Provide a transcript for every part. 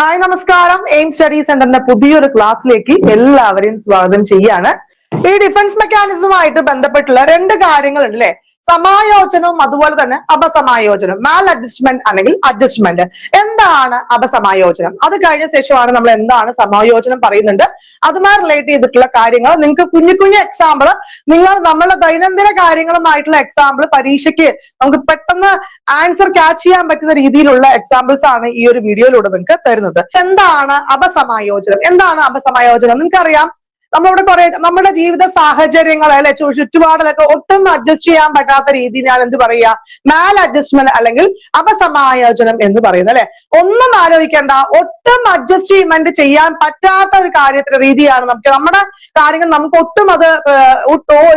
Hi നമസ്കാരം. Aim study സെന്ററിന്റെ പുതിയൊരു ക്ലാസ്സിലേക്ക് എല്ലാവരെയും സ്വാഗതം ചെയ്യാണ്. ഈ ഡിഫൻസ് മെക്കാനിസവുമായിട്ട് ബന്ധപ്പെട്ടുള്ള രണ്ട് കാര്യങ്ങളുണ്ട് അല്ലെ, സമായോജനവും അതുപോലെ തന്നെ അപസമായോജനം, മാൽ അഡ്ജസ്റ്റ്മെന്റ് അല്ലെങ്കിൽ അഡ്ജസ്റ്റ്മെന്റ്. എന്താണ് അപസമായോജനം? അത് കഴിഞ്ഞ ശേഷമാണ് നമ്മൾ എന്താണ് സമായോജനം പറയുന്നുണ്ട്. അതുമായി റിലേറ്റ് ചെയ്തിട്ടുള്ള കാര്യങ്ങൾ നിങ്ങൾക്ക് കുഞ്ഞു കുഞ്ഞു എക്സാമ്പിൾ, നമ്മളുടെ ദൈനംദിന കാര്യങ്ങളുമായിട്ടുള്ള എക്സാമ്പിൾ പരീക്ഷയ്ക്ക് നമുക്ക് പെട്ടെന്ന് ആൻസർ ക്യാച്ച് ചെയ്യാൻ പറ്റുന്ന രീതിയിലുള്ള എക്സാമ്പിൾസ് ആണ് ഈ ഒരു വീഡിയോയിലൂടെ നിങ്ങൾക്ക് തരുന്നത്. എന്താണ് അപസമായോജനം? എന്താണ് അപസമായോജനം? നിങ്ങൾക്കറിയാം, നമ്മുടെ ജീവിത സാഹചര്യങ്ങൾ അല്ലെ, ചുറ്റുപാടിലൊക്കെ ഒട്ടും അഡ്ജസ്റ്റ് ചെയ്യാൻ പറ്റാത്ത രീതിയിലാണ് എന്ത് പറയുക, മാൽ അഡ്ജസ്റ്റ്മെന്റ് അല്ലെങ്കിൽ അപസമായോജനം എന്ന് പറയുന്നത് അല്ലെ. ഒന്നും ആലോചിക്കേണ്ട, ഒട്ടും അഡ്ജസ്റ്റ്മെന്റ് ചെയ്യാൻ പറ്റാത്ത ഒരു കാര്യത്തിന്റെ രീതിയാണ് നമ്മുടെ കാര്യങ്ങൾ നമുക്ക് ഒട്ടും അത്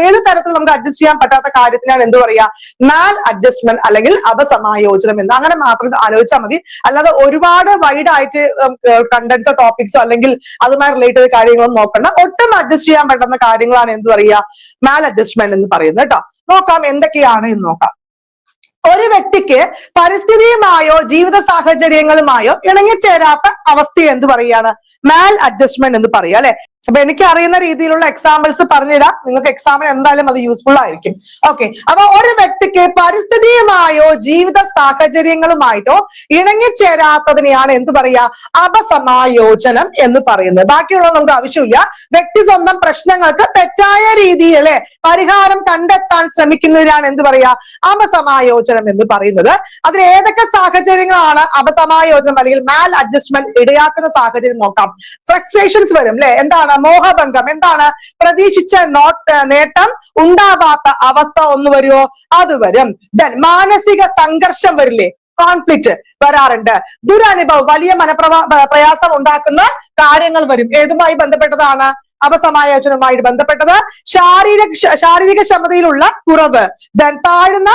ഏത് തരത്തിൽ നമുക്ക് അഡ്ജസ്റ്റ് ചെയ്യാൻ പറ്റാത്ത കാര്യത്തിനാണ് എന്ത് പറയുക, മാൽ അഡ്ജസ്റ്റ്മെന്റ് അല്ലെങ്കിൽ അപസമായോജനം എന്ന്. അങ്ങനെ മാത്രം ആലോചിച്ചാൽ മതി. അല്ലാതെ ഒരുപാട് വൈഡ് ആയിട്ട് കണ്ടൻസോ ടോപ്പിക്സോ അല്ലെങ്കിൽ അതുമായി റിലേറ്റ് ചെയ്ത കാര്യങ്ങളൊന്നും നോക്കണ്ട. ഒട്ടും അഡ്ജസ്റ്റ് ചെയ്യാൻ പറ്റുന്ന കാര്യങ്ങളാണ് എന്ത് പറയുക, മാൽ അഡ്ജസ്റ്റ്മെന്റ് എന്ന് പറയുന്നത് കേട്ടോ. നോക്കാം എന്തൊക്കെയാണ് എന്ന് നോക്കാം. ഒരു വ്യക്തിക്ക് പരിസ്ഥിതിയുമായോ ജീവിത സാഹചര്യങ്ങളുമായോ ഇണങ്ങിച്ചേരാത്ത അവസ്ഥയെ എന്ത് പറയാണ്, മാൽ അഡ്ജസ്റ്റ്മെന്റ് എന്ന് പറയുക അല്ലെ. അപ്പൊ എനിക്ക് അറിയുന്ന രീതിയിലുള്ള എക്സാമ്പിൾസ് പറഞ്ഞുതരാം, നിങ്ങൾക്ക് എക്സാമിന് എന്തായാലും അത് യൂസ്ഫുൾ ആയിരിക്കും. ഓക്കെ, അപ്പൊ ഒരു വ്യക്തിക്ക് പരിസ്ഥിതിയുമായോ ജീവിത സാഹചര്യങ്ങളുമായിട്ടോ ഇണങ്ങിച്ചേരാത്തതിനെയാണ് എന്ത് പറയുക, അപസമായോജനം എന്ന് പറയുന്നത്. ബാക്കിയുള്ളത് നമുക്ക് ആവശ്യമില്ല. വ്യക്തി സ്വന്തം പ്രശ്നങ്ങൾക്ക് തെറ്റായ രീതിയിൽ അല്ലെ പരിഹാരം കണ്ടെത്താൻ ശ്രമിക്കുന്നതിനാണ് എന്ത് പറയുക, അപസമായോജനം എന്ന് പറയുന്നത്. അതിൽ ഏതൊക്കെ സാഹചര്യങ്ങളാണ് അപസമായോജനം അല്ലെങ്കിൽ മാൽ അഡ്ജസ്റ്റ്മെന്റ് ഇടയാക്കുന്ന സാഹചര്യം നോക്കാം. ഫ്രസ്ട്രേഷൻസ് വരും അല്ലെ, എന്താണ് മോഹഭംഗം, എന്താണ് പ്രതീക്ഷിച്ച നേട്ടം ഉണ്ടാവാത്ത അവസ്ഥ ഒന്ന് വരുമോ, അത് വരും. ദെൻ മാനസിക സംഘർഷം വരില്ലേ, കോൺഫ്ലിക്റ്റ് വരാറുണ്ട്. ദുരനുഭവം, വലിയ പ്രയാസം ഉണ്ടാക്കുന്ന കാര്യങ്ങൾ വരും. ഏതുമായി ബന്ധപ്പെട്ടതാണ്, അപസമായോജനവുമായിട്ട് ബന്ധപ്പെട്ടത്. ശാരീരിക ക്ഷമതയിലുള്ള കുറവ്, ദെൻ താഴ്ന്ന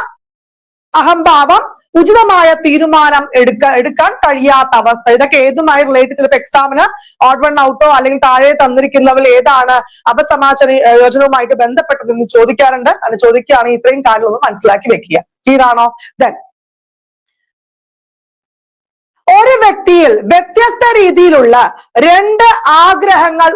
അഹംഭാവം, ഉചിതമായ തീരുമാനം എടുക്കാൻ കഴിയാത്ത അവസ്ഥ. ഇതൊക്കെ ഏതുമായി റിലേറ്റ് ചെയ്തിട്ട് എക്സാമിന് ഓഡ് വൺ ഔട്ടോ അല്ലെങ്കിൽ താഴെ തന്നിരിക്കുന്നവർ ഏതാണ് അപസമായോജനവുമായിട്ട് ബന്ധപ്പെട്ടതെന്ന് ചോദിക്കാറുണ്ട്. അത് ചോദിക്കുകയാണെങ്കിൽ ഇത്രയും കാര്യങ്ങളൊന്ന് മനസ്സിലാക്കി വെക്കുക. ക്ലിയർ ആണോ? ദെൻ ഒരു വ്യക്തിയിൽ വ്യത്യസ്ത രീതിയിലുള്ള രണ്ട് ആഗ്രഹങ്ങൾ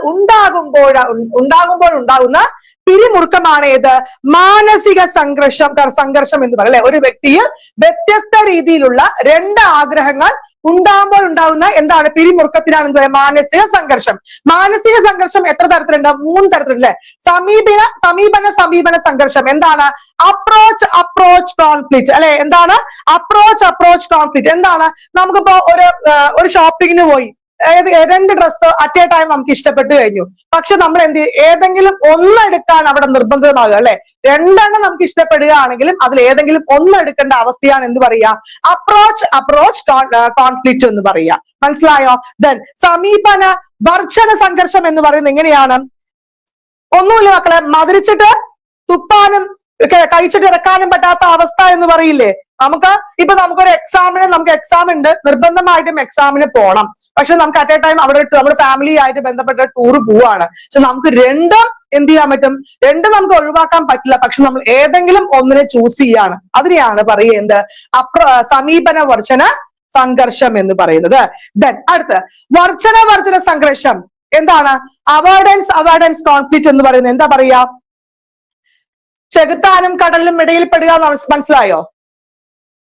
ഉണ്ടാകുമ്പോഴുണ്ടാകുന്ന പിരിമുറുക്കമാണ് ഏത്, മാനസിക സംഘർഷം എന്ന് പറയും അല്ലെ. ഒരു വ്യക്തിയിൽ വ്യത്യസ്ത രീതിയിലുള്ള രണ്ട് ആഗ്രഹങ്ങൾ ഉണ്ടാകുന്ന എന്താണ്, പിരിമുറുക്കത്തിനാണ് എന്ത് പറയുക, മാനസിക സംഘർഷം. മാനസിക സംഘർഷം എത്ര തരത്തിലുണ്ട്, 3 തരത്തിലുണ്ട്. സമീപന സംഘർഷം. എന്താണ്, അപ്രോച്ച് കോൺഫ്ലിക്റ്റ് അല്ലെ. എന്താണ് അപ്രോച്ച് കോൺഫ്ലിക്റ്റ്? എന്താണ്, നമുക്കിപ്പോ ഒരു ഷോപ്പിങ്ങിന് പോയി, രണ്ട് ഡ്രസ്സ് അറ്റ് എ ടൈം നമുക്ക് ഇഷ്ടപ്പെട്ടു കഴിഞ്ഞു. പക്ഷെ നമ്മൾ ഏതെങ്കിലും ഒന്നെടുക്കാൻ അവിടെ നിർബന്ധിതമാകുക അല്ലെ. രണ്ടെണ്ണം നമുക്ക് ഇഷ്ടപ്പെടുകയാണെങ്കിലും അതിൽ ഏതെങ്കിലും ഒന്നെടുക്കേണ്ട അവസ്ഥയാണ് എന്ത് പറയുക, അപ്രോച്ച് കോൺഫ്ലിക്റ്റ് എന്ന് പറയുക. മനസ്സിലായോ? ദെൻ സമീപന വർഷണ സംഘർഷം എന്ന് പറയുന്നത് എങ്ങനെയാണ്, ഒന്നുമില്ല മക്കളെ, മധുരിച്ചിട്ട് തുപ്പാനും കഴിച്ചിട്ട് ഇറക്കാനും പറ്റാത്ത അവസ്ഥ എന്ന് പറയില്ലേ. നമുക്കൊരു എക്സാം ഉണ്ട്, നിർബന്ധമായിട്ടും എക്സാമിന് പോകണം. പക്ഷെ നമുക്ക് അറ്റ് എ ടൈം അവിടെ നമ്മുടെ ഫാമിലി ആയിട്ട് ബന്ധപ്പെട്ട ടൂർ പോവാണ്. പക്ഷെ നമുക്ക് രണ്ടും എന്ത് ചെയ്യാൻ പറ്റും, രണ്ടും നമുക്ക് ഒഴിവാക്കാൻ പറ്റില്ല. പക്ഷെ നമ്മൾ ഏതെങ്കിലും ഒന്നിനെ ചൂസ് ചെയ്യാണ്. അതിനെയാണ് പറയുന്നത് സമീപന വർജന സംഘർഷം എന്ന് പറയുന്നത്. ദെൻ അടുത്ത് വർജന സംഘർഷം. എന്താണ് അവോയ്ഡൻസ് കോൺഫ്ലിക്റ്റ് എന്ന് പറയുന്നത്? എന്താ പറയാ, ചെകുത്താനും കടലിനും ഇടയിൽ പെടുക. മനസ്സിലായോ?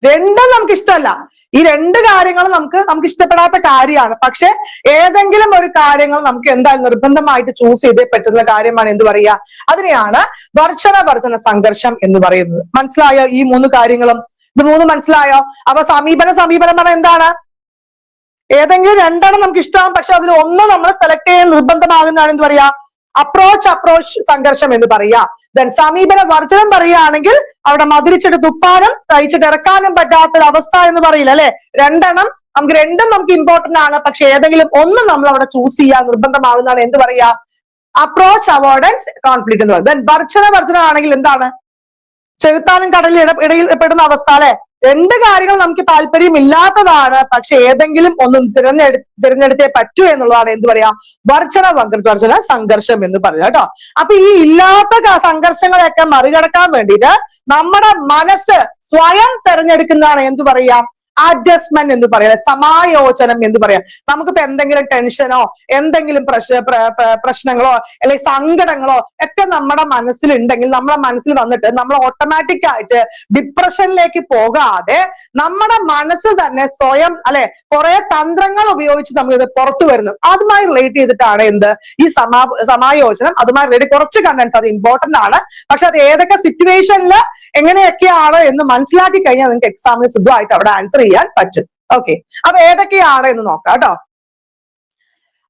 രണ്ടും നമുക്ക് ഇഷ്ടമല്ല. ഈ രണ്ട് കാര്യങ്ങളും നമുക്ക് ഇഷ്ടപ്പെടാത്ത കാര്യമാണ്. പക്ഷെ ഏതെങ്കിലും ഒരു കാര്യങ്ങൾ നമുക്ക് എന്തായാലും നിർബന്ധമായിട്ട് ചൂസ് ചെയ്തേ പറ്റുന്ന കാര്യമാണ് എന്ത് പറയുക, അതിനെയാണ് വർജന സംഘർഷം എന്ന് പറയുന്നത്. മനസ്സിലായോ ഈ 3 കാര്യങ്ങളും? ഇത് 3 മനസ്സിലായോ? അപ്പൊ സമീപനം പറഞ്ഞാൽ എന്താണ്, ഏതെങ്കിലും രണ്ടെണ്ണം നമുക്ക് ഇഷ്ടമാകും, പക്ഷെ അതിൽ ഒന്ന് നമ്മൾ സെലക്ട് ചെയ്യാൻ നിർബന്ധമാകുന്നതാണ് എന്ത് പറയാ, അപ്രോച്ച് സംഘർഷം എന്ന് പറയാ. ദെൻ സമീപന വർജനം പറയുകയാണെങ്കിൽ അവിടെ മധുരിച്ചിട്ട് തുപ്പാനും കഴിച്ചിട്ട് ഇറക്കാനും പറ്റാത്തൊരു അവസ്ഥ എന്ന് പറയില്ല അല്ലെ. രണ്ടും നമുക്ക് ഇമ്പോർട്ടന്റ് ആണ്, പക്ഷെ ഏതെങ്കിലും ഒന്ന് നമ്മൾ അവിടെ ചൂസ് ചെയ്യാൻ നിർബന്ധമാകുന്നതാണ് എന്ത് പറയാ, അപ്രോച്ച് അവോയ്ഡൻസ് കോൺഫ്ലിക്റ്റ് എന്ന് പറയുന്നത്. ദെൻ വർജന ആണെങ്കിൽ എന്താണ്, ചെകുത്താനും കടലിൽ ഇടയിൽ പെടുന്ന അവസ്ഥ അല്ലെ. രണ്ട് കാര്യങ്ങൾ നമുക്ക് താല്പര്യമില്ലാത്തതാണ്, പക്ഷെ ഏതെങ്കിലും ഒന്നും തിരഞ്ഞെടുത്തേ പറ്റൂ എന്നുള്ളതാണ് എന്ത് പറയാ, വർജന സംഘർഷം എന്ന് പറയുന്നത് കേട്ടോ. അപ്പൊ ഈ ഇല്ലാത്ത സംഘർഷങ്ങളെയൊക്കെ മറികടക്കാൻ വേണ്ടിയിട്ട് നമ്മുടെ മനസ്സ് സ്വയം തെരഞ്ഞെടുക്കുന്നതാണ് എന്ത് പറയാ, അഡ്ജസ്റ്റ്മെന്റ് എന്ന് പറയാം, സമായോജനം എന്ന് പറയാം. നമുക്കിപ്പോ എന്തെങ്കിലും ടെൻഷനോ എന്തെങ്കിലും പ്രശ്നങ്ങളോ അല്ലെങ്കിൽ സങ്കടങ്ങളോ ഒക്കെ നമ്മുടെ മനസ്സിലുണ്ടെങ്കിൽ നമ്മുടെ മനസ്സിൽ വന്നിട്ട് നമ്മൾ ഓട്ടോമാറ്റിക് ആയിട്ട് ഡിപ്രഷനിലേക്ക് പോകാതെ നമ്മുടെ മനസ്സ് തന്നെ സ്വയം അല്ലെ കുറെ തന്ത്രങ്ങൾ ഉപയോഗിച്ച് നമുക്ക് ഇത് പുറത്തു വരുന്നു. അതുമായി റിലേറ്റ് ചെയ്തിട്ടാണ് എന്ത് ഈ സമായോജനം. അതുമായി റിലേറ്റ് കുറച്ച് കണ്ടന്റ്സ് അത് ഇമ്പോർട്ടന്റ് ആണ്. പക്ഷെ അത് ഏതൊക്കെ സിറ്റുവേഷനിൽ എങ്ങനെയൊക്കെയാണ് എന്ന് മനസ്സിലാക്കി കഴിഞ്ഞാൽ നിങ്ങൾക്ക് എക്സാമിന് സുഖമായിട്ട് അവിടെ ആൻസർ ചെയ്യാൻ പറ്റും. ഓക്കെ, അപ്പൊ ഏതൊക്കെയാണ് എന്ന് നോക്കാം കേട്ടോ.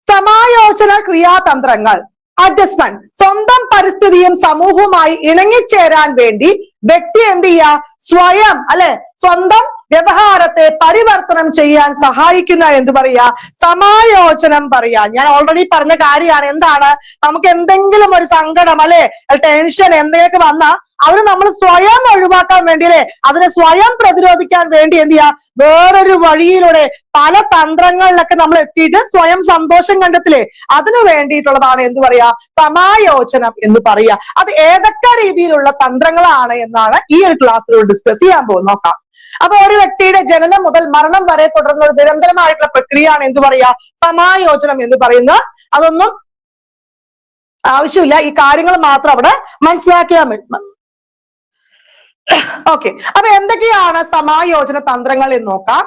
സമായോജന ക്രിയാതന്ത്രങ്ങൾ. അഡ്ജസ്റ്റ്മെന്റ്, സ്വന്തം പരിസ്ഥിതിയും സമൂഹവുമായി ഇണങ്ങിച്ചേരാൻ വേണ്ടി വ്യക്തി എന്ത് ചെയ്യുക, സ്വയം അല്ലെ സ്വന്തം വ്യവഹാരത്തെ പരിവർത്തനം ചെയ്യാൻ സഹായിക്കുന്ന എന്ത് പറയാ, സമായോജനം പറയാ. ഞാൻ ഓൾറെഡി പറഞ്ഞ കാര്യമാണ്. എന്താണ്, നമുക്ക് എന്തെങ്കിലും ഒരു സങ്കടം അല്ലെ ടെൻഷൻ എന്തെങ്കിലുമൊക്കെ വന്നാൽ അവര് നമ്മൾ സ്വയം ഒഴിവാക്കാൻ വേണ്ടി അല്ലെ അതിനെ സ്വയം പ്രതിരോധിക്കാൻ വേണ്ടി എന്ത് ചെയ്യാ, വേറൊരു വഴിയിലൂടെ പല തന്ത്രങ്ങളിലൊക്കെ നമ്മൾ എത്തിയിട്ട് സ്വയം സന്തോഷം കണ്ടെത്തില്ലേ, അതിനു വേണ്ടിയിട്ടുള്ളതാണ് എന്ത് പറയാ, സമായോജനം എന്ന് പറയാ. അത് ഏതൊക്കെ രീതിയിലുള്ള തന്ത്രങ്ങളാണ് എന്നാണ് ഈ ഒരു ക്ലാസ്സിലൂടെ ഡിസ്കസ് ചെയ്യാൻ പോകുന്നത്. നോക്കാം. അപ്പൊ ഒരു വ്യക്തിയുടെ ജനനം മുതൽ മരണം വരെ തുടർന്ന ഒരു നിരന്തരമായിട്ടുള്ള പ്രക്രിയയാണ് എന്ത് പറയാ, സമായോജനം എന്ന് പറയുന്നത്. അതൊന്നും ആവശ്യമില്ല, ഈ കാര്യങ്ങൾ മാത്രം അവിടെ മനസ്സിലാക്കിയാൽ മതി. ഓക്കെ, അപ്പൊ എന്തൊക്കെയാണ് സമായോജന തന്ത്രങ്ങൾ എന്ന് നോക്കാം.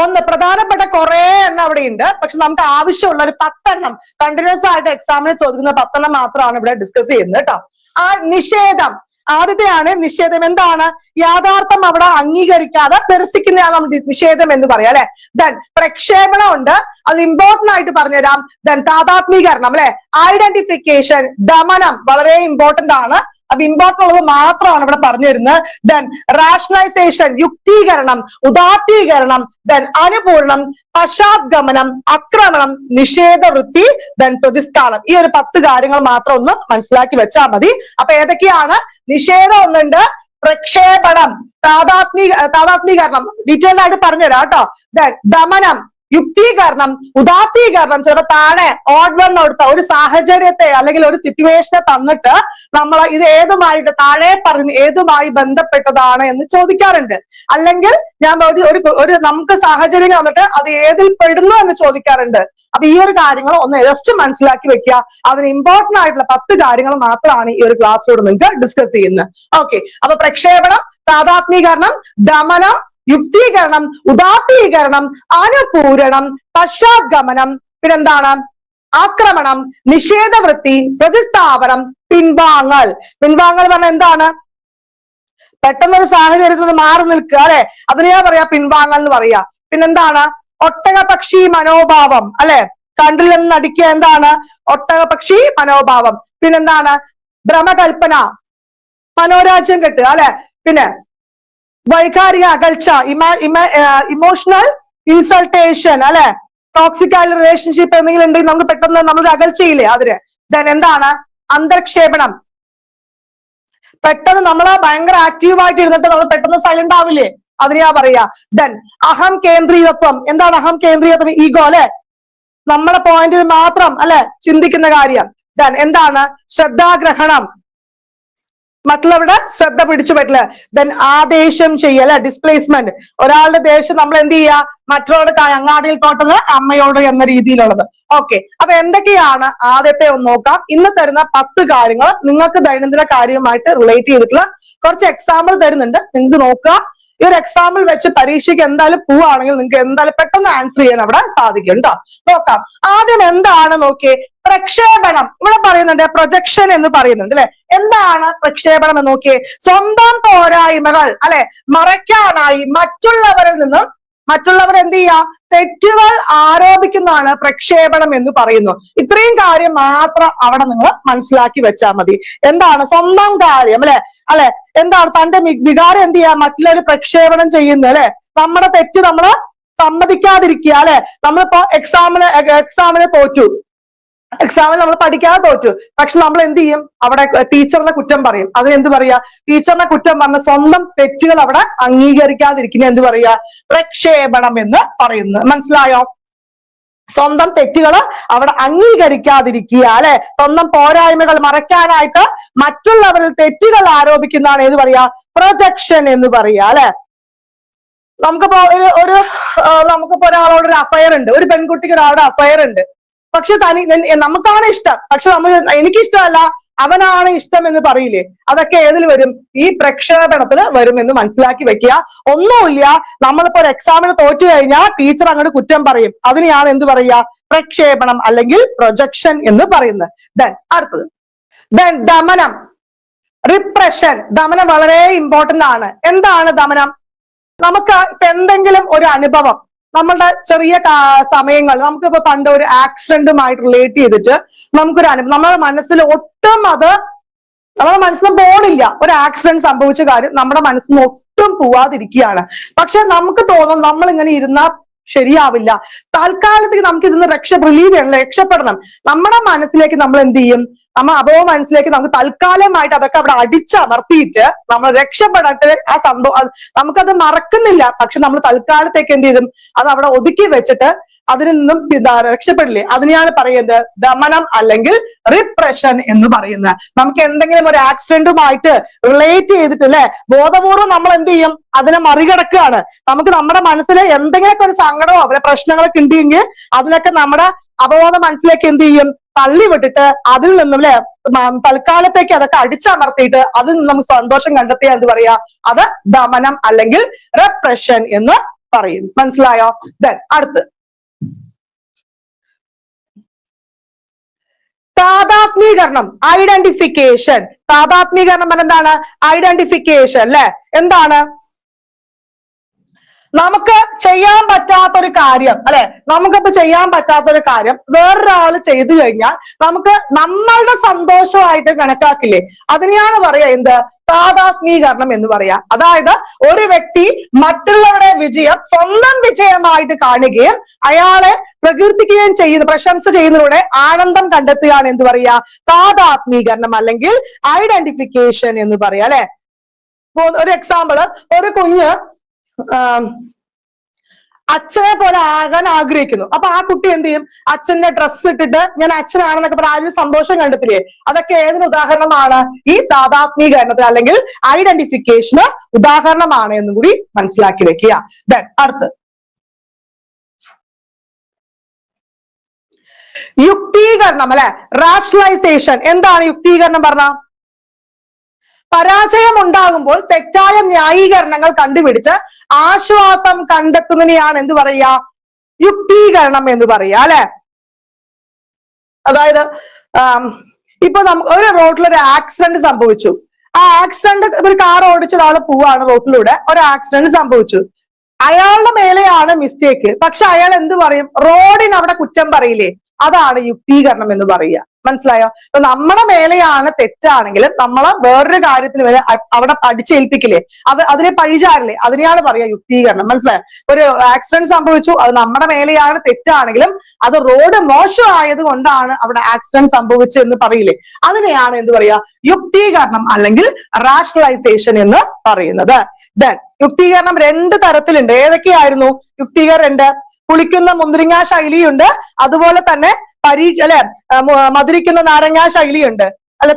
ഒന്ന്, പ്രധാനപ്പെട്ട കുറെ എണ്ണം അവിടെ ഉണ്ട്. പക്ഷെ നമുക്ക് ആവശ്യമുള്ള ഒരു 10 എണ്ണം കണ്ടിന്യൂസ് ആയിട്ട് എക്സാമിന് ചോദിക്കുന്ന 10 എണ്ണം മാത്രമാണ് ഇവിടെ ഡിസ്കസ് ചെയ്യുന്നത് കേട്ടോ. ആ നിഷേധം, ആദ്യത്തെയാണ് നിഷേധം. എന്താണ്, യാഥാർത്ഥ്യം അവിടെ അംഗീകരിക്കാതെ നിരസിക്കുന്നതാണ് നിഷേധം എന്ന് പറയാം അല്ലെ. ദെൻ പ്രക്ഷേപണം ഉണ്ട്, അത് ഇമ്പോർട്ടന്റ് ആയിട്ട് പറഞ്ഞുതരാം. ദെൻ താതാത്മീകരണം അല്ലെ, ഐഡന്റിഫിക്കേഷൻ, ദമനം വളരെ ഇമ്പോർട്ടന്റ് ആണ്. അപ്പൊ ഇമ്പോർട്ടന്റ് ഉള്ളത് മാത്രമാണ് ഇവിടെ പറഞ്ഞു തരുന്നത്. ദെൻ റാഷണലൈസേഷൻ, യുക്തീകരണം, ഉദാത്തീകരണം, ദെൻ അനുപൂർണം, പശ്ചാത്ഗമനം, ആക്രമണം, നിഷേധവൃത്തി, ദെൻ പ്രതിസ്ഥാനം. ഈ ഒരു 10 കാര്യങ്ങൾ മാത്രം ഒന്ന് മനസ്സിലാക്കി വെച്ചാൽ മതി. അപ്പൊ ഏതൊക്കെയാണ്, നിഷേധം ഒന്നുണ്ട്, പ്രക്ഷേപണം, താതാത്മീകരണം ഡീറ്റെയിൽ ആയിട്ട് പറഞ്ഞുതരാം കേട്ടോ. ദെൻ ദമനം, യുക്തീകരണം, ഉദാത്തീകരണം. ചിലപ്പോ താഴെ ഓഡ് വൺ കൊടുത്ത ഒരു സാഹചര്യത്തെ അല്ലെങ്കിൽ ഒരു സിറ്റുവേഷനെ തന്നിട്ട് നമ്മൾ ഇത് ഏതുമായിട്ട് താഴെ പറഞ്ഞ് ഏതുമായി ബന്ധപ്പെട്ടതാണ് എന്ന് ചോദിക്കാറുണ്ട്. അല്ലെങ്കിൽ ഞാൻ ഒരു നമുക്ക് സാഹചര്യം തന്നിട്ട് അത് ഏതിൽ പെടുന്നു എന്ന് ചോദിക്കാറുണ്ട്. അപ്പൊ ഈ ഒരു കാര്യങ്ങൾ ഒന്ന് ജസ്റ്റ് മനസ്സിലാക്കി വെക്കുക. അതിന് ഇമ്പോർട്ടന്റ് ആയിട്ടുള്ള 10 കാര്യങ്ങൾ മാത്രമാണ് ഈ ഒരു ക്ലാസ്സിലൂടെ നിങ്ങൾക്ക് ഡിസ്കസ് ചെയ്യുന്നത്. ഓക്കെ, അപ്പൊ പ്രക്ഷേപണം, താതാത്മീകരണം, ദമനം, യുക്തീകരണം, ഉദാത്തീകരണം, അനുപൂരണം, പശ്ചാത്ഗമനം, പിന്നെന്താണ്, ആക്രമണം, നിഷേധവൃത്തി, പ്രതിസ്ഥാപനം, പിൻവാങ്ങൽ. പിൻവാങ്ങൽ പറഞ്ഞാൽ എന്താണ്, പെട്ടെന്നൊരു സാഹചര്യത്തിൽ നിന്ന് മാറി നിൽക്കുക അല്ലെ, അതിനെയാ പറയാ പിൻവാങ്ങൽ എന്ന് പറയാ. പിന്നെന്താണ്, ഒട്ടകപക്ഷി മനോഭാവം അല്ലെ, കണ്ടിൽ നിന്ന് അടിക്കുക. എന്താണ്, ഒട്ടകപക്ഷി മനോഭാവം. പിന്നെന്താണ്, ഭ്രമകൽപ്പന, മനോരാജ്യം കെട്ടുക അല്ലെ. പിന്നെ വൈകാരിക അകൽച്ച, ഇമോഷണൽ ഇൻസൾട്ടേഷൻ അല്ലെ, ടോക്സിക് ആയ റിലേഷൻഷിപ്പ് എന്തെങ്കിലും ഉണ്ടെങ്കിൽ നമുക്ക് പെട്ടെന്ന് നമ്മൾ അകൽച്ചയില്ലേ അതിന്. ദെൻ എന്താണ്, അന്തർക്ഷേപണം, പെട്ടെന്ന് നമ്മൾ ഭയങ്കര ആക്റ്റീവായിട്ട് ഇരുന്നിട്ട് നമ്മൾ പെട്ടെന്ന് സൈലന്റ് ആവില്ലേ, അതിനെയാ പറയാ. ദെൻ അഹം കേന്ദ്രീയത്വം. എന്താണ് അഹം കേന്ദ്രീയത്വം, ഈഗോ അല്ലെ, നമ്മുടെ പോയിന്റിൽ മാത്രം അല്ലെ ചിന്തിക്കുന്ന കാര്യം. ദെൻ എന്താണ്, ശ്രദ്ധാഗ്രഹണം, മറ്റുള്ളവരുടെ ശ്രദ്ധ പിടിച്ചു പറ്റില്ല. ദെൻ ആദേശം ചെയ്യല്, ഡിസ്പ്ലേസ്മെന്റ്, ഒരാളുടെ ദേഷ്യം നമ്മൾ എന്ത് ചെയ്യുക, മറ്റുള്ളവരുടെ അങ്ങാടിയിൽ തോട്ടത് അമ്മയോട് എന്ന രീതിയിലുള്ളത്. ഓക്കെ, അപ്പൊ എന്തൊക്കെയാണ് ആദ്യത്തെ ഒന്ന് നോക്കാം. ഇന്ന് തരുന്ന 10 കാര്യങ്ങൾ നിങ്ങൾക്ക് ദൈനംദിന കാര്യവുമായിട്ട് റിലേറ്റ് ചെയ്തിട്ടുള്ള കുറച്ച് എക്സാമ്പിൾ തരുന്നുണ്ട്. നിങ്ങൾക്ക് നോക്കുക. ഈ ഒരു എക്സാമ്പിൾ വെച്ച് പരീക്ഷയ്ക്ക് എന്തായാലും പോവുകയാണെങ്കിൽ നിങ്ങൾക്ക് എന്തായാലും പെട്ടെന്ന് ആൻസർ ചെയ്യാൻ അവിടെ സാധിക്കും കേട്ടോ. നോക്കാം. ആദ്യം എന്താണ് നോക്കിയേ, പ്രക്ഷേപണം. ഇവിടെ പറയുന്നുണ്ട് പ്രൊജക്ഷൻ എന്ന് പറയുന്നുണ്ട് അല്ലെ. എന്താണ് പ്രക്ഷേപണം എന്ന് നോക്കിയേ, സ്വന്തം പോരായ്മകൾ അല്ലെ മറയ്ക്കാനായി മറ്റുള്ളവർ എന്ത് ചെയ്യാ, തെറ്റുകൾ ആരോപിക്കുന്നതാണ് പ്രക്ഷേപണം എന്ന് പറയുന്നു. ഇത്രയും കാര്യം മാത്രം അവിടെ നിങ്ങൾ മനസ്സിലാക്കി വെച്ചാൽ മതി. എന്താണ് സ്വന്തം കാര്യം അല്ലെ എന്താണ് തന്റെ വികാരം എന്ത് ചെയ്യാ, മറ്റുള്ളവർ പ്രക്ഷേപണം ചെയ്യുന്നു അല്ലെ. നമ്മുടെ തെറ്റ് നമ്മൾ സമ്മതിക്കാതിരിക്കുക അല്ലെ. നമ്മളിപ്പോ എക്സാമിന് തോറ്റു, എക്സാമിൽ നമ്മൾ പഠിക്കാതെ തോറ്റു, പക്ഷെ നമ്മൾ എന്ത് ചെയ്യും, അവിടെ ടീച്ചറിനെ കുറ്റം പറയും. അതിനെന്ത് പറയാ, ടീച്ചറിനെ കുറ്റം പറഞ്ഞ സ്വന്തം തെറ്റുകൾ അവിടെ അംഗീകരിക്കാതിരിക്കുന്ന എന്ത് പറയാ, പ്രക്ഷേപണം എന്ന് പറയുന്നത്. മനസ്സിലായോ? സ്വന്തം തെറ്റുകൾ അവിടെ അംഗീകരിക്കാതിരിക്കുക അല്ലെ, സ്വന്തം പോരായ്മകൾ മറയ്ക്കാനായിട്ട് മറ്റുള്ളവരിൽ തെറ്റുകൾ ആരോപിക്കുന്നതാണ് ഏത് പറയാ, പ്രൊജക്ഷൻ എന്ന് പറയാ അല്ലെ. നമുക്കിപ്പോ നമുക്കിപ്പോ ഒരാളോട് ഒരു അഫയർ ഉണ്ട്, ഒരു പെൺകുട്ടിക്ക് ഒരാളുടെ അഫയർ ഉണ്ട്. പക്ഷെ നമുക്കാണ് ഇഷ്ടം, പക്ഷെ എനിക്കിഷ്ടമല്ല, അവനാണ് ഇഷ്ടം എന്ന് പറയില്ലേ? അതൊക്കെ ഏതിൽ വരും? ഈ പ്രക്ഷേപണത്തിൽ വരും എന്ന് മനസ്സിലാക്കി വെക്കുക. ഒന്നുമില്ല, നമ്മളിപ്പോ ഒരു എക്സാമിന് തോറ്റു കഴിഞ്ഞാൽ ടീച്ചർ അങ്ങോട്ട് കുറ്റം പറയും. അതിനെയാണ് എന്ത് പറയുക? പ്രക്ഷേപണം അല്ലെങ്കിൽ പ്രൊജക്ഷൻ എന്ന് പറയുന്നത്. അടുത്തത് ദമനം, റിപ്രഷൻ. ദമനം വളരെ ഇമ്പോർട്ടന്റ് ആണ്. എന്താണ് ദമനം? നമുക്ക് ഇപ്പൊ എന്തെങ്കിലും ഒരു അനുഭവം, നമ്മളുടെ ചെറിയ സമയങ്ങൾ, നമുക്കിപ്പോ പണ്ട് ഒരു ആക്സിഡന്റുമായിട്ട് റിലേറ്റ് ചെയ്തിട്ട് നമുക്കൊരു അനുഭവം നമ്മുടെ മനസ്സിൽ ഒട്ടും നമ്മുടെ മനസ്സിൽ പോണില്ല. ഒരു ആക്സിഡന്റ് സംഭവിച്ച കാര്യം നമ്മുടെ മനസ്സിൽ നിന്ന് ഒട്ടും പോവാതിരിക്കുകയാണ്. പക്ഷെ നമുക്ക് തോന്നും നമ്മൾ ഇങ്ങനെ ഇരുന്നാൽ ശരിയാവില്ല, തൽക്കാലത്തേക്ക് നമുക്ക് ഇതിന്ന് റിലീവ് ചെയ്യണം, രക്ഷപ്പെടണം. നമ്മുടെ മനസ്സിലേക്ക് നമ്മൾ എന്ത് ചെയ്യും? നമ്മൾ അബോധ മനസ്സിലേക്ക് നമുക്ക് തൽക്കാലമായിട്ട് അതൊക്കെ അവിടെ അടിച്ചമർത്തിയിട്ട് നമ്മൾ രക്ഷപ്പെടട്ടെ, നമുക്കത് മറക്കുന്നില്ല. പക്ഷെ നമ്മൾ തൽക്കാലത്തേക്ക് എന്ത് ചെയ്തും? അത് അവിടെ ഒതുക്കി വെച്ചിട്ട് അതിൽ നിന്നും രക്ഷപ്പെടില്ലേ? അതിനെയാണ് പറയുന്നത് ദമനം അല്ലെങ്കിൽ റിപ്രഷൻ എന്ന് പറയുന്നത്. നമുക്ക് എന്തെങ്കിലും ഒരു ആക്സിഡന്റുമായിട്ട് റിലേറ്റ് ചെയ്തിട്ട് അല്ലെ, ബോധപൂർവം നമ്മൾ എന്ത് ചെയ്യും? അതിനെ മറികടക്കുകയാണ്. നമുക്ക് നമ്മുടെ മനസ്സിൽ എന്തെങ്കിലുമൊക്കെ ഒരു സങ്കടമോ അല്ലെ പ്രശ്നങ്ങളൊക്കെ ഉണ്ടെങ്കിൽ അതിനൊക്കെ നമ്മുടെ അബോധ മനസ്സിലേക്ക് എന്ത് ചെയ്യും? തള്ളിവിട്ടിട്ട് അതിൽ നിന്നും അല്ലെ തൽക്കാലത്തേക്ക് അതൊക്കെ അടിച്ചമർത്തിയിട്ട് അതിൽ നിന്ന് നമുക്ക് സന്തോഷം കണ്ടെത്തിയാൽ എന്ത് പറയാ? അത് ദമനം അല്ലെങ്കിൽ റിപ്രഷൻ എന്ന് പറയും. മനസ്സിലായോ? അടുത്ത് താദാത്മീകരണം, ഐഡന്റിഫിക്കേഷൻ. താദാത്മീകരണം എന്താണ്? ഐഡന്റിഫിക്കേഷൻ അല്ലെ? എന്താണ്? നമുക്ക് ചെയ്യാൻ പറ്റാത്തൊരു കാര്യം അല്ലെ, നമുക്കിപ്പോ ചെയ്യാൻ പറ്റാത്തൊരു കാര്യം വേറൊരാള് ചെയ്തു കഴിഞ്ഞാൽ നമുക്ക് നമ്മളുടെ സന്തോഷമായിട്ട് കണക്കാക്കില്ലേ? അതിനെയാണ് പറയാ എന്ത്? താദാത്മീകരണം എന്ന് പറയാ. അതായത് ഒരു വ്യക്തി മറ്റുള്ളവരുടെ വിജയം സ്വന്തം വിജയമായിട്ട് കാണുകയും അയാളെ പ്രകീർത്തിക്കുകയും ചെയ്യുന്ന, പ്രശംസ ചെയ്യുന്നതിലൂടെ ആനന്ദം കണ്ടെത്തുകയാണ് എന്ത് പറയാ? താദാത്മീകരണം അല്ലെങ്കിൽ ഐഡന്റിഫിക്കേഷൻ എന്ന് പറയാ അല്ലെ. ഒരു എക്സാമ്പിള്, ഒരു കുഞ്ഞ് അച്ഛനെ പോലെ ആകാൻ ആഗ്രഹിക്കുന്നു. അപ്പൊ ആ കുട്ടി എന്ത് ചെയ്യും? അച്ഛന്റെ ഡ്രസ്സ് ഇട്ടിട്ട് ഞാൻ അച്ഛനാണെന്നൊക്കെ പറഞ്ഞ ആരും സന്തോഷം കണ്ടെത്തില്ലേ? അതൊക്കെ ഏതിന് ഉദാഹരണമാണ്? ഈ താദാത്മീകരണത്തിന് അല്ലെങ്കിൽ ഐഡന്റിഫിക്കേഷന് ഉദാഹരണമാണ് എന്നും കൂടി മനസ്സിലാക്കി വെക്കുക. അടുത്ത് യുക്തീകരണം അല്ലെ, റാഷണലൈസേഷൻ. എന്താണ് യുക്തീകരണം പറഞ്ഞ? പരാജയം ഉണ്ടാകുമ്പോൾ തെറ്റായ ന്യായീകരണങ്ങൾ കണ്ടുപിടിച്ച് ആശ്വാസം കണ്ടെത്തുന്നതിനെയാണ് എന്ത് പറയുക? യുക്തീകരണം എന്ന് പറയുക അല്ലെ. അതായത് ഇപ്പൊ ഒരു റോഡിൽ ഒരു ആക്സിഡന്റ് സംഭവിച്ചു. ആ ആക്സിഡന്റ്, ഒരു കാർ ഓടിച്ച ഒരാൾ പോവാണ് റോഡിലൂടെ, ഒരു ആക്സിഡന്റ് സംഭവിച്ചു. അയാളുടെ മേലെയാണ് മിസ്റ്റേക്ക്. പക്ഷെ അയാൾ എന്ത് പറയും? റോഡിന് അവിടെ കുറ്റം പറയില്ലേ? അതാണ് യുക്തീകരണം എന്ന് പറയുക. മനസ്സിലായോ? അപ്പൊ നമ്മുടെ മേലെയാണ് തെറ്റാണെങ്കിലും നമ്മളെ വേറൊരു കാര്യത്തിന് മേലെ അവിടെ അടിച്ചേൽപ്പിക്കില്ലേ? അതിനെ പഴിചാരില്ലേ? അതിനെയാണ് പറയുക യുക്തീകരണം. മനസ്സിലായോ? ഒരു ആക്സിഡന്റ് സംഭവിച്ചു, അത് നമ്മുടെ മേലെയാണ് തെറ്റാണെങ്കിലും അത് റോഡ് മോശമായത് കൊണ്ടാണ് അവിടെ ആക്സിഡന്റ് സംഭവിച്ചത് എന്ന് പറയില്ലേ? അതിനെയാണ് എന്ത് പറയുക? യുക്തീകരണം അല്ലെങ്കിൽ റാഷണലൈസേഷൻ എന്ന് പറയുന്നത്. യുക്തീകരണം രണ്ട് തരത്തിലുണ്ട്. ഏതൊക്കെയായിരുന്നു യുക്തീകരണം? പുളിക്കുന്ന മുന്തിരിങ്ങാ ശൈലിയുണ്ട്, അതുപോലെ തന്നെ അല്ലെ മധുരിക്കുന്ന നാരങ്ങാ ശൈലിയുണ്ട് അല്ലെ.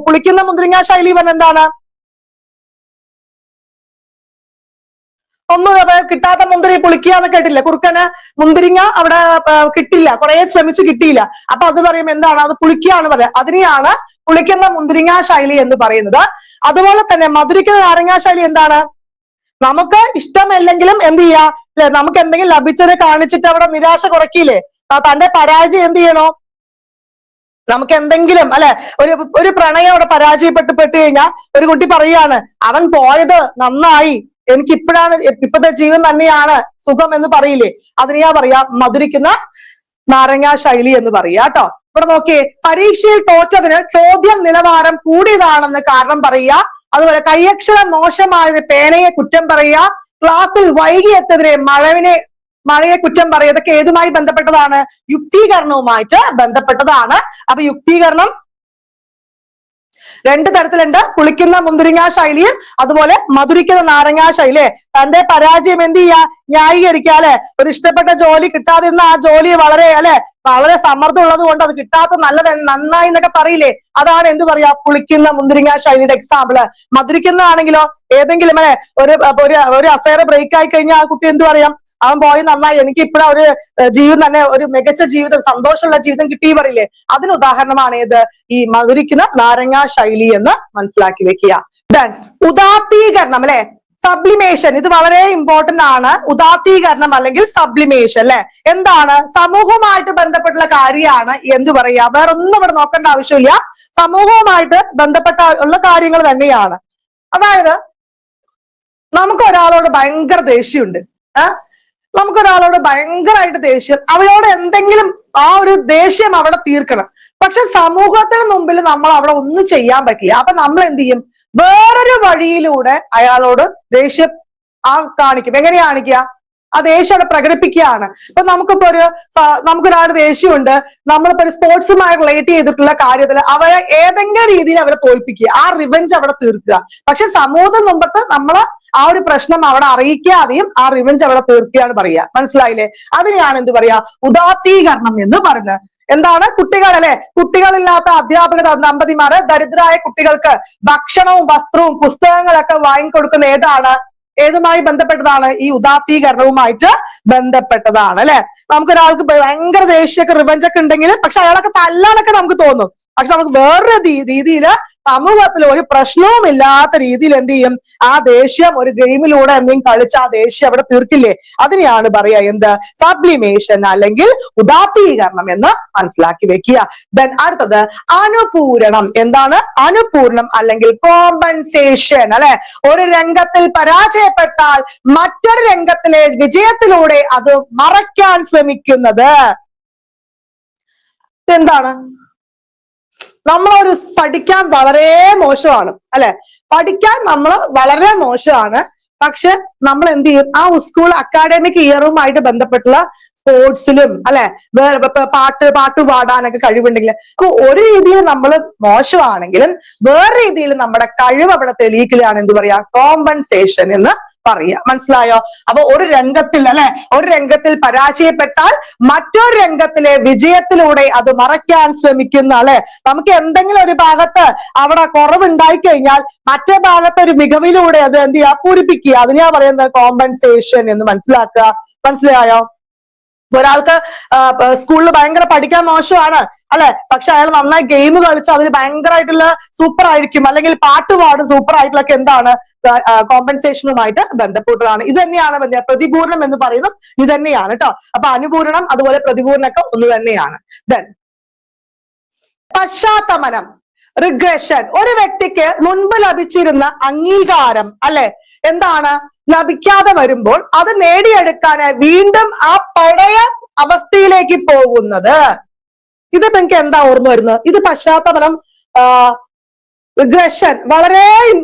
പുളിക്കുന്ന മുന്തിരിങ്ങാ ശൈലി പറഞ്ഞ എന്താണ്? ഒന്നും കിട്ടാത്ത മുന്തിരി പുളിക്കുക എന്ന് കേട്ടില്ല. കുറുക്കന് മുന്തിരിങ്ങ അവിടെ കിട്ടില്ല, കുറെ ശ്രമിച്ചു കിട്ടിയില്ല. അപ്പൊ അത് പറയും എന്താണ്? അത് പുളിക്കുകയാണ് പറയാ. അതിനെയാണ് പുളിക്കുന്ന മുന്തിരിങ്ങാ ശൈലി എന്ന് പറയുന്നത്. അതുപോലെ തന്നെ മധുരിക്കുന്ന നാരങ്ങാ ശൈലി എന്താണ്? നമുക്ക് ഇഷ്ടമല്ലെങ്കിലും എന്ത് ചെയ്യാ അല്ലെ, നമുക്ക് എന്തെങ്കിലും ലഭിച്ചത് കാണിച്ചിട്ട് അവിടെ നിരാശ കുറയ്ക്കില്ലേ? തന്റെ പരാജയം എന്ത് ചെയ്യണോ? നമുക്ക് എന്തെങ്കിലും അല്ലെ, ഒരു പ്രണയം അവിടെ പരാജയപ്പെട്ട് കഴിഞ്ഞാൽ ഒരു കുട്ടി പറയാണ് അവൻ പോയത് നന്നായി, എനിക്ക് ഇപ്പോഴത്തെ ജീവൻ തന്നെയാണ് സുഖം എന്ന് പറയില്ലേ? അതിനെയാ പറയാ മധുരിക്കുന്ന നാരങ്ങാ ശൈലി എന്ന് പറയാ കേട്ടോ. ഇവിടെ നോക്കിയേ, പരീക്ഷയിൽ തോറ്റതിന് ചോദ്യം നിലവാരം കൂടിയതാണെന്ന് കാരണം പറയുക, അതുപോലെ കൈയക്ഷരം മോശമായതിന് പേനയെ കുറ്റം പറയുക, ക്ലാസ്സിൽ വൈകിയെത്തതിനെ മഴയെ കുറ്റം പറയുക. ഇതൊക്കെ ഏതുമായി ബന്ധപ്പെട്ടതാണ്? യുക്തീകരണവുമായിട്ട് ബന്ധപ്പെട്ടതാണ്. അപ്പൊ യുക്തീകരണം രണ്ട് തരത്തിലുണ്ട്, പുളിക്കുന്ന മുന്തിരിങ്ങാ ശൈലിയും അതുപോലെ മധുരിക്കുന്ന നാരങ്ങാ ശൈലി. തന്റെ പരാജയം എന്ത് ചെയ്യാ, ന്യായീകരിക്കുക അല്ലെ. ഒരു ഇഷ്ടപ്പെട്ട ജോലി കിട്ടാതിരുന്ന ആ ജോലി വളരെ സമ്മർദ്ദം ഉള്ളത് കൊണ്ട് അത് കിട്ടാത്ത നന്നായി എന്നൊക്കെ പറയില്ലേ, അതാണ് എന്ത് പറയാ, പുളിക്കുന്ന മുന്തിരിങ്ങാ ശൈലിയുടെ എക്സാമ്പിള്. മധുരിക്കുന്നതാണെങ്കിലോ ഏതെങ്കിലും ഒരു അഫയർ ബ്രേക്ക് ആയി കഴിഞ്ഞാൽ ആ കുട്ടി എന്ത് പറയാം, അവൻ പോയി നന്നായി, എനിക്ക് ഇപ്പഴാ ഒരു ജീവിതം തന്നെ, ഒരു മികച്ച ജീവിതം, സന്തോഷമുള്ള ജീവിതം കിട്ടി പറയില്ലേ, അതിന് ഉദാഹരണമാണ് ഏത്, ഈ മധുരിക്കുന്ന നാരങ്ങാ ശൈലി എന്ന് മനസ്സിലാക്കി വെക്കുക. ദെൻ ഉദാത്തീകരണം അല്ലെ, സബ്ലിമേഷൻ, ഇത് വളരെ ഇമ്പോർട്ടന്റ് ആണ്. ഉദാത്തീകരണം അല്ലെങ്കിൽ സബ്ലിമേഷൻ അല്ലെ, എന്താണ്, സമൂഹവുമായിട്ട് ബന്ധപ്പെട്ടുള്ള കാര്യമാണ് എന്ത് പറയാ, വേറെ ഒന്നും ഇവിടെ നോക്കേണ്ട ആവശ്യമില്ല, സമൂഹവുമായിട്ട് ബന്ധപ്പെട്ട ഉള്ള കാര്യങ്ങൾ തന്നെയാണ്. അതായത് നമുക്കൊരാളോട് ഭയങ്കര ദേഷ്യമുണ്ട്, നമുക്കൊരാളോട് ഭയങ്കരമായിട്ട് ദേഷ്യം, അവരോട് എന്തെങ്കിലും ആ ഒരു ദേഷ്യം അവിടെ തീർക്കണം. പക്ഷെ സമൂഹത്തിന് മുമ്പിൽ നമ്മൾ അവിടെ ഒന്നും ചെയ്യാൻ പറ്റില്ല. അപ്പൊ നമ്മൾ എന്ത് ചെയ്യും, വേറൊരു വഴിയിലൂടെ അയാളോട് ദേഷ്യം കാണിക്കും. എങ്ങനെ കാണിക്കുക, ആ ദേഷ്യം അവിടെ പ്രകടിപ്പിക്കുകയാണ്. ഇപ്പൊ നമുക്കൊരാൾ ദേഷ്യമുണ്ട്, നമ്മളിപ്പോ ഒരു സ്പോർട്സുമായി റിലേറ്റ് ചെയ്തിട്ടുള്ള കാര്യത്തിൽ അവരെ ഏതെങ്കിലും രീതിയിൽ അവരെ തോൽപ്പിക്കുക, ആ റിവെഞ്ച് അവിടെ തീർക്കുക. പക്ഷെ സമൂഹത്തിന് മുമ്പത്ത് നമ്മള് ആ ഒരു പ്രശ്നം അവിടെ അറിയിക്കാതെയും ആ റിവെഞ്ച് അവിടെ തീർക്കുകയാണ് പറയുക. മനസ്സിലായില്ലേ? അതിനെയാണ് എന്ത് പറയാ, ഉദാത്തീകരണം എന്ന് പറയുന്നത്. എന്താണ്, കുട്ടികൾ അല്ലെ, കുട്ടികളില്ലാത്ത അധ്യാപക ദമ്പതിമാര് ദരിദ്രരായ കുട്ടികൾക്ക് ഭക്ഷണവും വസ്ത്രവും പുസ്തകങ്ങളൊക്കെ വാങ്ങിക്കൊടുക്കുന്ന ഏതുമായി ബന്ധപ്പെട്ടതാണ്, ഈ ഉദാത്തീകരണവുമായിട്ട് ബന്ധപ്പെട്ടതാണ് അല്ലെ. നമുക്കൊരാൾക്ക് ഭയങ്കര ദേഷ്യമൊക്കെ റിവെഞ്ചൊക്കെ ഉണ്ടെങ്കിൽ പക്ഷെ അയാളൊക്കെ തല്ലാനൊക്കെ നമുക്ക് തോന്നും. പക്ഷെ നമുക്ക് വേറൊരു രീതിയില് സമൂഹത്തിൽ ഒരു പ്രശ്നവും ഇല്ലാത്ത രീതിയിൽ എന്ത് ചെയ്യും, ആ ദേഷ്യം ഒരു ഗെയിമിലൂടെ എന്തെങ്കിലും കളിച്ച് ആ ദേഷ്യം അവിടെ തീർക്കില്ലേ, അതിനെയാണ് പറയാ എന്ത്, സബ്ലിമേഷൻ അല്ലെങ്കിൽ ഉദാത്തീകരണം എന്ന് മനസ്സിലാക്കി വെക്കുക. ദെൻ അടുത്തത് അനുപൂരണം. എന്താണ് അനുപൂരണം അല്ലെങ്കിൽ കോമ്പൻസേഷൻ അല്ലെ, ഒരു രംഗത്തിൽ പരാജയപ്പെട്ടാൽ മറ്റൊരു രംഗത്തിലെ വിജയത്തിലൂടെ അത് മറയ്ക്കാൻ ശ്രമിക്കുന്നത്. എന്താണ്, നമ്മളൊരു പഠിക്കാൻ വളരെ മോശമാണ് അല്ലെ, പഠിക്കാൻ നമ്മൾ വളരെ മോശമാണ്, പക്ഷെ നമ്മൾ എന്ത് ചെയ്യും, ആ സ്കൂൾ അക്കാഡമിക് ഇയറുമായിട്ട് ബന്ധപ്പെട്ടുള്ള സ്പോർട്സിലും അല്ലെ, പാട്ട് പാടാനൊക്കെ കഴിവുണ്ടെങ്കിൽ, അപ്പൊ ഒരു രീതിയിൽ നമ്മൾ മോശമാണെങ്കിലും വേറെ രീതിയിൽ നമ്മുടെ കഴിവ് അവിടെ തെളിയിക്കലാണ് എന്ത് പറയാ, കോമ്പൻസേഷൻ എന്ന് പറയാ. മനസ്സിലായോ? അപ്പൊ ഒരു രംഗത്തിൽ അല്ലെ, ഒരു രംഗത്തിൽ പരാജയപ്പെട്ടാൽ മറ്റൊരു രംഗത്തിലെ വിജയത്തിലൂടെ അത് മറയ്ക്കാൻ ശ്രമിക്കുന്ന അല്ലെ, നമുക്ക് എന്തെങ്കിലും ഒരു ഭാഗത്ത് അവിടെ കുറവുണ്ടായി കഴിഞ്ഞാൽ മറ്റേ ഭാഗത്ത് ഒരു മികവിലൂടെ അത് എന്ത് ചെയ്യുക, പൂരിപ്പിക്കുക. അതിനെയാ പറയുന്നത് കോമ്പൻസേഷൻ എന്ന് മനസ്സിലാക്കുക. മനസ്സിലായോ? ഒരാൾക്ക് സ്കൂളിൽ ഭയങ്കര പഠിക്കാൻ മോശമാണ് അല്ലെ, പക്ഷെ അയാൾ നന്നായി ഗെയിം കളിച്ച് അതിൽ ഭയങ്കരമായിട്ടുള്ള സൂപ്പർ ആയിരിക്കും, അല്ലെങ്കിൽ പാട്ട് പാടും സൂപ്പർ ആയിട്ടുള്ളൊക്കെ എന്താണ്, കോമ്പൻസേഷനുമായിട്ട് ബന്ധപ്പെട്ടതാണ്. ഇത് തന്നെയാണ് പ്രതിപൂരണം എന്ന് പറയുന്നത്, ഇത് തന്നെയാണ് കേട്ടോ. അപ്പൊ അനുപൂരണം അതുപോലെ പ്രതിപൂരണമൊക്കെ ഒന്ന് തന്നെയാണ്. ദെൻ പശ്ചാത്തലനം, റിഗ്രഷൻ. ഒരു വ്യക്തിക്ക് മുൻപ് ലഭിച്ചിരുന്ന അംഗീകാരം അല്ലെ എന്താണ്, ലഭിക്കാതെ വരുമ്പോൾ അത് നേടിയെടുക്കാൻ വീണ്ടും ആ പഴയ അവസ്ഥയിലേക്ക് പോകുന്നത്. ഇത് നിങ്ങൾക്ക് എന്താ ഓർമ്മ വരുന്നത്? ഇത് പശ്ചാത്തലം, റിഗ്രഷൻ. വളരെ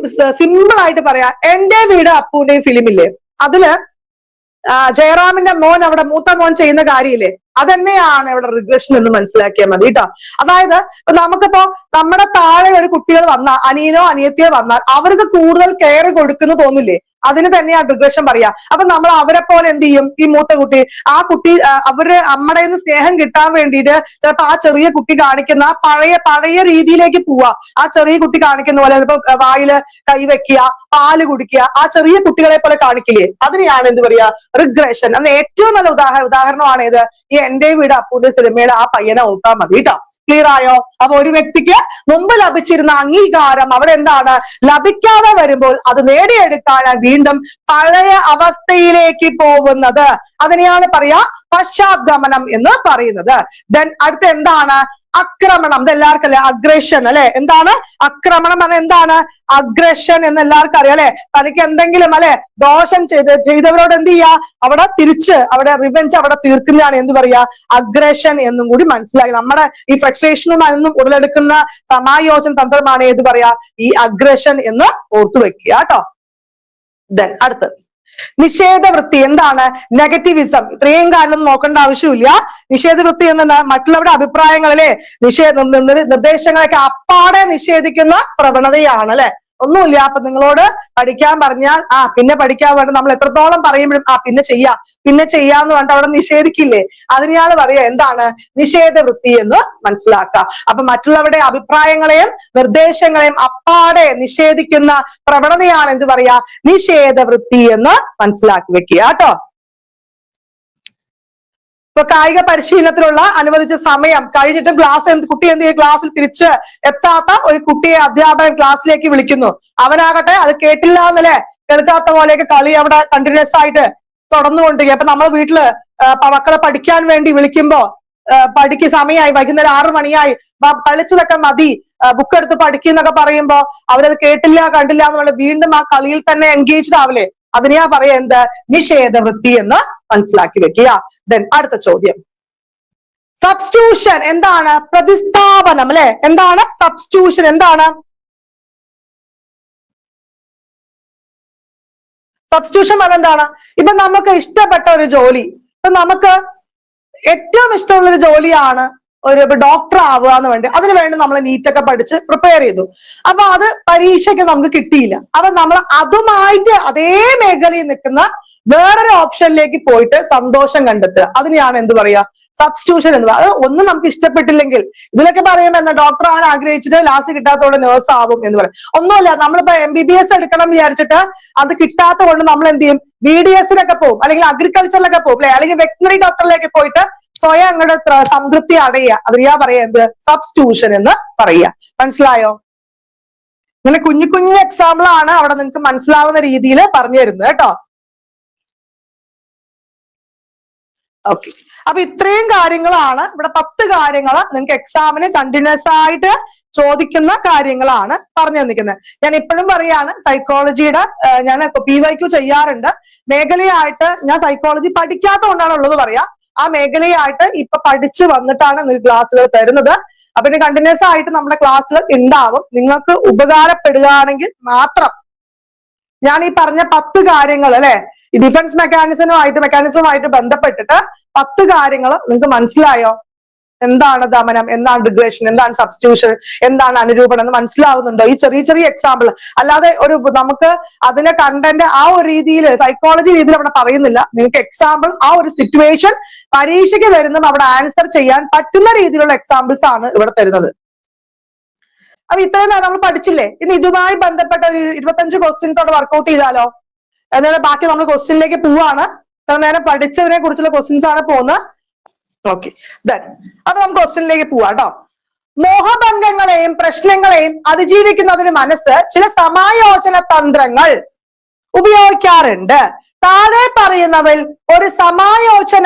സിമ്പിൾ ആയിട്ട് പറയാം, എന്റെ വീട് അപ്പുവിന്റെയും ഫിലിമില്ലേ, അതില് ജയറാമിന്റെ മോൻ അവിടെ മൂത്ത മോൻ ചെയ്യുന്ന കാര്യമില്ലേ, അതന്നെയാണ് ഇവിടെ റിഗ്രഷൻ എന്ന് മനസ്സിലാക്കിയാൽ മതി കേട്ടോ. അതായത് നമുക്കിപ്പോ നമ്മുടെ താഴെ ഒരു കുട്ടികൾ വന്നാൽ, അനിയനോ അനിയത്തിയോ വന്നാൽ അവർക്ക് കൂടുതൽ കെയർ കൊടുക്കുന്നു തോന്നില്ലേ, അതിന് തന്നെയാണ് റിഗ്രഷൻ പറയാ. അപ്പൊ നമ്മൾ അവരെ പോലെ എന്ത് ചെയ്യും, ഈ മൂത്ത കുട്ടി അവര് നമ്മുടെ നിന്ന് സ്നേഹം കിട്ടാൻ വേണ്ടിയിട്ട് ചിലപ്പോ ആ ചെറിയ കുട്ടി കാണിക്കുന്ന പഴയ രീതിയിലേക്ക് പോവാ. ആ ചെറിയ കുട്ടി കാണിക്കുന്ന പോലെ ചിലപ്പോ വായില് കൈവെക്കുക, പാല് കുടിക്കുക, ആ ചെറിയ കുട്ടികളെ പോലെ കാണിക്കില്ലേ, അതിനെയാണ് എന്ത് പറയാ, റിഗ്രഷൻ. അന്ന് ഏറ്റവും നല്ല ഉദാഹരണമാണ് ഇത്, ഈ എന്റെ വീട് അപ്പൂന്റെ സിനിമയുടെ ആ പയ്യനെ ഓർത്താൽ മതി കേട്ടോ. ക്ലിയർ ആയോ? അപ്പൊ ഒരു വ്യക്തിക്ക് മുമ്പ് ലഭിച്ചിരുന്ന അംഗീകാരം അവിടെ എന്താണ്, ലഭിക്കാതെ വരുമ്പോൾ അത് നേടിയെടുക്കാൻ വീണ്ടും പഴയ അവസ്ഥയിലേക്ക് പോകുന്നത്, അതിനെയാണ് പറയാ പശ്ചാത്തലനം എന്ന് പറയുന്നത്. ദെൻ അടുത്ത എന്താണ്, ആക്രമണം. ഇത് എല്ലാവർക്കും അല്ലെ, അഗ്രഷൻ അല്ലെ. എന്താണ് ആക്രമണം? അത് എന്താണ് അഗ്രഷൻ എന്ന് എല്ലാവർക്കും അറിയാം അല്ലെ. തനിക്ക് എന്തെങ്കിലും അല്ലെ ദോഷം ചെയ്തവരോട് എന്ത് ചെയ്യാ, അവിടെ തിരിച്ച് അവിടെ റിവെഞ്ച് അവിടെ തീർക്കുന്നതാണ് എന്ത് പറയാ, അഗ്രഷൻ എന്നും കൂടി മനസ്സിലായി. നമ്മുടെ ഈ ഫ്രസ്ട്രേഷനുമായൊന്നും ഉടലെടുക്കുന്ന സമായോജന തന്ത്രമാണ് ഏത് പറയാ, ഈ അഗ്രഷൻ എന്ന് ഓർത്തു വെക്കുക കേട്ടോ. ദെൻ അടുത്ത് നിഷേധവൃത്തി എന്താണ്? നെഗറ്റിവിസം. ഇത്രയും കാലം നോക്കേണ്ട ആവശ്യമില്ല. നിഷേധവൃത്തി എന്നത് മറ്റുള്ളവരുടെ അഭിപ്രായങ്ങളിലെ നിർദ്ദേശങ്ങളൊക്കെ അപ്പാടെ നിഷേധിക്കുന്ന പ്രവണതയാണ് അല്ലെ. ഒന്നുമില്ല, അപ്പൊ നിങ്ങളോട് പഠിക്കാൻ പറഞ്ഞാൽ പിന്നെ പഠിക്കാൻ വേണ്ടി നമ്മൾ എത്രത്തോളം പറയുമ്പോഴും പിന്നെ ചെയ്യാന്ന് പറഞ്ഞിട്ട് അവിടെ നിഷേധിക്കില്ലേ, അതിനെയാണ് പറയാ എന്താണ്? നിഷേധവൃത്തി എന്ന് മനസ്സിലാക്കുക. അപ്പൊ മറ്റുള്ളവരുടെ അഭിപ്രായങ്ങളെയും നിർദ്ദേശങ്ങളെയും അപ്പാടെ നിഷേധിക്കുന്ന പ്രവണതയാണ് എന്ത് പറയാ? നിഷേധവൃത്തി എന്ന് മനസ്സിലാക്കി വെക്കുക കേട്ടോ. ഇപ്പൊ കായിക പരിശീലനത്തിലുള്ള അനുവദിച്ച സമയം കഴിഞ്ഞിട്ട് കുട്ടി എന്ത് ചെയ്യും? ക്ലാസ്സിൽ തിരിച്ച് എത്താത്ത ഒരു കുട്ടിയെ അധ്യാപകൻ ക്ലാസ്സിലേക്ക് വിളിക്കുന്നു. അവനാകട്ടെ അത് കേട്ടില്ല എന്നല്ലേ, കേൾക്കാത്ത പോലെയൊക്കെ കളി അവിടെ കണ്ടിന്യൂസ് ആയിട്ട് തുടർന്നുകൊണ്ടിരിക്കുക. അപ്പൊ നമ്മൾ വീട്ടില് മക്കളെ പഠിക്കാൻ വേണ്ടി വിളിക്കുമ്പോ സമയമായി, വൈകുന്നേരം 6 മണിയായി, കളിച്ചതൊക്കെ മതി, ബുക്ക് എടുത്ത് പഠിക്കുന്നൊക്കെ പറയുമ്പോ അവരത് കേട്ടില്ല കണ്ടില്ല എന്ന് പറഞ്ഞാൽ വീണ്ടും ആ കളിയിൽ തന്നെ എൻഗേജ്ഡ് ആവില്ലേ? അതിനെയാ പറയാ എന്ത്? നിഷേധവൃത്തി എന്ന് മനസ്സിലാക്കി വെക്കുക. ദെൻ അടുത്ത ചോദ്യം, സബ്സ്റ്റിറ്റ്യൂഷൻ എന്താണ്? പ്രതിസ്ഥാപനം അല്ലെ. എന്താണ് സബ്സ്റ്റിറ്റ്യൂഷൻ? എന്താണ് സബ്സ്റ്റിറ്റ്യൂഷൻ? അതെന്താണ്? ഇപ്പൊ നമുക്ക് ഇഷ്ടപ്പെട്ട ഒരു ജോലി, ഇപ്പൊ നമുക്ക് ഏറ്റവും ഇഷ്ടമുള്ള ഒരു ജോലിയാണ് ഒരു ഡോക്ടർ ആവുക എന്ന് വേണ്ടി, അതിനുവേണ്ടി നമ്മൾ നീറ്റൊക്കെ പഠിച്ച് പ്രിപ്പയർ ചെയ്തു. അപ്പൊ അത് പരീക്ഷയ്ക്ക് നമുക്ക് കിട്ടിയില്ല. അപ്പൊ നമ്മൾ അതുമായിട്ട് അതേ മേഖലയിൽ നിൽക്കുന്ന വേറൊരു ഓപ്ഷനിലേക്ക് പോയിട്ട് സന്തോഷം കണ്ടെത്തുക, അതിനെയാണ് എന്ത് പറയാ? സബ്സ്റ്റിറ്റ്യൂഷൻ എന്ന് പറയുക. അത് ഒന്നും നമുക്ക് ഇഷ്ടപ്പെട്ടില്ലെങ്കിൽ, ഇതിലൊക്കെ പറയുമ്പോ എന്താ, ഡോക്ടർ ആവാൻ ആഗ്രഹിച്ചിട്ട് ലാസ്റ്റ് കിട്ടാത്തതുകൊണ്ട് നേഴ്സ് ആവും എന്ന് പറയും. ഒന്നുമില്ല, നമ്മളിപ്പോ MBBS എടുക്കണം വിചാരിച്ചിട്ട് അത് കിട്ടാത്ത കൊണ്ട് നമ്മൾ എന്ത് ചെയ്യും? BDS-ലൊക്കെ പോകും, അല്ലെങ്കിൽ അഗ്രികൾച്ചറിലൊക്കെ പോകും അല്ലെ, അല്ലെങ്കിൽ വെറ്റിനറി ഡോക്ടറിലേക്ക് പോയിട്ട് സ്വയം അങ്ങോട്ട് സംതൃപ്തി അടയുക. അതിനാ പറയാ എന്ത്? സബ്സ്റ്റിറ്റ്യൂഷൻ എന്ന് പറയുക. മനസ്സിലായോ? ഇങ്ങനെ കുഞ്ഞു കുഞ്ഞു എക്സാമ്പിൾ ആണ് അവിടെ നിങ്ങൾക്ക് മനസ്സിലാവുന്ന രീതിയിൽ പറഞ്ഞു തരുന്നത് കേട്ടോ. ഓക്കെ, അപ്പൊ ഇത്രയും കാര്യങ്ങളാണ് ഇവിടെ 10 കാര്യങ്ങൾ നിങ്ങൾക്ക് എക്സാമിന് കണ്ടിന്യൂസ് ആയിട്ട് ചോദിക്കുന്ന കാര്യങ്ങളാണ് പറഞ്ഞു തന്നിരിക്കുന്നത്. ഞാൻ ഇപ്പോഴും പറയാണ്, സൈക്കോളജിയുടെ ഞാൻ PYQ ചെയ്യാറുണ്ട്. മേഖലയായിട്ട് ഞാൻ സൈക്കോളജി പഠിക്കാത്ത കൊണ്ടാണ് ഉള്ളത് പറയാ. ആ മേഖലയായിട്ട് ഇപ്പൊ പഠിച്ചു വന്നിട്ടാണ് നിങ്ങൾക്ക് ക്ലാസ്സുകൾ തരുന്നത്. അപ്പൊ ഇനി കണ്ടിന്യൂസ് ആയിട്ട് നമ്മുടെ ക്ലാസ്സുകൾ ഉണ്ടാവും. നിങ്ങൾക്ക് ഉപകാരപ്പെടുകയാണെങ്കിൽ മാത്രം ഞാൻ ഈ പറഞ്ഞ 10 കാര്യങ്ങൾ അല്ലെ, ഈ ഡിഫൻസ് മെക്കാനിസവുമായിട്ട് ബന്ധപ്പെട്ടിട്ട് 10 കാര്യങ്ങൾ നിങ്ങൾക്ക് മനസ്സിലായോ? എന്താണ് ദമനം, എന്താണ് റിഗ്രഷൻ, എന്താണ് സബ്സ്റ്റിറ്റ്യൂഷൻ, എന്താണ് അനുരൂപണം എന്ന് മനസ്സിലാവുന്നുണ്ടോ? ഈ ചെറിയ ചെറിയ എക്സാമ്പിൾ അല്ലാതെ നമുക്ക് അതിനെ കണ്ടന്റ് ആ ഒരു രീതിയിൽ സൈക്കോളജി രീതിയിൽ അവിടെ പറയുന്നില്ല. നിങ്ങൾക്ക് എക്സാമ്പിൾ ആ ഒരു സിറ്റുവേഷൻ പരീക്ഷയ്ക്ക് വരുന്നതും അവിടെ ആൻസർ ചെയ്യാൻ പറ്റുന്ന രീതിയിലുള്ള എക്സാമ്പിൾസ് ആണ് ഇവിടെ തരുന്നത്. അപ്പൊ ഇത്രയും നേരം നമ്മൾ പഠിച്ചില്ലേ? ഇനി ഇതുമായി ബന്ധപ്പെട്ട ഒരു 25 ക്വസ്റ്റ്യൻസ് അവിടെ വർക്ക്ഔട്ട് ചെയ്താലോ? എന്നാലും ബാക്കി നമ്മൾ ക്വസ്റ്റ്യനിലേക്ക് പോവാണ്. ഇത്ര നേരം പഠിച്ചതിനെ കുറിച്ചുള്ള ക്വസ്റ്റ്യൻസ് ആണ് പോകുന്നത്. ഓക്കെ, അപ്പൊ നമുക്ക് ക്വസ്റ്റ്യനിലേക്ക് പോവാം കേട്ടോ. മോഹഭംഗങ്ങളെയും പ്രശ്നങ്ങളെയും അതിജീവിക്കുന്നതിന് മനസ്സ് ചില സമായോജന തന്ത്രങ്ങൾ ഉപയോഗിക്കാറുണ്ട്. താഴെ പറയുന്നവയിൽ ഒരു സമായോജന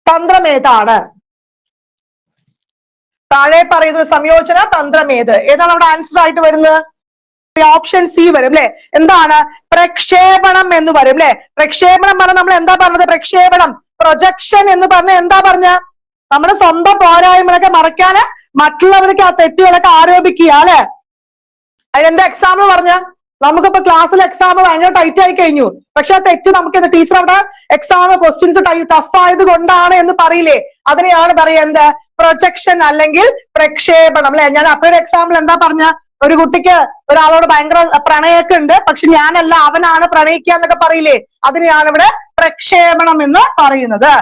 തന്ത്രം ഏതാണ്? താഴെ പറയുന്ന ഒരു സംയോജന തന്ത്രം ഏതാണ് അവിടെ ആൻസർ ആയിട്ട് വരുന്നത്? ഓപ്ഷൻ സി വരും അല്ലെ. എന്താണ്? പ്രക്ഷേപണം എന്ന് വരും അല്ലെ. പ്രക്ഷേപണം പറഞ്ഞ നമ്മൾ എന്താ പറഞ്ഞത്? പ്രക്ഷേപണം, പ്രൊജക്ഷൻ എന്ന് പറഞ്ഞ എന്താ പറഞ്ഞ? നമ്മുടെ സ്വന്തം പോരായ്മകളൊക്കെ മറയ്ക്കാന് മറ്റുള്ളവർക്ക് ആ തെറ്റുകളൊക്കെ ആരോപിക്കുക അല്ലെ. അതിനെന്താ എക്സാമ്പിൾ പറഞ്ഞ? നമുക്കിപ്പോ ക്ലാസ്സിൽ എക്സാം ഭയങ്കര ടൈറ്റ് ആയി കഴിഞ്ഞു, പക്ഷെ ആ തെറ്റ് നമുക്ക് ടീച്ചർ അവിടെ എക്സാം ക്വസ്റ്റ്യൻസ് ടഫ് ആയത് കൊണ്ടാണ് എന്ന് പറയില്ലേ? അതിനെയാണ് പറയാ എന്ത്? പ്രൊജക്ഷൻ അല്ലെങ്കിൽ പ്രക്ഷേപണം അല്ലെ. ഞാൻ അപ്പോഴൊരു എക്സാമ്പിൾ എന്താ പറഞ്ഞ? ഒരു കുട്ടിക്ക് ഒരാളോട് ഭയങ്കര പ്രണയമൊക്കെ ഉണ്ട്, പക്ഷെ ഞാനല്ല അവനാണ് പ്രണയിക്കുക എന്നൊക്കെ പറയില്ലേ? അതിനെയാണ് ഇവിടെ പ്രക്ഷേപണം എന്ന് പറയുന്നത്.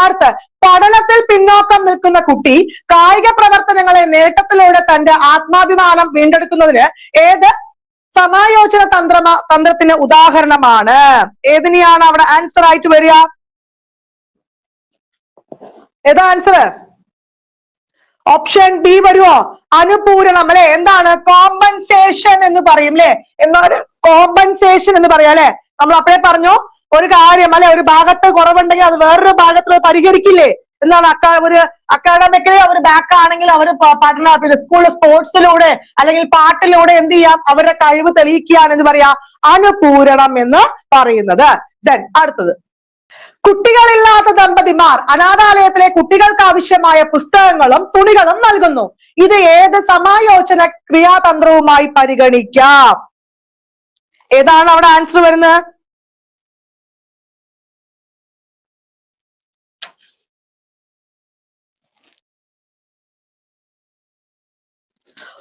അടുത്ത, പഠനത്തിൽ പിന്നോക്കം നിൽക്കുന്ന കുട്ടി കായിക പ്രവർത്തനങ്ങളെ നേട്ടത്തിലൂടെ തന്റെ ആത്മാഭിമാനം വീണ്ടെടുക്കുന്നതിന് ഏത് സമായോജന തന്ത്രത്തിന് ഉദാഹരണമാണ്? ഏതിനെയാണ് അവിടെ ആൻസർ ആയിട്ട് വരിക? ഏതാ ആൻസർ? ഓപ്ഷൻ ബി വരുമോ? അനുപൂരണം അല്ലെ. എന്താണ്? കോമ്പൻസേഷൻ എന്ന് പറയും അല്ലെ. എന്താണ് കോമ്പൻസേഷൻ എന്ന് പറയാം അല്ലെ. നമ്മൾ അപ്പോഴേ പറഞ്ഞു, ഒരു കാര്യം അല്ലെ, ഒരു ഭാഗത്ത് കുറവുണ്ടെങ്കിൽ അത് വേറൊരു ഭാഗത്ത് പരിഹരിക്കില്ലേ എന്നാണ്. ഒരു അക്കാഡമിക്കലി അവർ ബാക്ക് ആണെങ്കിൽ അവർ പഠന സ്കൂളിൽ സ്പോർട്സിലൂടെ അല്ലെങ്കിൽ പാട്ടിലൂടെ എന്ത് ചെയ്യാം? അവരുടെ കഴിവ് തെളിയിക്കുകയാണ് എന്ന് പറയാ അനുപൂരണം എന്ന് പറയുന്നത്. അടുത്തത്, കുട്ടികളില്ലാത്ത ദമ്പതിമാർ അനാഥാലയത്തിലെ കുട്ടികൾക്ക് ആവശ്യമായ പുസ്തകങ്ങളും തുണികളും നൽകുന്നു. ഇത് ഏത് സമായോജന ക്രിയാതന്ത്രവുമായി പരിഗണിക്കാം? ഏതാണ് അവിടെ ആൻസർ വരുന്നത്?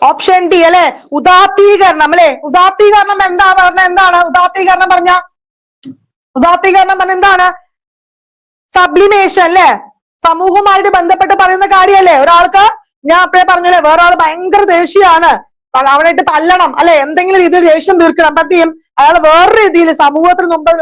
ഓപ്ഷൻ ഡി അല്ലെ, ഉദാത്തീകരണം അല്ലെ. ഉദാത്തീകരണം എന്താ പറഞ്ഞ എന്താണ്? ഉദാത്തീകരണം പറഞ്ഞ എന്താണ്? സബ്ലിമേഷൻ അല്ലെ. സമൂഹവുമായിട്ട് ബന്ധപ്പെട്ട് പറയുന്ന കാര്യമല്ലേ. ഒരാൾക്ക് ഞാൻ അപ്പഴേ പറഞ്ഞല്ലേ, വേറെ ആൾ ഭയങ്കര ദേഷ്യമാണ്, അവനായിട്ട് തല്ലണം അല്ലെ, എന്തെങ്കിലും രീതിയിൽ ദേഷ്യം തീർക്കണം. അപ്പൊ എന്ത് ചെയ്യും? അയാൾ വേറെ രീതിയിൽ സമൂഹത്തിന് മുമ്പിൽ,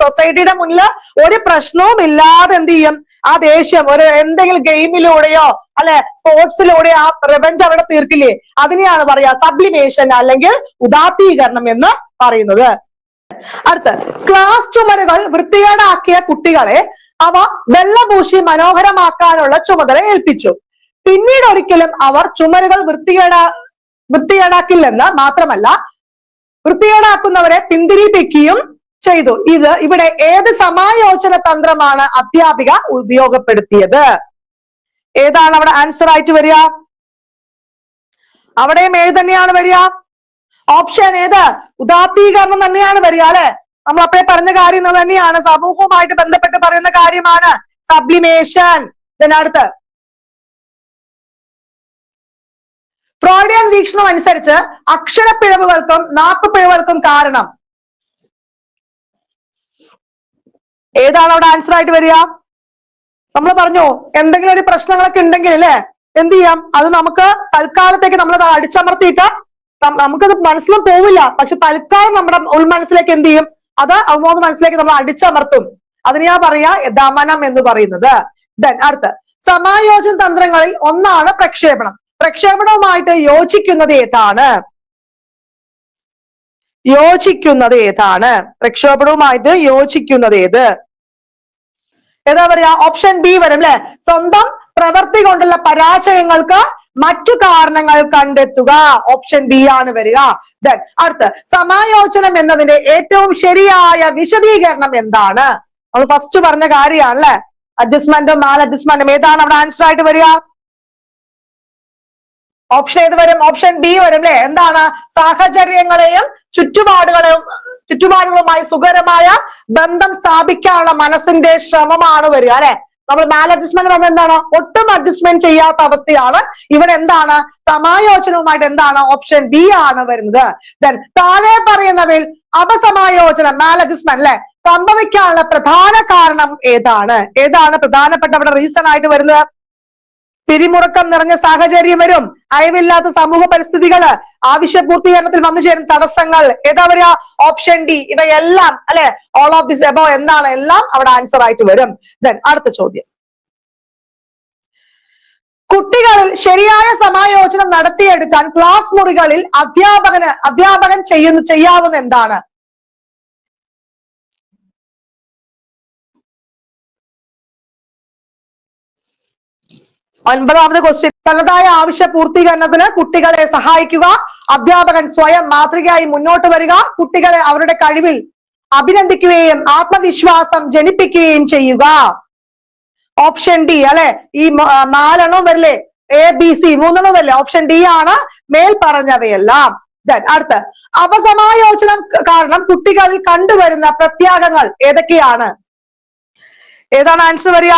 സൊസൈറ്റിയുടെ മുന്നിൽ ഒരു പ്രശ്നവും ഇല്ലാതെ എന്ത് ചെയ്യും? ആ ദേഷ്യം ഒരു എന്തെങ്കിലും ഗെയിമിലൂടെയോ അല്ലെ സ്പോർട്സിലൂടെയോ ആ റിവെഞ്ച് അവിടെ തീർക്കില്ലേ? അതിനെയാണ് പറയാ സബ്ലിമേഷൻ അല്ലെങ്കിൽ ഉദാത്തീകരണം എന്ന് പറയുന്നത്. അടുത്ത്, ക്ലാസ് ചുമരുകൾ വൃത്തികേടാക്കിയ കുട്ടികളെ അവ വെള്ളപൂശി മനോഹരമാക്കാനുള്ള ചുമതല ഏൽപ്പിച്ചു. പിന്നീട് ഒരിക്കലും അവർ ചുമരുകൾ വൃത്തികേടാക്കില്ലെന്ന് മാത്രമല്ല, വൃത്തികേടാക്കുന്നവരെ പിന്തിരിപ്പിക്കുകയും ചെയ്തു. ഇവിടെ ഏത് സമായോജന തന്ത്രമാണ് അധ്യാപിക ഉപയോഗപ്പെടുത്തിയത്? ഏതാണ് അവിടെ ആൻസർ ആയിട്ട് വരിക? അവിടെയും ഏത് തന്നെയാണ് വരിക? ഓപ്ഷൻ ഏത്? ഉദാത്തീകരണം തന്നെയാണ് വരിക അല്ലെ. നമ്മൾ അപ്പഴേ പറഞ്ഞ കാര്യം തന്നെയാണ്, സമൂഹവുമായിട്ട് ബന്ധപ്പെട്ട് പറയുന്ന കാര്യമാണ് സബ്ലിമേഷൻ. ഇതിനടുത്ത്, ഫ്രോയിഡിയൻ വീക്ഷണം അനുസരിച്ച് അക്ഷരപ്പിഴവുകൾക്കും നാക്കുപിഴവുകൾക്കും കാരണം ഏതാണ് അവിടെ ആൻസർ ആയിട്ട് വരിക? നമ്മൾ പറഞ്ഞു എന്തെങ്കിലും ഒരു പ്രശ്നങ്ങളൊക്കെ ഉണ്ടെങ്കിൽ അല്ലെ എന്ത് ചെയ്യാം? അത് നമുക്ക് തൽക്കാലത്തേക്ക് നമ്മൾ അടിച്ചമർത്തിയിട്ട് നമുക്കത് മനസ്സിലും പോവില്ല, പക്ഷെ തൽക്കാലം നമ്മുടെ ഉൾമനസ്സിലേക്ക് എന്ത് ചെയ്യും? അത് അവബോധ മനസ്സിലേക്ക് നമ്മൾ അടിച്ചമർത്തും. അതിനെയാ പറയാ ദമനം എന്ന് പറയുന്നത്. അടുത്ത്, സമായോജന തന്ത്രങ്ങളിൽ ഒന്നാണ് പ്രക്ഷേപണം. പ്രക്ഷേപണവുമായിട്ട് യോജിക്കുന്നത് ഏതാണ്? പ്രക്ഷേപണവുമായിട്ട് യോജിക്കുന്നത് ഏത്? ഏതാ പറയാ? ഓപ്ഷൻ ബി വരും അല്ലെ. സ്വന്തം പ്രവൃത്തി കൊണ്ടുള്ള പരാജയങ്ങൾക്ക് മറ്റു കാരണങ്ങൾ കണ്ടെത്തുക. ഓപ്ഷൻ ബി ആണ് വരിക. അടുത്ത്, സമായോജനം എന്നതിന്റെ ഏറ്റവും ശരിയായ വിശദീകരണം എന്താണ്? നമ്മൾ ഫസ്റ്റ് പറഞ്ഞ കാര്യമാണല്ലേ, അഡ്ജസ്റ്റ്മെന്റും മാൽ അഡ്ജസ്റ്റ്മെന്റും. ഏതാണ് അവിടെ ആൻസർ ആയിട്ട് വരിക? ഓപ്ഷൻ ഏത് വരും? ഓപ്ഷൻ ബി വരും അല്ലെ. എന്താണ്? സാഹചര്യങ്ങളെയും ചുറ്റുപാടുകളുമായി സുഖകരമായ ബന്ധം സ്ഥാപിക്കാനുള്ള മനസ്സിന്റെ ശ്രമമാണ് വരിക അല്ലെ. നമ്മൾ മാൽ അഡ്ജസ്റ്റ്മെന്റ് പറഞ്ഞാൽ എന്താണ്? ഒട്ടും അഡ്ജസ്റ്റ്മെന്റ് ചെയ്യാത്ത അവസ്ഥയാണ്. ഇവിടെ എന്താണ്? സമായോജനവുമായിട്ട് എന്താണ്? ഓപ്ഷൻ ബി ആണ് വരുന്നത്. താഴെ പറയുന്നവയിൽ അപസമായോജനം മാൽ അഡ്ജസ്റ്റ്മെന്റ് അല്ലെ സംഭവിക്കാനുള്ള പ്രധാന കാരണം ഏതാണ്? ഏതാണ് പ്രധാനപ്പെട്ട അവിടെ റീസൺ ആയിട്ട് വരുന്നത്? പിരിമുറുക്കം നിറഞ്ഞ സാഹചര്യം വരും, അയവില്ലാത്ത സമൂഹ പരിസ്ഥിതികള്, ആവശ്യ പൂർത്തീകരണത്തിൽ വന്നു ചേരുന്ന തടസ്സങ്ങൾ. ഏതാ വരിക? Option D. ഇവയെല്ലാം അല്ലെ, ഓൾ ഓഫ് ദിസ് എബോ എന്താണ്? എല്ലാം അവിടെ ആൻസർ ആയിട്ട് വരും. അടുത്ത ചോദ്യം, കുട്ടികളിൽ ശരിയായ സമായോജനം നടത്തിയെടുക്കാൻ ക്ലാസ് മുറികളിൽ അധ്യാപകൻ ചെയ്യാവുന്ന എന്താണ്? ഒൻപതാമത് ക്വസ്റ്റ്യൻ, തനതായ ആവശ്യ പൂർത്തീകരണത്തിന് കുട്ടികളെ സഹായിക്കുക. അധ്യാപകൻ സ്വയം മാതൃകയായി മുന്നോട്ട് വരിക. കുട്ടികളെ അവരുടെ കഴിവിൽ അഭിനന്ദിക്കുകയും ആത്മവിശ്വാസം ജനിപ്പിക്കുകയും ചെയ്യുക. ഓപ്ഷൻ ഡി അല്ലെ. ഈ 4 വരില്ലേ? ABC 3 വരില്ലേ? ഓപ്ഷൻ ഡി ആണ് മേൽ പറഞ്ഞവയെല്ലാം. അടുത്ത്, അപസമായോജനം കാരണം കുട്ടികളിൽ കണ്ടുവരുന്ന പ്രത്യാഘങ്ങൾ ഏതൊക്കെയാണ്? ഏതാണ് ആൻസർ വരിക?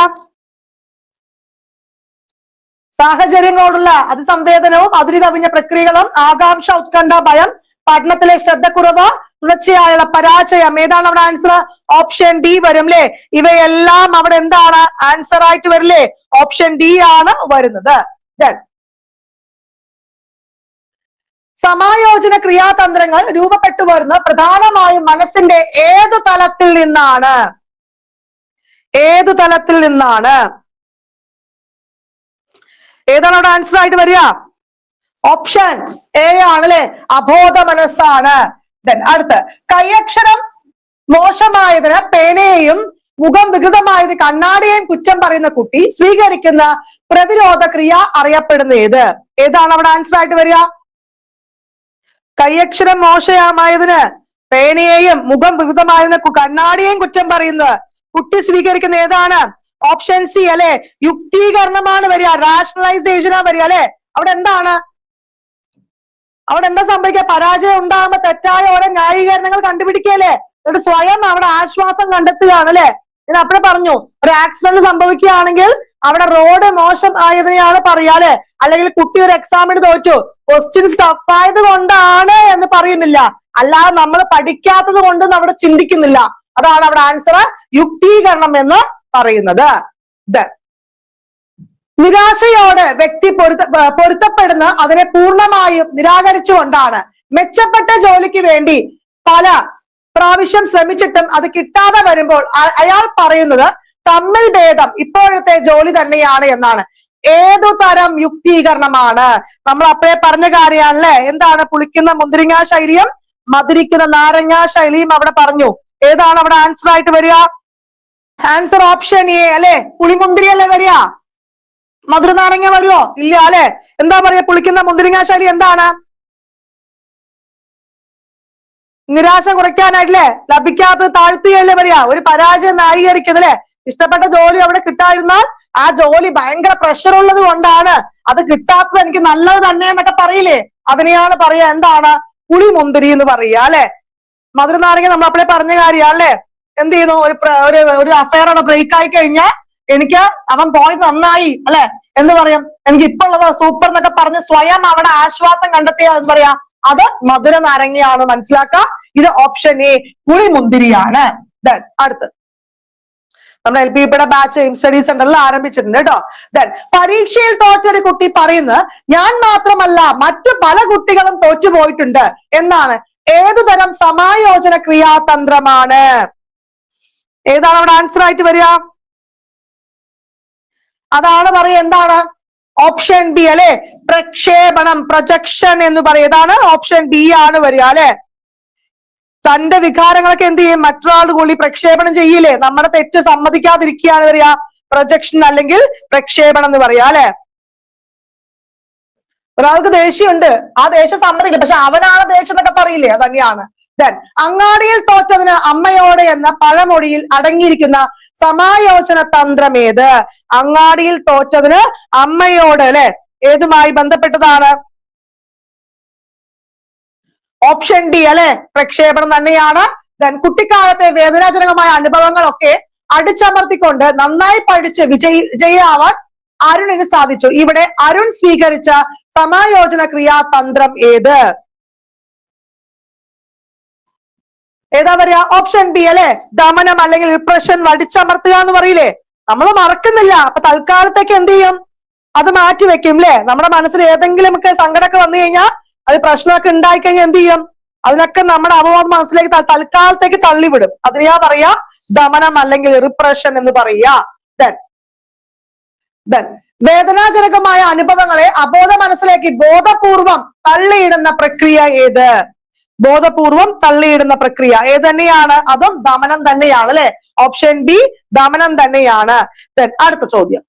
സാഹചര്യങ്ങളോടുള്ള അതിസംവേദനവും അതിര് കവിഞ്ഞ പ്രക്രിയകളും, ആകാംക്ഷ, ഉത്കണ്ഠ, ഭയം, പഠനത്തിലെ ശ്രദ്ധക്കുറവ്, തുടർച്ചയായുള്ള പരാജയം. ഏതാണ് അവിടെ ആൻസർ? ഓപ്ഷൻ ഡി വരും അല്ലെ. ഇവയെല്ലാം അവിടെ എന്താണ് ആൻസർ ആയിട്ട് വരില്ലേ? ഓപ്ഷൻ ഡി ആണ് വരുന്നത്. സമായോജന ക്രിയാതന്ത്രങ്ങൾ രൂപപ്പെട്ടു വരുന്ന പ്രധാനമായും മനസ്സിന്റെ ഏതു തലത്തിൽ നിന്നാണ്? ഏതാണ് അവിടെ ആൻസർ ആയിട്ട് വരിക? ഓപ്ഷൻ എ ആണ് അല്ലെ, അബോധ മനസ്സാണ്. അടുത്ത്, കൈയക്ഷരം മോശമായതിന് പേനയെയും മുഖം വികൃതമായത് കണ്ണാടിയെയും കുറ്റം പറയുന്ന കുട്ടി സ്വീകരിക്കുന്ന പ്രതിരോധ ക്രിയ അറിയപ്പെടുന്ന ഏത്? ഏതാണ് അവിടെ ആൻസർ ആയിട്ട് വരിക? കൈയക്ഷരം മോശമായതിന് പേനയെയും മുഖം വികൃതമായതിന് കണ്ണാടിയെയും കുറ്റം പറയുന്ന കുട്ടി സ്വീകരിക്കുന്ന ഏതാണ്? ഓപ്ഷൻ സി അല്ലെ, യുക്തീകരണമാണ് വരിക, റാഷണലൈസേഷനാ വരിക അല്ലെ. അവിടെ എന്താണ്? അവിടെ എന്താ സംഭവിക്കുക? പരാജയം ഉണ്ടാകുമ്പോ തെറ്റായ ഓരോ ന്യായീകരണങ്ങൾ കണ്ടുപിടിക്കല്ലേ, എന്നിട്ട് സ്വയം അവിടെ ആശ്വാസം കണ്ടെത്തുകയാണ് അല്ലെ. ഞാൻ അപ്പഴേ പറഞ്ഞു, ഒരു ആക്സിഡന്റ് സംഭവിക്കുകയാണെങ്കിൽ അവിടെ റോഡ് മോശം ആയതിനെയാണ് പറയാ അല്ലെ, അല്ലെങ്കിൽ കുട്ടി ഒരു എക്സാമിന് തോറ്റു, ക്വസ്റ്റ്യൻസ് ടഫ് ആയത് കൊണ്ടാണ് എന്ന് പറയുന്നില്ല, അല്ലാതെ നമ്മൾ പഠിക്കാത്തത് കൊണ്ടൊന്നും അവിടെ ചിന്തിക്കുന്നില്ല. അതാണ് അവിടെ ആൻസർ, യുക്തീകരണം എന്ന് പറയുന്നത്. നിരാശയോട് വ്യക്തി പൊരുത്തപ്പെടുന്ന അതിനെ പൂർണ്ണമായും നിരാകരിച്ചുകൊണ്ടാണ് മെച്ചപ്പെട്ട ജോലിക്ക് വേണ്ടി പല പ്രാവശ്യം ശ്രമിച്ചിട്ടും അത് കിട്ടാതെ വരുമ്പോൾ അയാൾ പറയുന്നത് തമ്മിൽ ഭേദം ഇപ്പോഴത്തെ ജോലി തന്നെയാണ് എന്നാണ്. ഏതു തരം യുക്തീകരണമാണ്? നമ്മൾ അപ്പഴേ പറഞ്ഞ കാര്യമാണല്ലേ, എന്താണ്? പുളിക്കുന്ന മുന്തിരിങ്ങാ ശൈലിയും മധുരിക്കുന്ന നാരങ്ങാ ശൈലിയും അവിടെ പറഞ്ഞു. ഏതാണ് അവിടെ ആൻസർ ആയിട്ട് വരിക? ആൻസർ ഓപ്ഷൻ എ അല്ലെ, പുളിമുന്തിരി അല്ലേ വരിക? മധുര നാരങ്ങ വരുമോ? ഇല്ല അല്ലെ. എന്താ പറയാ? പുളിക്കുന്ന മുന്തിരിങ്ങാ ശൈലി എന്താണ്? നിരാശ കുറയ്ക്കാനായിട്ടല്ലേ, ലഭിക്കാത്തത് താഴ്ത്തുകയല്ലേ പറയാ, ഒരു പരാജയം ന്യായീകരിക്കുന്നത് അല്ലെ. ഇഷ്ടപ്പെട്ട ജോലി അവിടെ കിട്ടാതിരുന്നാൽ ആ ജോലി ഭയങ്കര പ്രഷർ ഉള്ളത് കൊണ്ടാണ്, അത് കിട്ടാത്തത് എനിക്ക് നല്ലത് തന്നെ എന്നൊക്കെ പറയില്ലേ, അതിനെയാണ് പറയാ എന്താണ്? പുളിമുന്തിരി എന്ന് പറയാ അല്ലെ. മധുര നാരങ്ങ നമ്മൾ അപ്പോഴേ പറഞ്ഞ കാര്യമാണ് അല്ലെ. എന്ത് ചെയ്യുന്നു? ഒരു അഫയർ അവിടെ ബ്രേക്ക് ആയി കഴിഞ്ഞാൽ എനിക്ക് അവൻ പോയത് നന്നായി അല്ലെ എന്ന് പറയും, എനിക്ക് ഇപ്പൊ ഉള്ളത് സൂപ്പർ എന്നൊക്കെ പറഞ്ഞ് സ്വയം അവിടെ ആശ്വാസം കണ്ടെത്തിയ എന്ന് പറയാ, അത് മധുര നാരങ്ങയാണ്. മനസ്സിലാക്കുക, ഇത് ഓപ്ഷൻ എ പുളിമുന്തിരിയാണ്. അടുത്ത് നമ്മൾ LPPയുടെ ബാച്ച് സ്റ്റഡി സെന്ററിൽ ആരംഭിച്ചിട്ടുണ്ട് കേട്ടോ. പരീക്ഷയിൽ തോറ്റൊരു കുട്ടി പറയുന്നത് ഞാൻ മാത്രമല്ല മറ്റു പല കുട്ടികളും തോറ്റുപോയിട്ടുണ്ട് എന്നാണ്. ഏതു തരം സമായോജന ക്രിയാതന്ത്രമാണ്? ഏതാണ് അവിടെ ആൻസർ ആയിട്ട് വരിക? അതാണ് പറയുക എന്താണ്? ഓപ്ഷൻ ബി അല്ലെ, പ്രക്ഷേപണം, പ്രൊജക്ഷൻ എന്ന് പറയും. ഏതാണ്? ഓപ്ഷൻ ബി ആണ് വരിക അല്ലെ. തന്റെ വികാരങ്ങളൊക്കെ എന്ത് ചെയ്യും? മറ്റൊരാൾ കൂടി പ്രക്ഷേപണം ചെയ്യില്ലേ, നമ്മുടെ തെറ്റ് സമ്മതിക്കാതിരിക്കുകയാണ് വരിക, പ്രൊജക്ഷൻ അല്ലെങ്കിൽ പ്രക്ഷേപണം എന്ന് പറയാ അല്ലെ. ഒരാൾക്ക് ദേഷ്യമുണ്ട്, ആ ദേഷ്യം സമ്മതിക്കില്ല, പക്ഷെ അവനാണ് ദേഷ്യം എന്നൊക്കെ പറയില്ലേ, അത് തന്നെയാണ്. അങ്ങാടിയിൽ തോറ്റതിന് അമ്മയോട് എന്ന പഴമൊഴിയിൽ അടങ്ങിയിരിക്കുന്ന സമായോജന തന്ത്രം ഏത്? അങ്ങാടിയിൽ തോറ്റതിന് അമ്മയോട് അല്ലെ, ഏതുമായി ബന്ധപ്പെട്ടതാണ്? ഓപ്ഷൻ ഡി അല്ലെ, പ്രക്ഷേപണം തന്നെയാണ്. കുട്ടിക്കാലത്തെ വേദനാജനകമായ അനുഭവങ്ങളൊക്കെ അടിച്ചമർത്തിക്കൊണ്ട് നന്നായി പഠിച്ച് വിജയാവാൻ അരുണിന് സാധിച്ചു. ഇവിടെ അരുൺ സ്വീകരിച്ച സമായോജന ക്രിയാതന്ത്രം ഏത്? ഏതാ പറയാ? ഓപ്ഷൻ ബി അല്ലെ, ദമനം അല്ലെങ്കിൽ റിപ്രഷൻ, അടിച്ചമർത്തുക എന്ന് പറയില്ലേ, നമ്മൾ മറക്കുന്നില്ല. അപ്പൊ തൽക്കാലത്തേക്ക് എന്ത് ചെയ്യും? അത് മാറ്റിവെക്കും അല്ലെ. നമ്മുടെ മനസ്സിൽ ഏതെങ്കിലും ഒക്കെ സങ്കടമൊക്കെ വന്നു കഴിഞ്ഞാൽ, അത് പ്രശ്നമൊക്കെ ഉണ്ടായി കഴിഞ്ഞാൽ എന്ത് ചെയ്യും? അതിനൊക്കെ നമ്മുടെ അവബോധ മനസ്സിലേക്ക് തൽക്കാലത്തേക്ക് തള്ളിവിടും. അതിനെയാ പറയാ ദമനം അല്ലെങ്കിൽ റിപ്രഷൻ എന്ന് പറയാ. വേദനാജനകമായ അനുഭവങ്ങളെ അബോധ മനസ്സിലേക്ക് ബോധപൂർവം തള്ളിയിടുന്ന പ്രക്രിയ ഏത്? ബോധപൂർവം തള്ളിയിടുന്ന പ്രക്രിയ ഏത് തന്നെയാണ്? അതും ദമനം തന്നെയാണ് അല്ലെ. ഓപ്ഷൻ ബി ദമനം തന്നെയാണ്. അടുത്ത ചോദ്യം,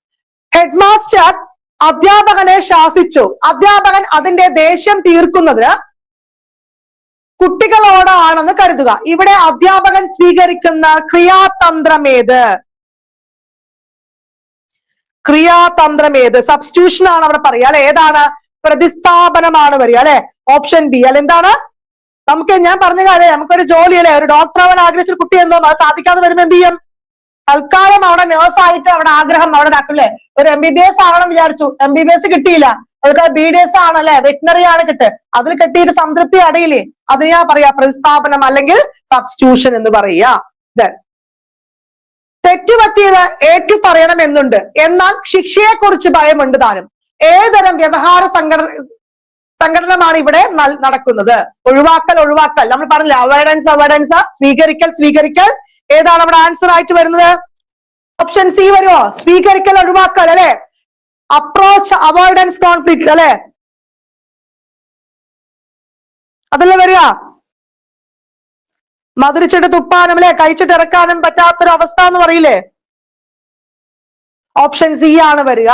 ഹെഡ് മാസ്റ്റർ അധ്യാപകനെ ശാസിച്ചു. അധ്യാപകൻ അതിന്റെ ദേഷ്യം തീർക്കുന്നത് കുട്ടികളോടാണെന്ന് കരുതുക. ഇവിടെ അധ്യാപകൻ സ്വീകരിക്കുന്ന ക്രിയാതന്ത്രം ഏത്? ക്രിയാതന്ത്രം ഏത്? സബ്സ്റ്റിറ്റ്യൂഷൻ ആണ് അവിടെ പറയുക അല്ലെ. ഏതാണ്? പ്രതിസ്ഥാപനമാണ് വരിക അല്ലെ. ഓപ്ഷൻ ബി അല്ലെ. എന്താണ്? നമുക്ക് ഞാൻ പറഞ്ഞ കാര്യം, നമുക്കൊരു ജോലി അല്ലെ, ഒരു ഡോക്ടർ ആവാൻ ആഗ്രഹിച്ചൊരു കുട്ടി എന്തോ അത് സാധിക്കാതെ വരുമ്പോ എന്ത് ചെയ്യും? തൽക്കാലം അവിടെ നേഴ്സായിട്ട് അവിടെ ആഗ്രഹം അവിടെ ഇതാക്കില്ലേ, ഒരു MBBS ആവണം വിചാരിച്ചു, MBBS കിട്ടിയില്ല, അതൊക്കെ BDS ആണല്ലേ, വെറ്റിനറി ആണ് കിട്ടുക, അതിൽ കിട്ടിയിട്ട് സംതൃപ്തി അടയില്ലേ, അതിനാ പറയാ പ്രതിസ്ഥാപനം അല്ലെങ്കിൽ സബ്സ്റ്റിറ്റ്യൂഷൻ എന്ന് പറയാ. തെറ്റുപറ്റിയത് ഏറ്റു പറയണം എന്നുണ്ട്, എന്നാൽ ശിക്ഷയെ കുറിച്ച് ഭയമുണ്ട് താനും. ഏതരം വ്യവഹാര സംഘടനമാണ് ഇവിടെ നടക്കുന്നത്? ഒഴിവാക്കൽ നമ്മൾ പറഞ്ഞില്ല, അവൈഡൻസ്, സ്വീകരിക്കൽ. ഏതാണ് അവിടെ ആൻസർ ആയിട്ട് വരുന്നത്? ഓപ്ഷൻ സി വരുമോ? സ്വീകരിക്കൽ, ഒഴിവാക്കൽ അല്ലെ. അപ്രോച്ച്, അവോയ്ഡൻസ്, കോൺഫ്ലിക്ട് അല്ലെ, അതല്ലേ വരിക. മധുരിച്ചിട്ട് തുപ്പാനും അല്ലെ, കഴിച്ചിട്ട് ഇറക്കാനും പറ്റാത്തൊരു അവസ്ഥ എന്ന് പറയില്ലേ, ഓപ്ഷൻ സി ആണ് വരിക.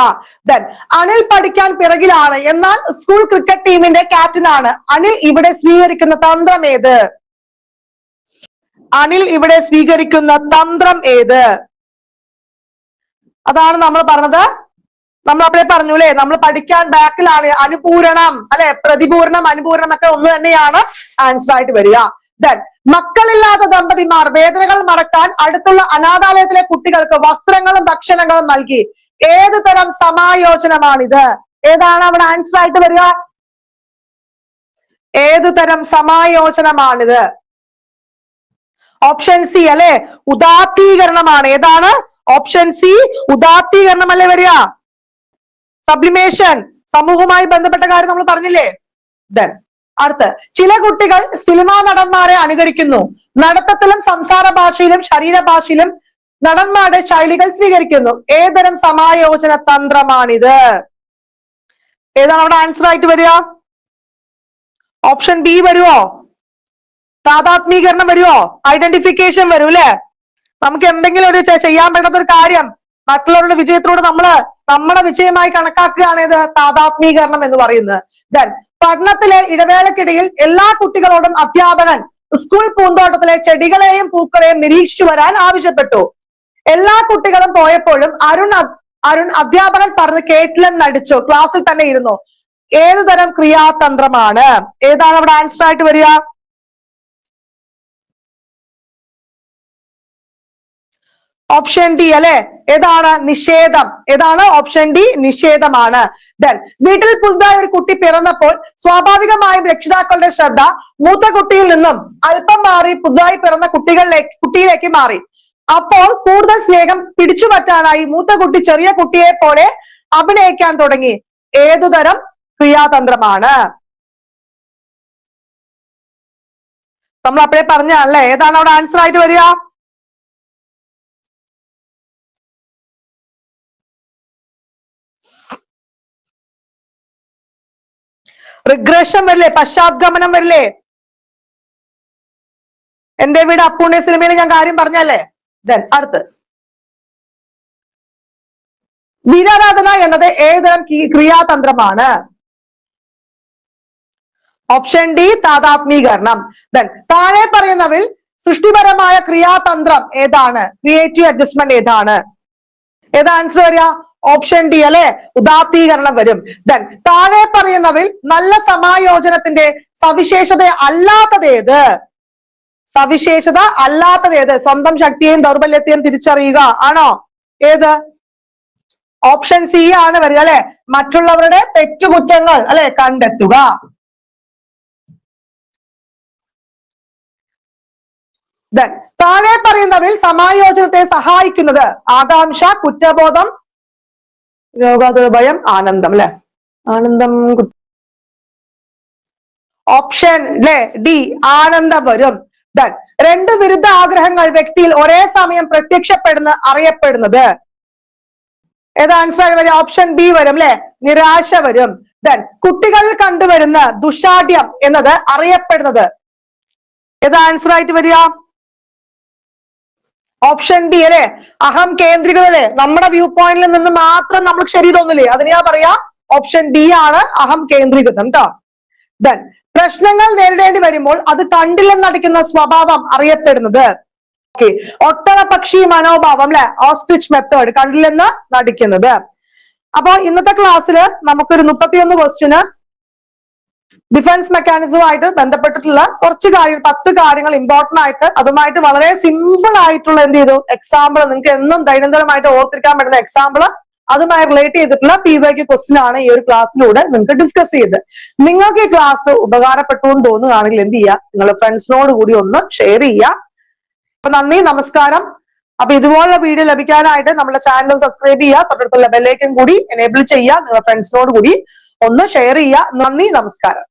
അനിൽ പഠിക്കാൻ പിറകിലാണ്, എന്നാൽ സ്കൂൾ ക്രിക്കറ്റ് ടീമിന്റെ ക്യാപ്റ്റൻ ആണ്. അനിൽ ഇവിടെ സ്വീകരിക്കുന്ന തന്ത്രം ഏത്? അനിൽ ഇവിടെ സ്വീകരിക്കുന്ന തന്ത്രം ഏത്? അതാണ് നമ്മൾ പറഞ്ഞത് നമ്മൾ അവിടെ പറഞ്ഞു അല്ലെ, നമ്മൾ പഠിക്കാൻ ബാക്കിലാണ്. അനുപൂരണം അല്ലെ, പ്രതിപൂരണം, അനുപൂരണം ഒക്കെ ഒന്ന് തന്നെയാണ് ആൻസർ ആയിട്ട് വരിക. ദെൻ മക്കളില്ലാത്ത ദമ്പതിമാർ വേദനകൾ മറക്കാൻ അടുത്തുള്ള അനാഥാലയത്തിലെ കുട്ടികൾക്ക് വസ്ത്രങ്ങളും ഭക്ഷണങ്ങളും നൽകി. ഏതു തരം സമായോജനമാണിത്? ഏതാണ് അവിടെ ആൻസർ ആയിട്ട് വരിക? ഏതു തരം സമായോജനമാണിത്? ഓപ്ഷൻ സി അല്ലെ, ഉദാത്തീകരണമാണ്. ഏതാണ്? ഓപ്ഷൻ സി, ഉദാത്തീകരണം അല്ലേ വരിക? സബ്ലിമേഷൻ, സമൂഹവുമായി ബന്ധപ്പെട്ട കാര്യം നമ്മൾ പറഞ്ഞില്ലേ. ദെൻ അടുത്ത്, ചില കുട്ടികൾ സിനിമാ നടന്മാരെ അനുകരിക്കുന്നു. നടത്തത്തിലും സംസാര ഭാഷയിലും ശരീരഭാഷയിലും നടന്മാരുടെ ശൈലികൾ സ്വീകരിക്കുന്നു. ഏതരം സമായോജന തന്ത്രമാണിത്? ഏതാണ് അവിടെ ആൻസർ ആയിട്ട് വരിക? ഓപ്ഷൻ ബി വരുവോ? താദാത്മീകരണം വരുവോ? ഐഡന്റിഫിക്കേഷൻ വരും അല്ലെ? നമുക്ക് എന്തെങ്കിലും ഒരു ചെയ്യാൻ പറ്റാത്ത ഒരു കാര്യം മറ്റുള്ളവരുടെ വിജയത്തിലൂടെ നമ്മുടെ വിജയമായി കണക്കാക്കുകയാണ് ഇത് താദാത്മീകരണം എന്ന് പറയുന്നത്. ദെൻ പഠനത്തിലെ ഇടവേളക്കിടയിൽ എല്ലാ കുട്ടികളോടും അധ്യാപകൻ സ്കൂൾ പൂന്തോട്ടത്തിലെ ചെടികളെയും പൂക്കളെയും നിരീക്ഷിച്ചു വരാൻ ആവശ്യപ്പെട്ടു. എല്ലാ കുട്ടികളും പോയപ്പോഴും അരുൺ അധ്യാപകൻ പറഞ്ഞ് കേട്ടില്ലെന്ന് നടിച്ചു. ക്ലാസ്സിൽ തന്നെ ഇരുന്നു. ഏതുതരം ക്രിയാതന്ത്രമാണ്? ഏതാണ് അവിടെ ആൻസർ ആയിട്ട് വരിക? ഓപ്ഷൻ ഡി അല്ലെ, ഏതാണ്? നിഷേധം. ഏതാണ്? Option D, നിഷേധമാണ്. ദെൻ വീട്ടിൽ പുതുതായി ഒരു കുട്ടി പിറന്നപ്പോൾ സ്വാഭാവികമായും രക്ഷിതാക്കളുടെ ശ്രദ്ധ മൂത്ത കുട്ടിയിൽ നിന്നും അല്പം മാറി പുതുതായി പിറന്ന കുട്ടിയിലേക്ക് മാറി. അപ്പോൾ കൂടുതൽ സ്നേഹം പിടിച്ചു പറ്റാനായി മൂത്ത കുട്ടി ചെറിയ കുട്ടിയെ പോലെ അഭിനയിക്കാൻ തുടങ്ങി. ഏതുതരം ക്രിയാതന്ത്രമാണ്? നമ്മൾ അപ്പോഴേ പറഞ്ഞല്ലേ, ഏതാണ് അവിടെ ആൻസർ ആയിട്ട് വരിക? റിഗ്രഷൻ വരില്ലേ? പശ്ചാത്ഗമനം വരില്ലേ? എന്റെ വീട് അപ്പൂണ്യ സിനിമയിൽ ഞാൻ കാര്യം പറഞ്ഞല്ലേ. ദെൻ അടുത്ത്, വീരാരാധന എന്നത് ഏതുതരം ക്രിയാതന്ത്രമാണ്? ഓപ്ഷൻ ഡി, താദാത്മീകരണം. ദെൻ താഴെ പറയുന്നവയിൽ സൃഷ്ടിപരമായ ക്രിയാതന്ത്രം ഏതാണ്? ക്രിയേറ്റീവ് അഡ്ജസ്റ്റ്മെന്റ് ഏതാണ്? ഏതാ ആൻസർ വരിക? ഓപ്ഷൻ ഡി അല്ലെ, ഉദാത്തീകരണം വരും. ദെൻ താഴെ പറയുന്നവയിൽ നല്ല സമായോജനത്തിന്റെ സവിശേഷത അല്ലാത്തതേത്? സവിശേഷത അല്ലാത്തതേത്? സ്വന്തം ശക്തിയെയും ദൗർബല്യത്തെയും തിരിച്ചറിയുക ആണോ? ഏത്? ഓപ്ഷൻ സി ആണ് വരിക അല്ലെ, മറ്റുള്ളവരുടെ തെറ്റുകുറ്റങ്ങൾ അല്ലെ കണ്ടെത്തുക. താഴെ പറയുന്നവയിൽ സമായോജനത്തെ സഹായിക്കുന്നത് ആകാംക്ഷ, കുറ്റബോധം, ഭയം, ആനന്ദം അല്ലെ? ആനന്ദം. ഓപ്ഷൻ ഡി, ആനന്ദം വരും. ദെൻ രണ്ട് വിരുദ്ധ ആഗ്രഹങ്ങൾ വ്യക്തിയിൽ ഒരേ സമയം അറിയപ്പെടുന്നത് ഏത് ആൻസർ വരും? ഓപ്ഷൻ ബി വരും അല്ലെ, നിരാശ വരും. ദെൻ കുട്ടികളിൽ കണ്ടുവരുന്ന ദുശാഠ്യം എന്നത് അറിയപ്പെടുന്നത് ഏത് ആൻസർ ആയിട്ട് വരിക? ഓപ്ഷൻ ഡി അല്ലെ, അഹം കേന്ദ്രീകൃത അല്ലെ, നമ്മുടെ വ്യൂ പോയിന്റിൽ നിന്ന് മാത്രം നമ്മൾ ശരി തോന്നില്ലേ, അതിനെയാ പറയാ ഓപ്ഷൻ ഡി ആണ് അഹം കേന്ദ്രീകൃതം കേട്ടോ. ദെൻ പ്രശ്നങ്ങൾ നേരിടേണ്ടി വരുമ്പോൾ അത് കണ്ടില്ലെന്ന് നടിക്കുന്ന സ്വഭാവം അറിയപ്പെടുന്നത് ഒട്ടകപക്ഷി മനോഭാവം അല്ലെ, ഓസ്ട്രിച്ച് മെത്തേഡ്, കണ്ടില്ലെന്ന് നടിക്കുന്നത്. അപ്പൊ ഇന്നത്തെ ക്ലാസ്സിൽ നമുക്കൊരു 31 ക്വസ്റ്റ്യന് ഡിഫൻസ് മെക്കാനിസവുമായിട്ട് ബന്ധപ്പെട്ടിട്ടുള്ള കുറച്ച് 10 കാര്യങ്ങൾ ഇമ്പോർട്ടന്റ് ആയിട്ട് അതുമായിട്ട് വളരെ സിമ്പിൾ ആയിട്ടുള്ള എന്ത് ചെയ്തു എക്സാമ്പിൾ, നിങ്ങൾക്ക് എന്നും ദൈനംദിനമായിട്ട് ഓർത്തിരിക്കാൻ പറ്റുന്ന എക്സാമ്പിൾ, അതുമായി റിലേറ്റ് ചെയ്തിട്ടുള്ള PYQ ക്വസ്റ്റ്യൻ ആണ് ഈ ഒരു ക്ലാസ്സിലൂടെ നിങ്ങൾക്ക് ഡിസ്കസ് ചെയ്ത്. നിങ്ങൾക്ക് ഈ ക്ലാസ് ഉപകാരപ്പെട്ടു എന്ന് തോന്നുകയാണെങ്കിൽ എന്ത് ചെയ്യുക, നിങ്ങളുടെ ഫ്രണ്ട്സിനോട് കൂടി ഒന്ന് ഷെയർ ചെയ്യുക. അപ്പൊ നന്ദി, നമസ്കാരം. അപ്പൊ ഇതുപോലുള്ള വീഡിയോ ലഭിക്കാനായിട്ട് നമ്മുടെ ചാനൽ സബ്സ്ക്രൈബ് ചെയ്യുക, തൊട്ടടുത്തുള്ള ബെല്ലൈക്കൻ കൂടി എനേബിൾ ചെയ്യുക, നിങ്ങളുടെ ഫ്രണ്ട്സിനോട് കൂടി ഒന്ന് ഷെയർ ചെയ്യുക. നന്ദി, നമസ്കാരം.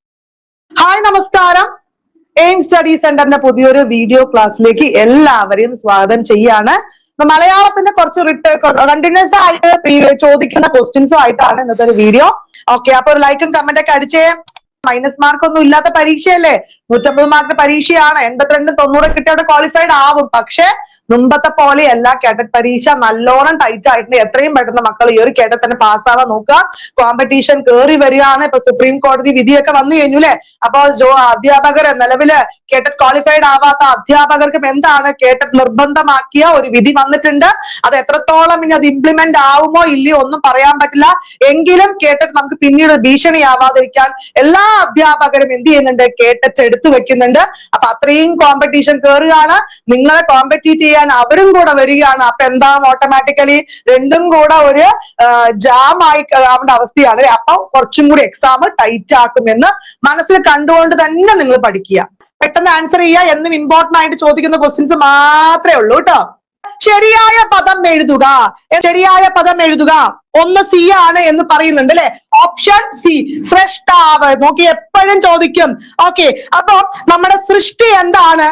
ഹായ്, നമസ്കാരം. എയിം സ്റ്റഡി സെന്ററിന്റെ പുതിയൊരു വീഡിയോ ക്ലാസ്സിലേക്ക് എല്ലാവരെയും സ്വാഗതം ചെയ്യാണ്. മലയാളത്തിന്റെ കുറച്ച് കണ്ടിന്യൂസ് ആയിട്ട് ചോദിക്കുന്ന ക്വസ്റ്റ്യൻസും ആയിട്ടാണ് ഇന്നത്തെ ഒരു വീഡിയോ. ഓക്കെ, അപ്പൊ ഒരു ലൈക്കും കമന്റ് ഒക്കെ അടിച്ചേ. മൈനസ് മാർക്ക് ഒന്നും ഇല്ലാത്ത പരീക്ഷയല്ലേ, 150 മാർക്ക് പരീക്ഷയാണ്. 82, 90 കിട്ടിയ ക്വാളിഫൈഡ് ആവും. പക്ഷെ മുമ്പത്തെ പോലെയല്ല കേട്ടറ്റ് പരീക്ഷ. നല്ലോണം ടൈറ്റ് ആയിട്ടുണ്ട്. എത്രയും പെട്ടെന്ന് മക്കൾ ഈ ഒരു കേട്ടറ്റ് തന്നെ പാസ്സാവാൻ നോക്കുക. കോമ്പറ്റീഷൻ കയറി വരികയാണ്. ഇപ്പൊ സുപ്രീം കോടതി വിധിയൊക്കെ വന്നു കഴിഞ്ഞു അല്ലെ. അപ്പൊ അധ്യാപകർ നിലവില് കേട്ടറ്റ് ക്വാളിഫൈഡ് ആവാത്ത അധ്യാപകർക്കും എന്താണ് കേട്ടറ്റ് നിർബന്ധമാക്കിയ ഒരു വിധി വന്നിട്ടുണ്ട്. അത് എത്രത്തോളം ഇനി അത് ഇംപ്ലിമെന്റ് ആവുമോ ഇല്ലയോ ഒന്നും പറയാൻ പറ്റില്ല. എങ്കിലും കേട്ടറ്റ് നമുക്ക് പിന്നീട് ഭീഷണിയാവാതിരിക്കാൻ എല്ലാ അധ്യാപകരും എന്ത് ചെയ്യുന്നുണ്ട്, കേട്ടറ്റ് എടുത്തു വെക്കുന്നുണ്ട്. അപ്പൊ അത്രയും കോമ്പറ്റീഷൻ കയറുകയാണ്. നിങ്ങളെ കോമ്പറ്റീറ്റ് ചെയ്യാൻ അവരും കൂടെ വരികയാണ്. അപ്പൊ എന്താണ്, ഓട്ടോമാറ്റിക്കലി രണ്ടും കൂടെ ഒരു ജാം ആയി ആവേണ്ട അവസ്ഥയാണ് അല്ലെ. അപ്പൊ കുറച്ചും കൂടി എക്സാം ടൈറ്റ് ആക്കുമെന്ന് മനസ്സിൽ കണ്ടുകൊണ്ട് തന്നെ നിങ്ങൾ പഠിക്കുക. പെട്ടെന്ന് ആൻസർ ചെയ്യുക. എന്നും ഇമ്പോർട്ടന്റ് ആയിട്ട് ചോദിക്കുന്ന ക്വസ്റ്റ്യൻസ് മാത്രമേ ഉള്ളൂ കേട്ടോ. ശരിയായ പദം എഴുതുക. ശരിയായ പദം എഴുതുക. ഒന്ന് സി ആണ് എന്ന് പറയുന്നുണ്ട് അല്ലെ. ഓപ്ഷൻ സി, സൃഷ്ടാവ്. നോക്കി, എപ്പോഴും ചോദിക്കും. ഓക്കെ, അപ്പൊ നമ്മുടെ സൃഷ്ടി എന്താണ്?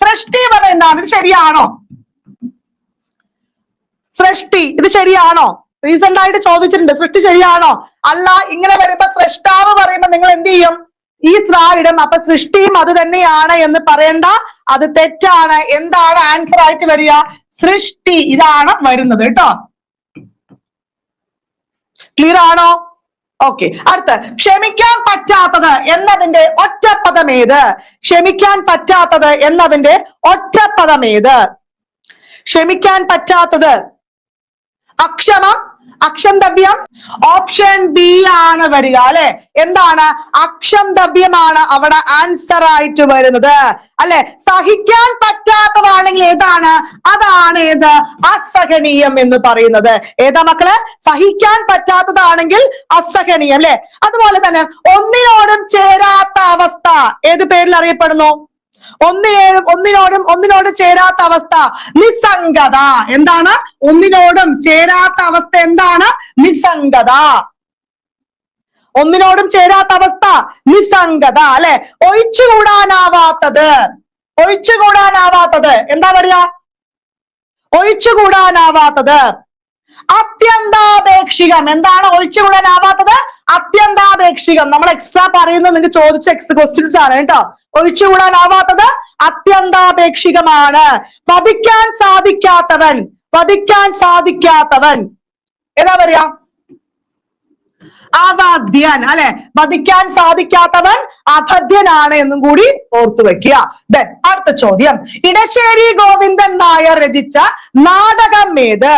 സൃഷ്ടി പദം എന്താണ്? ഇത് ശരിയാണോ? സൃഷ്ടി ഇത് ശരിയാണോ? റീസെന്റ് ആയിട്ട് ചോദിച്ചിട്ടുണ്ട്. സൃഷ്ടി ശരിയാണോ? അല്ല. ഇങ്ങനെ വരുമ്പോ സൃഷ്ടാവ് പറയുമ്പോ നിങ്ങൾ എന്ത് ചെയ്യും? ഈ സ്രായിടും. അപ്പൊ സൃഷ്ടിയും അത് തന്നെയാണ് എന്ന് പറയണ്ട, അത് തെറ്റാണ്. എന്താണ് ആൻസർ ആയിട്ട് വരിക? സൃഷ്ടി. ഇതാണ് വരുന്നത് കേട്ടോ. ക്ലിയർ ആണോ? ഓക്കെ. അടുത്ത്, ക്ഷമിക്കാൻ പറ്റാത്തത് എന്നതിന്റെ ഒറ്റപ്പദം ഏത്? ക്ഷമിക്കാൻ പറ്റാത്തത് എന്നതിന്റെ ഒറ്റപ്പദം ഏത്? ക്ഷമിക്കാൻ പറ്റാത്തത് അക്ഷമം, അക്ഷന്തവ്യം. ഓപ്ഷൻ ബി ആണ് വരിക അല്ലെ. എന്താണ്? അക്ഷന്തവ്യമാണ് അവിടെ ആൻസർ ആയിട്ട് വരുന്നത് അല്ലെ. സഹിക്കാൻ പറ്റാത്തതാണെങ്കിൽ ഏതാണ്? അതാണ് ഏത്? അസഹനീയം എന്ന് പറയുന്നത്. ഏതാ മക്കള്? സഹിക്കാൻ പറ്റാത്തതാണെങ്കിൽ അസഹനീയം അല്ലെ. അതുപോലെ തന്നെ ഒന്നിനോടും ചേരാത്ത അവസ്ഥ ഏത് പേരിൽ അറിയപ്പെടുന്നു? ഒന്നിനോടും ചേരാത്ത അവസ്ഥ നിസ്സംഗത. എന്താണ്? ഒന്നിനോടും ചേരാത്ത അവസ്ഥ എന്താണ്? നിസ്സംഗത. ഒന്നിനോടും ചേരാത്ത അവസ്ഥ നിസ്സംഗത അല്ലെ. ഒഴിച്ചുകൂടാനാവാത്തത്. ഒഴിച്ചുകൂടാനാവാത്തത് എന്താ പറയുക? ഒഴിച്ചുകൂടാനാവാത്തത് അത്യന്താപേക്ഷികം. എന്താണ് ഒഴിച്ചുകൂടാനാവാത്തത്? അത്യന്താപേക്ഷികം. നമ്മൾ എക്സ്ട്രാ പറയുന്നത് നിങ്ങൾക്ക് ചോദിച്ച ക്വസ്റ്റ്യൻസ് ആണ് കേട്ടോ. ഒഴിച്ചുകൂടാനാവാത്തത് അത്യന്താപേക്ഷികമാണ്. വധിക്കാൻ സാധിക്കാത്തവൻ. വധിക്കാൻ സാധിക്കാത്തവൻ ഏതാ പറയാ? അബാധ്യൻ അല്ലെ. വധിക്കാൻ സാധിക്കാത്തവൻ അബാധ്യനാണ് എന്നും കൂടി ഓർത്തു വെക്കുക. അടുത്ത ചോദ്യം, ഇടശ്ശേരി ഗോവിന്ദൻ നായർ രചിച്ച നാടകം ഏത്?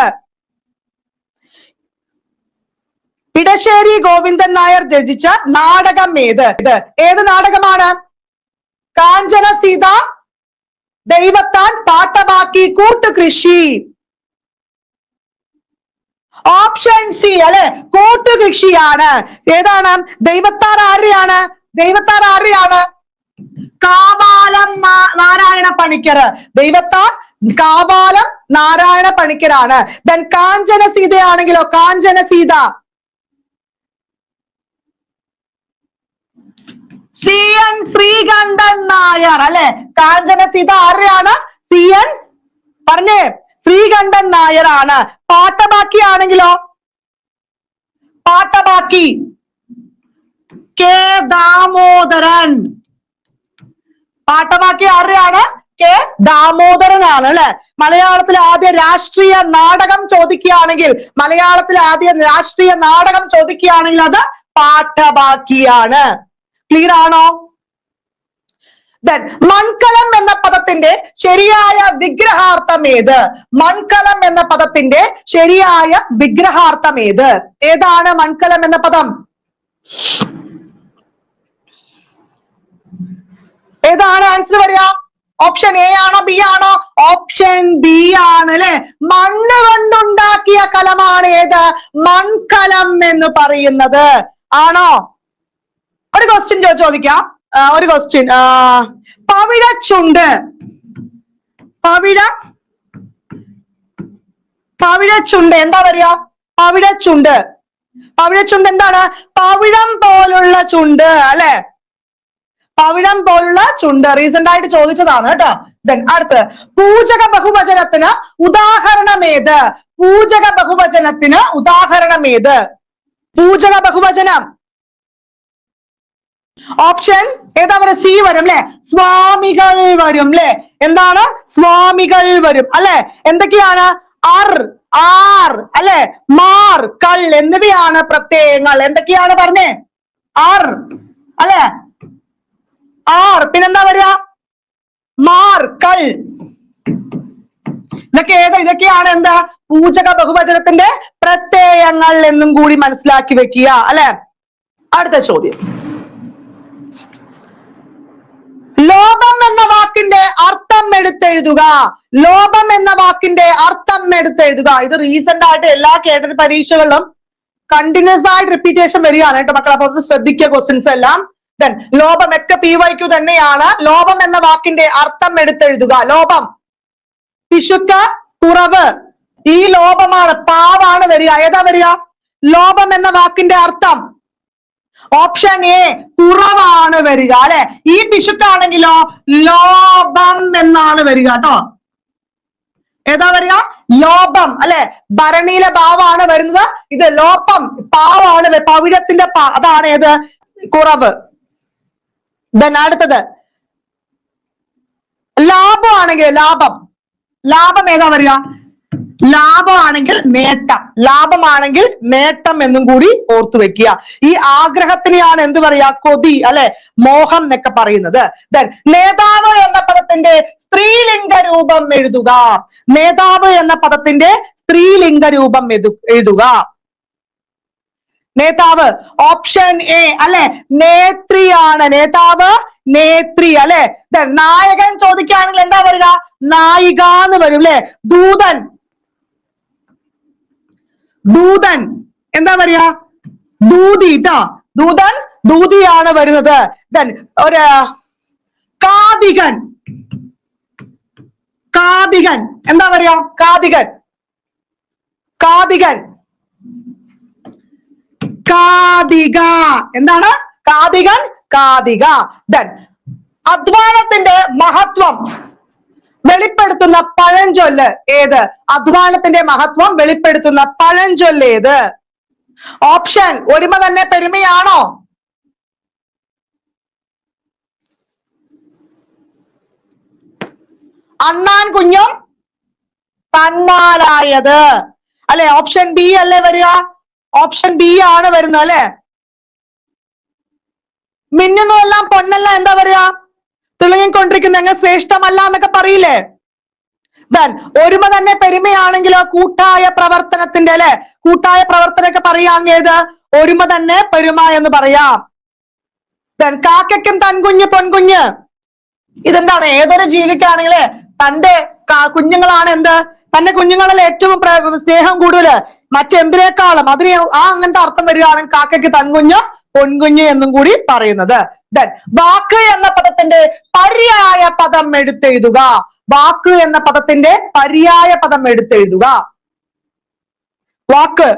ഇടശ്ശേരി ഗോവിന്ദൻ നായർ രചിച്ച നാടകം ഏത്? ഏത് നാടകമാണ്? കാഞ്ചന സീത, ദൈവത്താൻ, പാട്ടബാക്കി, കൂട്ടുകൃഷി. ഓപ്ഷൻ സി അല്ലെ, കൂട്ടുകൃഷിയാണ്. ഏതാണ്? ദൈവത്താർ ആരെയാണ്? ദൈവത്താർ ആരെയാണ്? കാവാലം നാരായണ പണിക്കർ. ദൈവത്താർ കാവാലം നാരായണ പണിക്കരാണ്. ദെൻ കാഞ്ചന സീതയാണെങ്കിലോ? കാഞ്ചന സീത CN ശ്രീകണ്ഠൻ നായർ അല്ലെ. കാഞ്ചന സീത ആരെയാണ്? CN പറഞ്ഞേ, ശ്രീകണ്ഠൻ നായർ ആണ്. പാട്ടബാക്കി ആണെങ്കിലോ? പാട്ടബാക്കി K ദാമോദരൻ. പാട്ടബാക്കി ആരെയാണ്? K ദാമോദരനാണ് അല്ലെ. മലയാളത്തിൽ ആദ്യ രാഷ്ട്രീയ നാടകം ചോദിക്കുകയാണെങ്കിൽ, മലയാളത്തിൽ ആദ്യ രാഷ്ട്രീയ നാടകം ചോദിക്കുകയാണെങ്കിൽ അത് പാട്ടബാക്കിയാണ്. ക്ലിയർ ആണോ? മൺകലം എന്ന പദത്തിന്റെ ശരിയായ വിഗ്രഹാർത്ഥം ഏത്? മൺകലം എന്ന പദത്തിന്റെ ശരിയായ വിഗ്രഹാർത്ഥം ഏത്? ഏതാണ് മൺകലം എന്ന പദം? ഏതാണ് ആൻസർ വരിക? ഓപ്ഷൻ എ ആണോ ബി ആണോ? ഓപ്ഷൻ ബി ആണ് അല്ലെ. മണ്ണ് കൊണ്ടുണ്ടാക്കിയ കലമാണ് ഏത്? മൺകലം എന്ന് പറയുന്നത്. ആണോ? ഒരു ക്വസ്റ്റ്യൻ ചോദിക്കാം. ഒരു ക്വസ്റ്റ്യൻ, പവിഴച്ചുണ്ട്. പവിഴച്ചുണ്ട് എന്താ പറയാ? പവിഴച്ചുണ്ട്. പവിഴച്ചുണ്ട് എന്താണ്? പവിഴം പോലുള്ള ചുണ്ട് അല്ലെ. പവിഴം പോലുള്ള ചുണ്ട്. റീസെന്റ് ആയിട്ട് ചോദിച്ചതാണ് കേട്ടോ. അടുത്ത്, പൂജക ബഹുവചനത്തിന് ഉദാഹരണം ഏത്? പൂജക ബഹുവചനത്തിന് ഉദാഹരണം ഏത്? പൂജക ബഹുവചനം ഓപ്ഷൻ ഏതാ പറയുക? സി വരും അല്ലെ, സ്വാമികൾ വരും അല്ലെ. എന്താണ്? സ്വാമികൾ വരും അല്ലെ. എന്തൊക്കെയാണ്? അർ, ആർ അല്ലെ, മാർ, കൾ എന്നിവയാണ് പ്രത്യയങ്ങൾ. എന്തൊക്കെയാണ് പറഞ്ഞേ? അർ അല്ലെ, ആർ, പിന്നെന്താ വരിക? മാർ, കൾ. ഇതൊക്കെയാണ് എന്താ? പൂജക ബഹുവചനത്തിന്റെ പ്രത്യയങ്ങൾ എന്നും കൂടി മനസ്സിലാക്കി വെക്കുക അല്ലെ. അടുത്ത ചോദ്യം, ലോഭം എന്ന വാക്കിന്റെ അർത്ഥം എടുത്തെഴുതുക. ലോഭം എന്ന വാക്കിന്റെ അർത്ഥം എടുത്തെഴുതുക. ഇത് റീസെന്റ് ആയിട്ട് എല്ലാ കേഡറ്റ് പരീക്ഷകളിലും കണ്ടിന്യൂസ് ആയിട്ട് റിപ്പീറ്റേഷൻ വരികയാണ് കേട്ടോ മക്കൾ. അപ്പൊ ഒന്ന് ശ്രദ്ധിക്കുക ക്വസ്റ്റ്യൻസ് എല്ലാം. ദെൻ ലോഭം ഒക്കെ PYQ തന്നെയാണ്. ലോഭം എന്ന വാക്കിന്റെ അർത്ഥം എടുത്തെഴുതുക. ലോഭം, പിശുക്ക്, കുറവ്. ഈ ലോഭമാണ്, പാവാണ് വരിക. ഏതാ വരിക? ലോഭം എന്ന വാക്കിന്റെ അർത്ഥം ഓപ്ഷൻ എ, കുറവാണ് വരിക അല്ലെ. ഈ പിശുക്കാണെങ്കിലോ ലോഭം എന്നാണ് വരിക കേട്ടോ. ഏതാ വരിക? ലോഭം അല്ലെ. ഭരണിയിലെ ഭാവമാണ് വരുന്നത്. ഇത് ലോപം, പാവാണ്, പവിഴത്തിന്റെ അതാണ് ഏത്? കുറവ്. അടുത്തത് ലാഭമാണെങ്കിൽ, ലാഭം ഏതാ വരിക? ലാഭമാണെങ്കിൽ നേട്ടം, ലാഭമാണെങ്കിൽ നേട്ടം എന്നും കൂടി ഓർത്തു വെക്കുക. ഈ ആഗ്രഹത്തിനെയാണ് എന്ത് പറയാ? കൊതി അല്ലെ, മോഹം എന്നൊക്കെ പറയുന്നത്. നേതാവ് എന്ന പദത്തിന്റെ സ്ത്രീലിംഗ രൂപം എഴുതുക. നേതാവ് എന്ന പദത്തിന്റെ സ്ത്രീലിംഗ രൂപം എഴുതുക. നേതാവ് ഓപ്ഷൻ എ അല്ലെ, നേത്രിയാണ്. നേതാവ് നേത്രി അല്ലെ. നായകൻ ചോദിക്കുകയാണെങ്കിൽ എന്താ വരിക? നായിക എന്ന് വരും അല്ലെ. ദൂതൻ, ദൂതൻ എന്താ പറയാ? ദൂതി ട്ടോ. ദൂതൻ, ദൂതിയാണ് വരുന്നത്. ഒരു കാതികൻ, കാതികൻ എന്താ പറയാ? കാതികൻ, കാതികൻ, കാതിക. എന്താണ്? കാതികൻ, കാതിക. അധ്വാനത്തിന്റെ മഹത്വം വെളിപ്പെടുത്തുന്ന പഴഞ്ചൊല്ല് ഏത്? അധ്വാനത്തിന്റെ മഹത്വം വെളിപ്പെടുത്തുന്ന പഴഞ്ചൊല്ല് ഏത്? ഓപ്ഷൻ ഒരുമ തന്നെ പെരുമയാണോ? അണ്ണാൻ കുഞ്ഞും തന്മാലായത് അല്ലെ. ഓപ്ഷൻ ബി അല്ലേ വരിക? ഓപ്ഷൻ ബി ആണ് വരുന്നത് അല്ലെ. മിന്നുന്നതെല്ലാം പൊന്നല്ല എന്താ പറയാ? തിളങ്ങിക്കൊണ്ടിരിക്കുന്ന എങ്ങനെ ശ്രേഷ്ഠമല്ല എന്നൊക്കെ പറയില്ലേ. ഒരുമ തന്നെ പെരുമയാണെങ്കിലോ കൂട്ടായ പ്രവർത്തനത്തിന്റെ അല്ലെ, കൂട്ടായ പ്രവർത്തനമൊക്കെ പറയുകയാണെങ്കിൽ ഏത്? ഒരുമ തന്നെ പെരുമ എന്ന് പറയാം. കാക്കയ്ക്കും തൻകുഞ്ഞ് പൊൻകുഞ്ഞ്. ഇതെന്താണ്? ഏതൊരു ജീവിക്കാണെങ്കില് തന്റെ കുഞ്ഞുങ്ങളാണ് എന്ത്? തന്റെ കുഞ്ഞുങ്ങളിൽ ഏറ്റവും സ്നേഹം കൂടുതൽ മറ്റെന്തിനേക്കാളും അതിന് അങ്ങനത്തെ അർത്ഥം വരികയാണെങ്കിൽ കാക്കയ്ക്ക് തൻകുഞ്ഞ് പൊൻകുഞ്ഞ് എന്നും കൂടി പറയുന്നത്. വാക്ക് എന്ന പദത്തിന്റെ പര്യായ പദം എടുത്തെഴുതുക. വാക്ക് എന്ന പദത്തിന്റെ പര്യായ പദം എടുത്തെഴുതുക. വാക്ക്,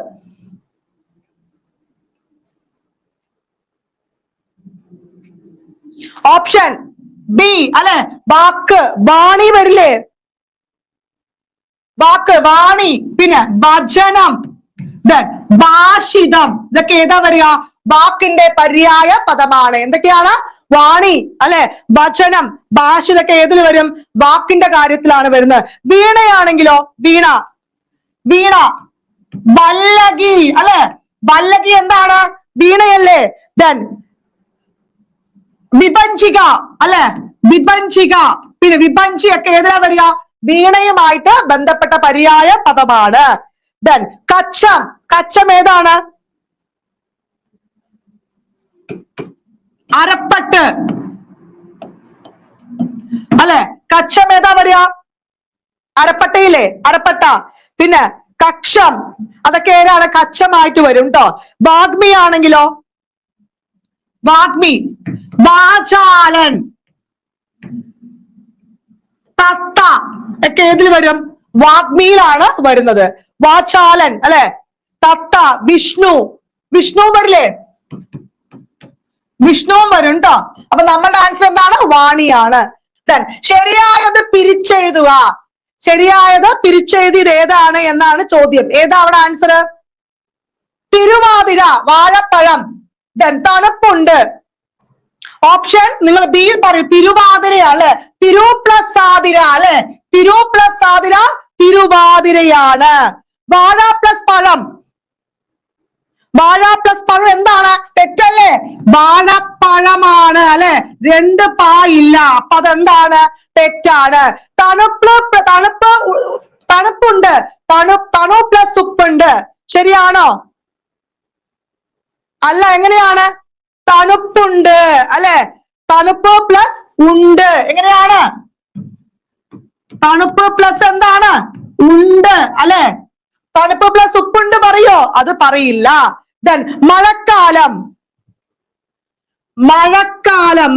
ഓപ്ഷൻ ബി അല്ലെ. വാക്ക്, വാണി വരില്ലേ? വാക്ക്, വാണി. പിന്നെ വചനം, ഭാഷിതം. ഇതൊക്കെ ഏതാ വരിക? വാക്കിന്റെ പര്യായ പദമാണ്. എന്തൊക്കെയാണ്? വാണി അല്ലെ, വചനം, ഭാഷിതൊക്കെ ഏതിൽ വരും? വാക്കിന്റെ കാര്യത്തിലാണ് വരുന്നത്. വീണയാണെങ്കിലോ? വീണ, വീണ. വല്ലകി അല്ലെ. വല്ലകി എന്താണ്? വീണയല്ലേ. വിഭഞ്ചിക അല്ലെ, വിഭഞ്ചിക. പിന്നെ വിഭഞ്ചിയൊക്കെ ഏതിലാ വരിക? വീണയുമായിട്ട് ബന്ധപ്പെട്ട പര്യായ പദമാണ്. കച്ചം, കച്ചം ഏതാണ്? അരപ്പട്ട് അല്ലെ. കച്ചം ഏതാ വരിക? അരപ്പട്ടയില്ലേ, അരപ്പട്ട. പിന്നെ കക്ഷം, അതൊക്കെ ഏതാണ്? കച്ചമായിട്ട് വരും ട്ടോ. വാഗ്മി ആണെങ്കിലോ? വാഗ്മി. വാചാലൻ, തത്ത ഒക്കെ ഏതിൽ വരും? വാഗ്മിയിലാണ് വരുന്നത്. വാചാലൻ അല്ലെ, തത്ത. വിഷ്ണു, വിഷ്ണു വരില്ലേ? വിഷ്ണുവും വരും ട്ടോ. അപ്പൊ നമ്മളുടെ ആൻസർ എന്താണ്? വാണിയാണ്. ശരിയായത് പിരിച്ചെഴുതുക. ശരിയായത് പിരിച്ചെഴുതിയത് ഏതാണ് എന്നാണ് ചോദ്യം. ഏതാ അവിടെ ആൻസർ? തിരുവാതിര, വാഴപ്പഴം. തണുപ്പുണ്ട്, ഓപ്ഷൻ നിങ്ങൾ ബി പറയൂ, തിരുവാതിരയാ അല്ലെ, തിരു പ്ലസ് ആതിര അല്ലെ, തിരു പ്ലസ് ആതിര തിരുവാതിരയാണ്. വാഴ പ്ലസ് പഴം, വാഴ പ്ലസ് പഴം എന്താണ്? തെറ്റല്ലേ? വാഴപ്പഴമാണ് അല്ലെ, രണ്ട് പാ ഇല്ല, അപ്പൊ അതെന്താണ്? തെറ്റാണ്. തണുപ്പുണ്ട്, തണു പ്ലസ് ഉപ്പുണ്ട്, ശരിയാണോ? അല്ല, എങ്ങനെയാണ്? തണുപ്പുണ്ട് അല്ലെ, തണുപ്പ് പ്ലസ് ഉണ്ട്, എങ്ങനെയാണ്? തണുപ്പ് പ്ലസ് എന്താണ്? ഉണ്ട് അല്ലെ. തണുപ്പ് പ്ലസ് ഉപ്പുണ്ട് പറയോ? അത് പറയില്ല. ദെൻ മഴക്കാലം,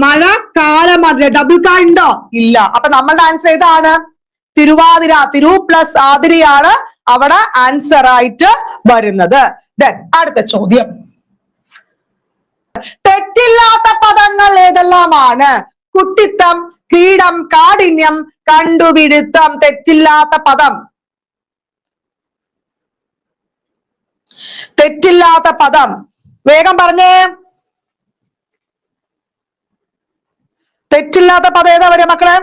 മഴക്കാലം ഡബിൾ കാ ഉണ്ടോ? ഇല്ല. അപ്പൊ നമ്മളുടെ ആൻസർ ഏതാണ്? തിരുവാതിര, തിരു പ്ലസ് ആതിരയാണ് അവിടെ ആൻസർ ആയിട്ട് വരുന്നത്. ദെൻ അടുത്ത ചോദ്യം, തെറ്റില്ലാത്ത പദങ്ങൾ ഏതെല്ലാമാണ്? കുട്ടിത്തം, ക്രീഡം, കാഠിന്യം, കണ്ടുപിടുത്തം. തെറ്റില്ലാത്ത പദം, തെറ്റില്ലാത്ത പദം വേഗം പറഞ്ഞേ. തെറ്റില്ലാത്ത പദം ഏതാ വരിക മക്കളെ?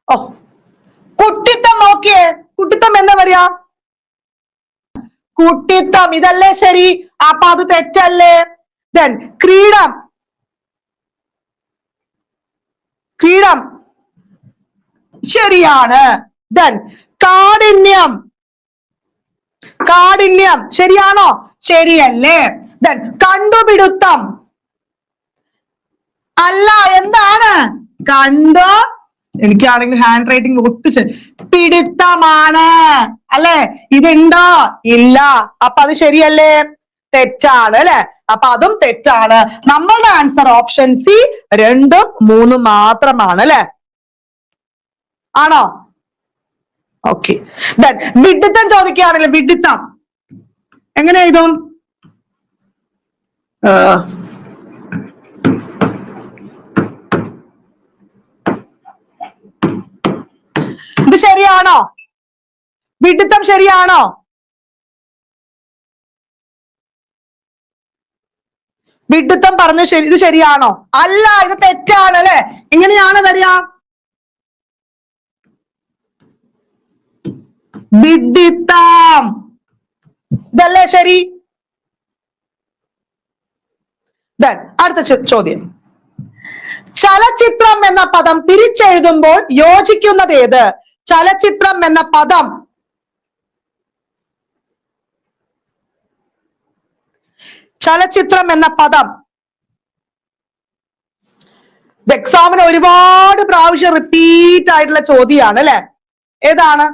ഓ, കുട്ടിത്തം. നോക്കിയേ, കുട്ടിത്തം എന്താ പറയാ? കുട്ടിത്തം, ഇതല്ലേ ശരി? അപ്പൊ അത് തെറ്റല്ലേ? ദെൻ ക്രീഡം, ക്രീഡം ശരിയാണ്. ദെൻ കാഠിന്യം, കാഠിന്യം ശരിയാണോ? ശരിയല്ലേ? ദെൻ കണ്ടുപിടുത്തം, അല്ല, എന്താണ്? എനിക്കാണെങ്കിൽ ഹാൻഡ് റൈറ്റിംഗ് ഒട്ടിച്ച്, പിടുത്തമാണ് അല്ലെ. ഇതുണ്ടോ? ഇല്ല. അപ്പൊ അത് ശരിയല്ലേ? തെറ്റാണ് അല്ലെ. അപ്പൊ അതും തെറ്റാണ്. നമ്മളുടെ ആൻസർ ഓപ്ഷൻ സി 2, 3 മാത്രമാണ് അല്ലെ. ആണോ? ഓക്കെ. ദെൻ വിഡിത്തം ചോദിക്കുകയാണെങ്കിൽ, വിഡിത്തം എങ്ങനെ എഴുതും? ഇത് ശരിയാണോ? വിഡിത്തം ശരിയാണോ? വിഡിത്തം പറഞ്ഞു ശരി, ഇത് ശരിയാണോ? അല്ല, ഇത് തെറ്റാണ് അല്ലെ. എങ്ങനെയാണ് വരിക? വിഡിത്തം, ഇതല്ലേ ശരി? അടുത്ത ചോദ്യം, ചലച്ചിത്രം എന്ന പദം തിരിച്ചെഴുതുമ്പോൾ യോജിക്കുന്നത് ഏത്? ചലച്ചിത്രം എന്ന പദം, ചലച്ചിത്രം എന്ന പദം എക്സാമിന് ഒരുപാട് പ്രാവശ്യം റിപ്പീറ്റ് ആയിട്ടുള്ള ചോദ്യമാണ് അല്ലെ. ഏതാണ്?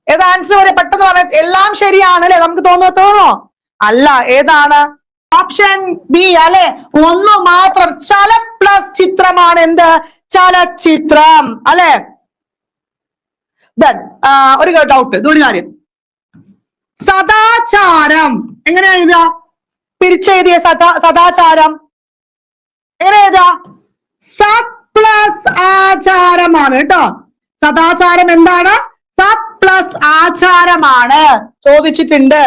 ഏത് ആൻസർ വരെ പെട്ടെന്ന് പറയാൻ? എല്ലാം ശരിയാണ് അല്ലെ, നമുക്ക് തോന്നോ? അല്ല, ഏതാണ്? ഓപ്ഷൻ ബി അല്ലെ, ഒന്ന് മാത്രം. ചല പ്ലസ് ചിത്രമാണ് എന്ത്? ചലച്ചിത്രം അല്ലെ. ഒരു ഡൗട്ട്, ഇതൊരു കാര്യം. സദാചാരം എങ്ങനെ എഴുതുക? പിരിച്ചെഴുതിയ സദാചാരം എങ്ങനെ എഴുതുക? സത് പ്ലസ് ആചാരമാണ് കേട്ടോ. സദാചാരം എന്താണ്? സത് പ്ലസ് ആചാരമാണ്. ചോദിച്ചിട്ടുണ്ട്,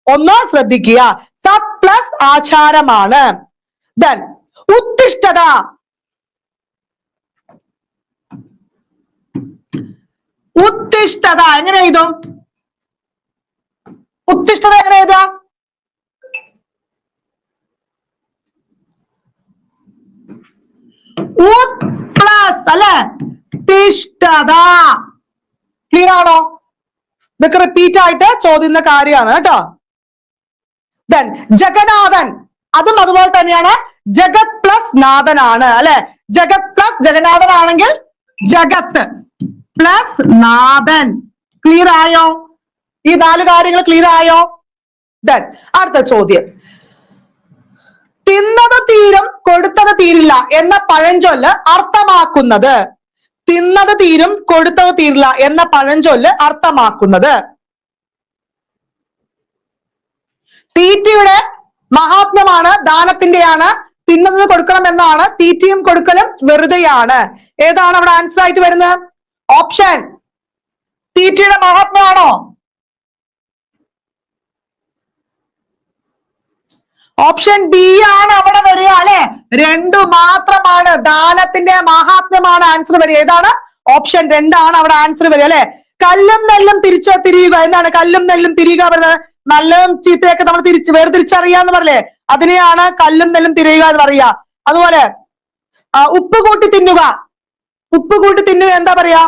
ഒന്ന് ശ്രദ്ധിക്കുക. സത് പ്ലസ് ആചാരമാണ്. ദെൻ ഉത്തിഷ്ഠത, ഉത്തിഷ്ഠത എങ്ങനെ എഴുതും? ഉത്തിഷ്ഠത എങ്ങനെ എഴുതാ? പ്ലസ് അല്ലെ, തിഷ്ഠത. ക്ലിയർ ആണോ? ഇതൊക്കെ റിപ്പീറ്റ് ആയിട്ട് ചോദിക്കുന്ന കാര്യമാണ് കേട്ടോ. ദെൻ ജഗന്നാഥൻ, അതും അതുപോലെ തന്നെയാണ്. ജഗത് പ്ലസ് നാഥനാണ് അല്ലെ. ജഗത് പ്ലസ് ജഗന്നാഥൻ ആണെങ്കിൽ ജഗത്ത് പ്ലസ് നാഥൻ. ക്ലിയർ ആയോ? ഈ 4 കാര്യങ്ങൾ ക്ലിയർ ആയോ? ദെൻ അടുത്ത ചോദ്യം, തിന്നത് തീരും കൊടുത്തത് തീരില്ല എന്ന പഴഞ്ചൊല്ല് അർത്ഥമാക്കുന്നത്? തിന്നത് തീരും കൊടുത്തത് തീരില്ല എന്ന പഴഞ്ചൊല്ല് അർത്ഥമാക്കുന്നത്? തീറ്റയുടെ മഹാത്മ്യമാണ്, ദാനത്തിന്റെയാണ്. തിന്നത് കൊടുക്കണം എന്നാണ്. തീറ്റയും കൊടുക്കലും വെറുതെയാണ്. ഏതാണ് അവിടെ ആൻസർ ആയിട്ട് വരുന്നത്? ഓപ്ഷൻ തീറ്റയുടെ മഹാത്മ്യമാണോ? ഓപ്ഷൻ ബി ആണ് അവിടെ വരിക അല്ലെ. രണ്ടു മാത്രമാണ്. ദാനത്തിന്റെ മഹാത്മ്യമാണ് ആൻസർ വരിക. ഏതാണ്? ഓപ്ഷൻ 2 ആണ് അവിടെ ആൻസർ വരിക അല്ലെ. കല്ലും നെല്ലും തിരിയുക. എന്താണ് കല്ലും നെല്ലും തിരിയുക പറയുന്നത്? നല്ലതും ചീത്തയൊക്കെ നമ്മൾ വേർതിരിച്ചറിയാന്ന് പറയല്ലേ, അതിനെയാണ് കല്ലും നെല്ലും തിരിയുക എന്ന് പറയുക. അതുപോലെ ഉപ്പ് കൂട്ടി തിന്നുക. ഉപ്പ് കൂട്ടി തിന്നുക എന്താ പറയാ?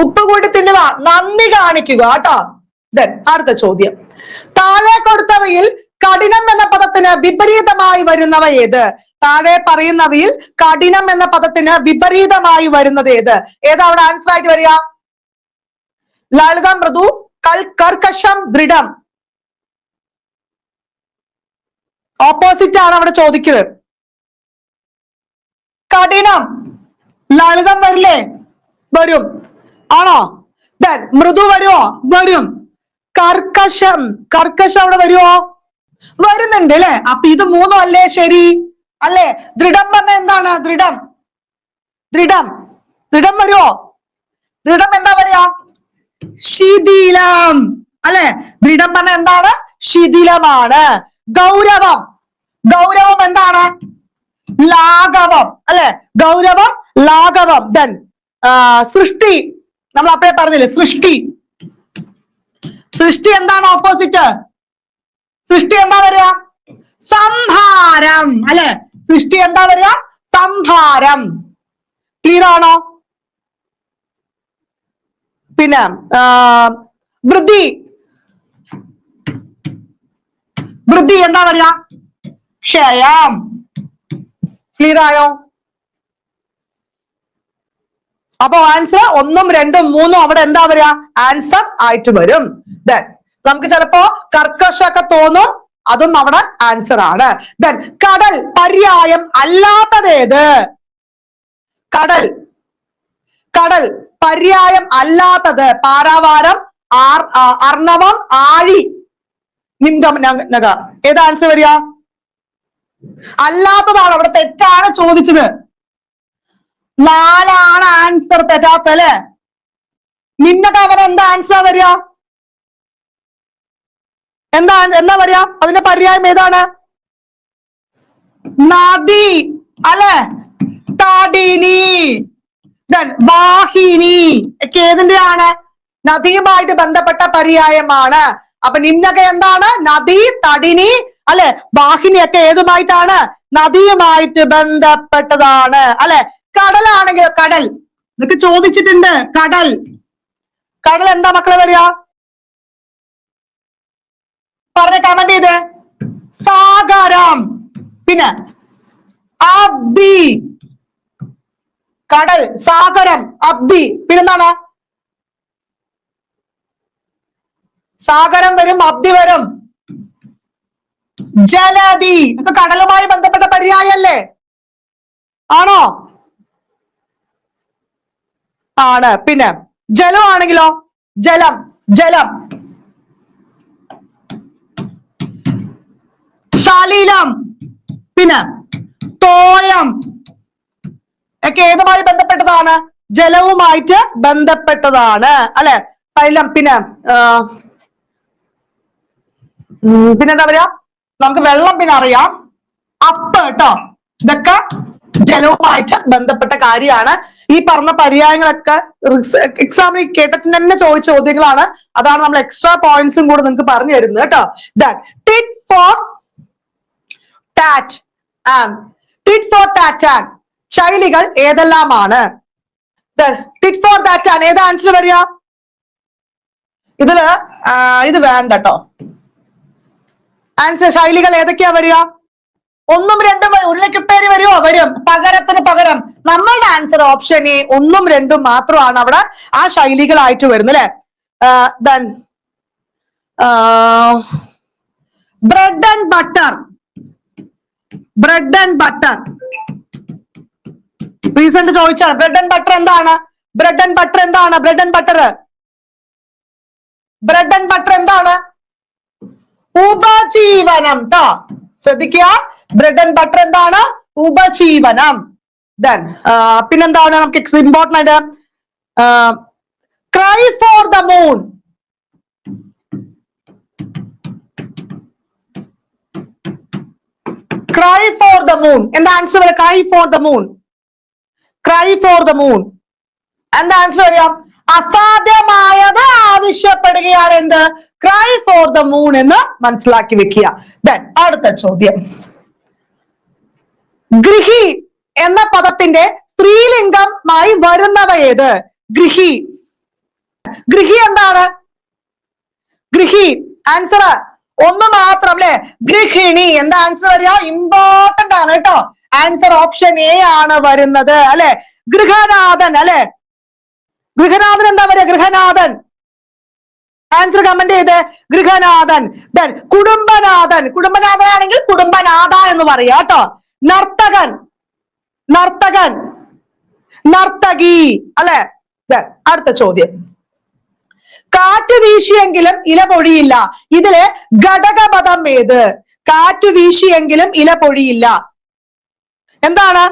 ഉപ്പ് കൂട്ടി തിന്നുക നന്ദി കാണിക്കുക കേട്ടോ. അടുത്ത ചോദ്യം, താഴെ കൊടുത്തവയിൽ കഠിനം എന്ന പദത്തിന് വിപരീതമായി വരുന്നവ ഏത്? താഴെ പറയുന്നവയിൽ കഠിനം എന്ന പദത്തിന് വിപരീതമായി വരുന്നത് ഏത്? ഏതാ അവിടെ ആൻസർ ആയിട്ട് വരിക? ലളിതം, മൃദു, കർക്കശം, ദൃഢം. ഓപ്പോസിറ്റ് ആണ് അവിടെ ചോദിക്കുന്നത്. കഠിനം, ലളിതം വരില്ലേ? വരും. ആണോ? മൃദു വരുമോ? വരും. കർക്കശം അവിടെ വരുമോ? വരുന്നുണ്ട് അല്ലെ. അപ്പൊ ഇത് മൂന്നും അല്ലേ ശരി? അല്ലെ. ദൃഢം പറഞ്ഞ എന്താണ്? ദൃഢം വരുമോ? ദൃഢം എന്താ പറയാ? ശിഥിലം അല്ലെ. ദൃഢം പറഞ്ഞ എന്താണ്? ശിഥിലമാണ്. ഗൗരവം എന്താണ്? ലാഘവം അല്ലെ. ഗൗരവം, ലാഘവം. സൃഷ്ടി, നമ്മൾ അപ്പഴേ പറഞ്ഞില്ലേ സൃഷ്ടി എന്താണ് ഓപ്പോസിറ്റ്? സൃഷ്ടി എന്താ വരിക? സംഹാരം അല്ലെ. സൃഷ്ടി എന്താ വരിക? സംഹാരം. ക്ലിയർ ആണോ? പിന്നെ വൃദ്ധി എന്താ വരിക? ക്ഷയം. ക്ലിയർ ആയോ? അപ്പൊ ആൻസർ 1, 2, 3 അവിടെ എന്താ വരിക? ആൻസർ ആയിട്ട് വരും. നമുക്ക് ചിലപ്പോ കർക്കശമൊക്കെ തോന്നും, അതും അവിടെ ആൻസർ ആണ്. കടൽ പര്യായം അല്ലാത്തതേത്? കടൽ പര്യായം അല്ലാത്തത് പാരാവാരം, അർണവം, ആഴി, നിംഗമനക. ഏത് ആൻസർ വരിക? അല്ലാത്തതാണ്. അവിടെ തെറ്റാണ് ചോദിച്ചത്. 4 ആണ് ആൻസർ തെറ്റാത്ത അല്ലെ. നിന്നക അവിടെ എന്താ ആൻസർ വരിക? എന്താ വരിക? അതിന്റെ പര്യായം ഏതാണ്? നദി അല്ലെ. തടിനി, വാഹിനി ഒക്കെ ഏതിന്റെയാണ്? നദിയുമായിട്ട് ബന്ധപ്പെട്ട പര്യായമാണ്. അപ്പൊ നിന്നക എന്താണ്? നദി, തടിനി അല്ലെ. വാഹിനി ഒക്കെ ഏതുമായിട്ടാണ്? നദിയുമായിട്ട് ബന്ധപ്പെട്ടതാണ് അല്ലെ. കടലാണെങ്കിലോ? കടൽ ഇതൊക്കെ ചോദിച്ചിട്ടുണ്ട്. കടൽ എന്താ മക്കളെ വരിക? പറഞ്ഞ കമന്റ് ചെയ്ത്. സാഗരം. പിന്നെ അബ്ദി. കടൽ, സാഗരം, അബ്ദി. പിന്നെന്താണ്? സാഗരം വരും, അബ്ദി വരും. ജലധി ഇപ്പൊ കടലുമായി ബന്ധപ്പെട്ട പര്യായല്ലേ? ആണോ? ആണ്. പിന്നെ ജലം ആണെങ്കിലോ? ജലം. സലിലം, പിന്നെ തോയം ഒക്കെ ഏതുമായി ബന്ധപ്പെട്ടതാണ്? ജലവുമായിട്ട് ബന്ധപ്പെട്ടതാണ് അല്ലെ. സലിലം. പിന്നെന്താ പറയാ? നമുക്ക് വെള്ളം പിന്നെ അറിയാം. അപ്പ് കേട്ടോ. ഇതൊക്കെ ജലവുമായിട്ട് ബന്ധപ്പെട്ട കാര്യമാണ്. ഈ പറഞ്ഞ പര്യായങ്ങളൊക്കെ എക്സാമിൽ കേട്ടിട്ട് തന്നെ ചോദിച്ച ചോദ്യങ്ങളാണ്. അതാണ് നമ്മൾ എക്സ്ട്രാ പോയിന്റ്സും കൂടെ നിങ്ങൾക്ക് പറഞ്ഞു തരുന്നത് കേട്ടോ. ടിറ്റ് ഫോർ ടാറ്റ് ശൈലികൾ ഏതെല്ലാമാണ്? ടിറ്റ് ഫോർ ടാറ്റ് ഏതാ ആൻസർ വരിക? ഇത് വേണ്ട കേട്ടോ. ആൻസർ ശൈലികൾ ഏതൊക്കെയാ വരിക? 1, 2 ഉരുളക്കിപ്പേര് വരുമോ? വരും. പകരത്തിന് പകരം നമ്മളുടെ ആൻസർ ഓപ്ഷൻ എ 1, 2 മാത്രമാണ് അവിടെ ആ ശൈലികളായിട്ട് വരുന്നത് അല്ലെ. ബ്രെഡ് ആൻഡ് ബട്ടർ റീസെന്റ് ചോദിച്ചാണ്. ബ്രെഡ് ആൻഡ് ബട്ടർ എന്താണ്? ബ്രെഡ് ആൻഡ് ബട്ടർ എന്താണ്? ഉപജീവനം ട്ടോ. ശ്രദ്ധിക്കുക. ബ്രെഡ് ആൻഡ് ബട്ടർ എന്താണ്? ഉപജീവനം. പിന്നെന്താണ് നമുക്ക് ഇമ്പോർട്ടന്റ് ആയിട്ട്? Cry for the moon cry for the moon. എന്താ ആൻസർ വരിക? Cry for the moon. Cry for the moon. എന്താ ആൻസർ വരിക? അസാധ്യമായത് ആവശ്യപ്പെടുകയാണ്. എന്ത്? ക്രൈ ഫോർ ദ മൂൺ എന്ന് മനസ്സിലാക്കി വെക്കുക. ദെൻ അടുത്ത ചോദ്യം, ഗൃഹി എന്ന പദത്തിന്റെ സ്ത്രീലിംഗമായി വരുന്നവ ഏത്? ഗൃഹി. ഗൃഹി എന്താണ്? ഗൃഹി ആൻസർ ഒന്ന് മാത്രം അല്ലെ, ഗൃഹിണി. എന്താ ആൻസർ വരിക? ഇമ്പോർട്ടന്റ് ആണ് കേട്ടോ. ആൻസർ ഓപ്ഷൻ എ ആണ് വരുന്നത് അല്ലെ, ഗൃഹനാഥൻ അല്ലെ. ഗൃഹനാഥൻ എന്താ വരിക? ഗൃഹനാഥൻ. ആൻസർ കമന്റ് ചെയ്ത്, ഗൃഹനാഥൻ. ദെൻ കുടുംബനാഥൻ. കുടുംബനാഥൻ ആണെങ്കിൽ കുടുംബനാഥ എന്ന് പറയാ കേട്ടോ. നർത്തകൻ. നർത്തകൻ. നർത്തകി അല്ലെ. അടുത്ത ചോദ്യം, കാറ്റ് വീശിയെങ്കിലും ഇല പൊഴിയില്ല. ഇതിലെ ഘടകപദം ഏത്? കാറ്റ് വീശിയെങ്കിലും ഇല പൊഴിയില്ല. എന്താണ്?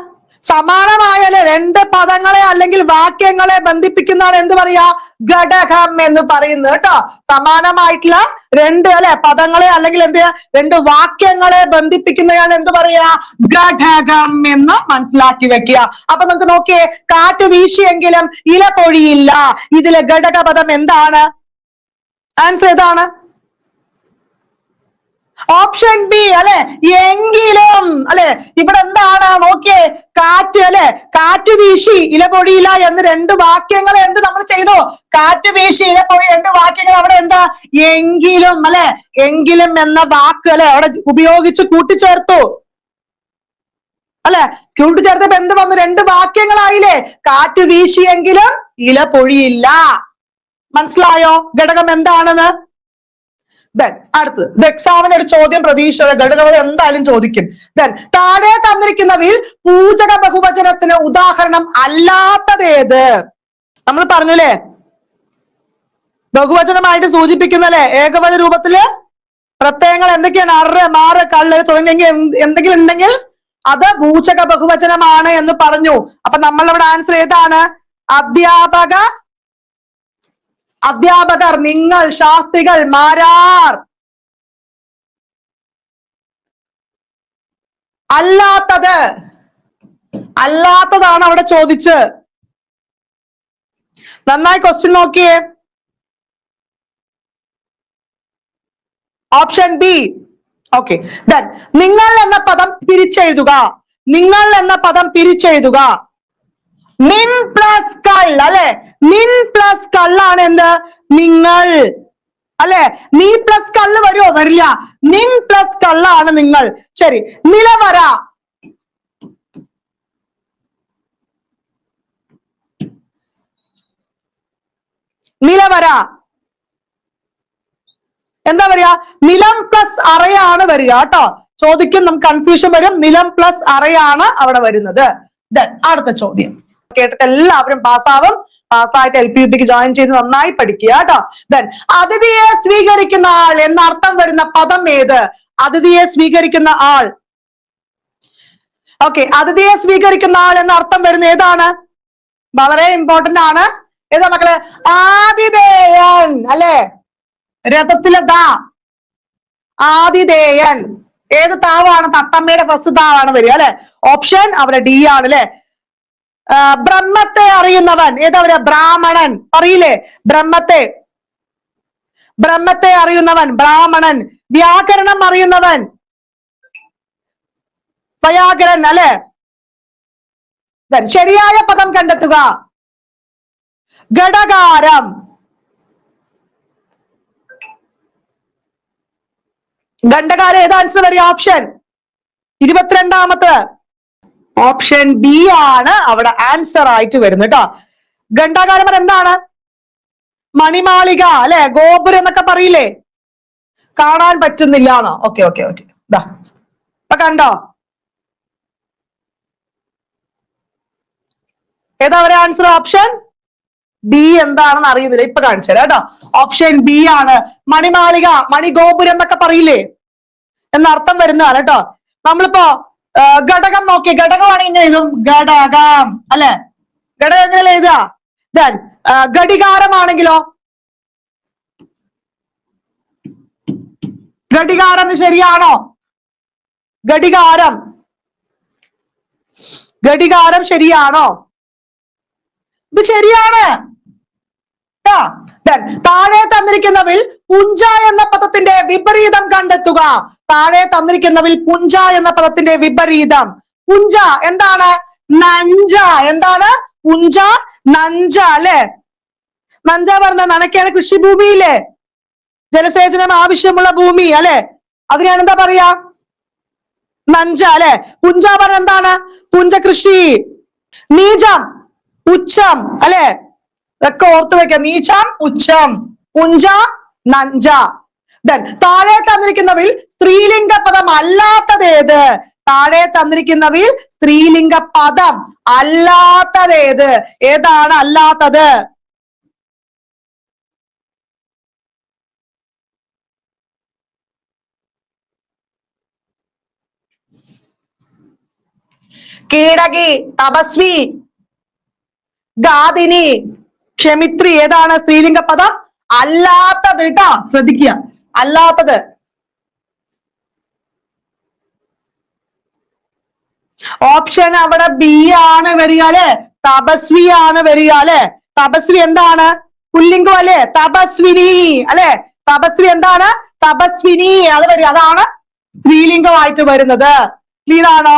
സമാനമായ രണ്ട് പദങ്ങളെ അല്ലെങ്കിൽ വാക്യങ്ങളെ ബന്ധിപ്പിക്കുന്നതാണ് എന്ത് പറയാ? ഘടകം എന്ന് പറയുന്നത് കേട്ടോ. സമാനമായിട്ടുള്ള രണ്ട് പദങ്ങളെ അല്ലെങ്കിൽ എന്ത് രണ്ട് വാക്യങ്ങളെ ബന്ധിപ്പിക്കുന്നതാണ് എന്ത് പറയാ? ഘടകം എന്ന് മനസ്സിലാക്കി വെക്കുക. അപ്പൊ നമുക്ക് നോക്കിയേ, കാറ്റ് വീശിയെങ്കിലും ഇല പൊഴിയില്ല. ഇതിലെ ഘടകപദം എന്താണ്? ആൻസർ ഏതാണ്? ഓപ്ഷൻ ബി അല്ലെ, എങ്കിലും അല്ലെ. ഇവിടെ എന്താണ് നോക്കിയേ, കാറ്റ് അല്ലെ, കാറ്റ് വീശി ഇല പൊഴിയില്ല എന്ന് രണ്ട് വാക്യങ്ങൾ എന്ത് നമ്മൾ ചെയ്തു? കാറ്റ് വീശി ഇല പൊഴി രണ്ട് വാക്യങ്ങൾ അവിടെ എന്താ? എങ്കിലും അല്ലെ, എങ്കിലും എന്ന വാക്ക് അല്ലെ അവിടെ ഉപയോഗിച്ച് കൂട്ടിച്ചേർത്തു അല്ലെ. കൂട്ടിച്ചേർത്തപ്പോ എന്ത് വന്നു? രണ്ട് വാക്യങ്ങളായില്ലേ? കാറ്റ് വീശിയെങ്കിലും ഇല പൊഴിയില്ല. മനസ്സിലായോ ഘടകം എന്താണെന്ന്? ദെൻ അടുത്തത് എക്സാമിന് ഒരു ചോദ്യം പ്രതീക്ഷ ഘടകപദം എന്തായാലും ചോദിക്കും. ദെൻ താഴെ തന്നിരിക്കുന്നവയിൽ പൂജക ബഹുവചനത്തിന് ഉദാഹരണം അല്ലാത്തതേത്? നമ്മൾ പറഞ്ഞല്ലേ, ബഹുവചനമായിട്ട് സൂചിപ്പിക്കുന്നല്ലേ ഏകവചന രൂപത്തില് പ്രത്യയങ്ങൾ എന്തൊക്കെയാണ്? അറ്, മാറ്, കള്ള് തുടങ്ങിയെങ്കിൽ എന്തെങ്കിലും ഉണ്ടെങ്കിൽ അത് പൂജക ബഹുവചനമാണ് എന്ന് പറഞ്ഞു. അപ്പൊ നമ്മളിവിടെ ആൻസർ ഏതാണ്? അധ്യാപക, അധ്യാപകർ, നിങ്ങൾ, ശാസ്ത്രികൾ, മാരാർ. അല്ലാത്തത്, അല്ലാത്തതാണ് അവിടെ ചോദിച്ച്. നന്നായി ക്വസ്റ്റ്യൻ നോക്കിയേ. Option B. ഓക്കെ. ദെൻ നിങ്ങൾ എന്ന പദം പിരിച്ചെഴുതുക. നിങ്ങൾ എന്ന പദം പിരിച്ചെഴുതുക. നിൻ പ്ലസ് കൾ അല്ലെ, നിൻ പ്ലസ് കള്ളാണ് എന്ത്? നിങ്ങൾ അല്ലെ. നീ പ്ലസ് കള്ള് വരുമോ? വരില്ല. നിൻ പ്ലസ് കള്ളാണ് നിങ്ങൾ. ശരി. നിലവര. നിലവര എന്താ പറയാ? നിലം പ്ലസ് അറയാണ് വരിക കേട്ടോ. ചോദിക്കും, നമുക്ക് കൺഫ്യൂഷൻ വരും. നിലം പ്ലസ് അറയാണ് അവിടെ വരുന്നത്. ദെൻ അടുത്ത ചോദ്യം കേട്ടിട്ട് എല്ലാവരും പാസ്സാവും. പാസ്സായിട്ട് LPUPക്ക് ജോയിൻ ചെയ്ത് നന്നായി പഠിക്കുക കേട്ടോ. ദെൻ അതിഥിയെ സ്വീകരിക്കുന്ന ആൾ എന്ന അർത്ഥം വരുന്ന പദം ഏത്? അതിഥിയെ സ്വീകരിക്കുന്ന ആൾ. ഓക്കെ, അതിഥിയെ സ്വീകരിക്കുന്ന ആൾ എന്ന അർത്ഥം വരുന്ന ഏതാണ്? വളരെ ഇമ്പോർട്ടന്റ് ആണ്. ഏതാ മക്കളെ? ആതിഥേയൻ അല്ലെ. രഥത്തിലെ ദാ, ആതിഥേയൻ. ഏത് താവാണ്? തത്തമ്മയുടെ ഫസ്റ്റ് താവാണ് വരിക അല്ലെ. ഓപ്ഷൻ അവിടെ ഡി ആണ് അല്ലെ. ബ്രഹ്മത്തെ അറിയുന്നവൻ ഏതാ വരിക? ബ്രാഹ്മണൻ. പറയില്ലേ ബ്രഹ്മത്തെ? ബ്രഹ്മത്തെ അറിയുന്നവൻ ബ്രാഹ്മണൻ. വ്യാകരണം അറിയുന്നവൻ വൈയാകരൻ അല്ലെ. ശരിയായ പദം കണ്ടെത്തുക. ഘടകാരം. ഖണ്ഡകാരം ഏത് ആൻസർ വരിക? ഓപ്ഷൻ 22ാമത്തെ ഓപ്ഷൻ ബി ആണ് അവിടെ ആൻസർ ആയിട്ട് വരുന്നത് കേട്ടോ. ഖണ്ഡകാരം എന്താണ്? മണിമാളിക അല്ലെ, ഗോപുരം എന്നൊക്കെ പറയില്ലേ. കാണാൻ പറ്റുന്നില്ല എന്നോ? Okay okay okay. ഇതാ ഇപ്പൊ കണ്ടോ? ഏതാ ഒരു ആൻസർ? Option B. എന്താണെന്ന് അറിയുന്നില്ല, ഇപ്പൊ കാണിച്ചു തരാം കേട്ടോ. ഓപ്ഷൻ ബി ആണ്. മണിമാളിക, മണിഗോപുരം എന്നൊക്കെ പറയില്ലേ എന്നർത്ഥം വരുന്നതാണ് കേട്ടോ. നമ്മളിപ്പോ ഘടകം നോക്കി, ഘടകമാണെങ്കിൽ എഴുതും ഘടകം അല്ലെ. ഘടകം എങ്ങനെ എഴുതുക? ദെൻ ഘടികാരമാണെങ്കിലോ? ഘടികാരം ശരിയാണോ? ഘടികാരം. ഘടികാരം ശരിയാണോ? ഇത് ശരിയാണ്. താഴെ തന്നിരിക്കുന്നവയിൽ പുഞ്ച എന്ന പദത്തിന്റെ വിപരീതം കണ്ടെത്തുക. താഴെ തന്നിരിക്കുന്നതിൽ പുഞ്ച എന്ന പദത്തിന്റെ വിപരീതം. പുഞ്ച എന്താണ്? നഞ്ച. എന്താണ്? പുഞ്ച നഞ്ച അല്ലെ. നഞ്ച പറഞ്ഞ നനയ്ക്കാണ് കൃഷിഭൂമിയിലെ ജലസേചനം ആവശ്യമുള്ള ഭൂമി അല്ലെ, അതിനാണ് എന്താ പറയാ? നഞ്ച അല്ലെ. പുഞ്ച പറഞ്ഞ എന്താണ്? പുഞ്ച കൃഷി. നീചം ഉച്ചം അല്ലെ, ഇതൊക്കെ ഓർത്തു വെക്കാം. നീചം ഉച്ചം. പുഞ്ച നഞ്ച. താഴെ തന്നിരിക്കുന്നവയിൽ സ്ത്രീലിംഗ പദം അല്ലാത്തതേത്? താഴെ തന്നിരിക്കുന്നവയിൽ സ്ത്രീലിംഗ പദം അല്ലാത്തതേത്? ഏതാണ് അല്ലാത്തത്? കീടകി, തപസ്വി, ഗാദിനി, ക്ഷമിത്രി. ഏതാണ് സ്ത്രീലിംഗ പദം അല്ലാത്തത്? കേട്ടോ, ശ്രദ്ധിക്കുക. അല്ലാത്തത് ഓപ്ഷൻ അവിടെ ബി ആണ് വരിക അല്ലെ. തപസ്വി ആണ് വരിക അല്ലെ. തപസ്വി എന്താണ്? പുല്ലിംഗം അല്ലെ. തപസ്വിനി അല്ലെ. തപസ്വി എന്താണ്? തപസ്വിനി. അത് വരിക, അതാണ് സ്ത്രീലിംഗമായിട്ട് വരുന്നത്. ക്ലിയർ ആണോ?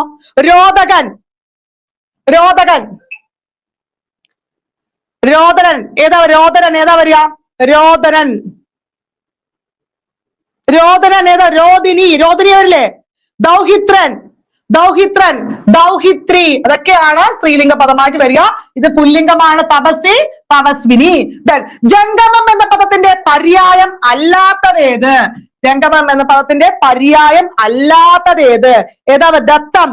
രോദകൻ. രോദകൻ. രോദനൻ. ഏതാ രോദനൻ? ഏതാ വരിക? രോദനൻ. രോദനൻ ഏതാ? രോദിനി. രോദിനി വരില്ലേ? ദൗഹിത്രൻ. ദൗഹിത്രൻ, ദൗഹിത്രി. അതൊക്കെയാണ് സ്ത്രീലിംഗ പദമായിട്ട് വരിക. ഇത് പുല്ലിംഗമാണ്. തപസ്വി, തപസ്വിനി. ജംഗമം എന്ന പദത്തിന്റെ പര്യായം അല്ലാത്തതേത്? ജംഗമം എന്ന പദത്തിന്റെ പര്യായം അല്ലാത്തതേത്? ഏതാ? ദത്തം,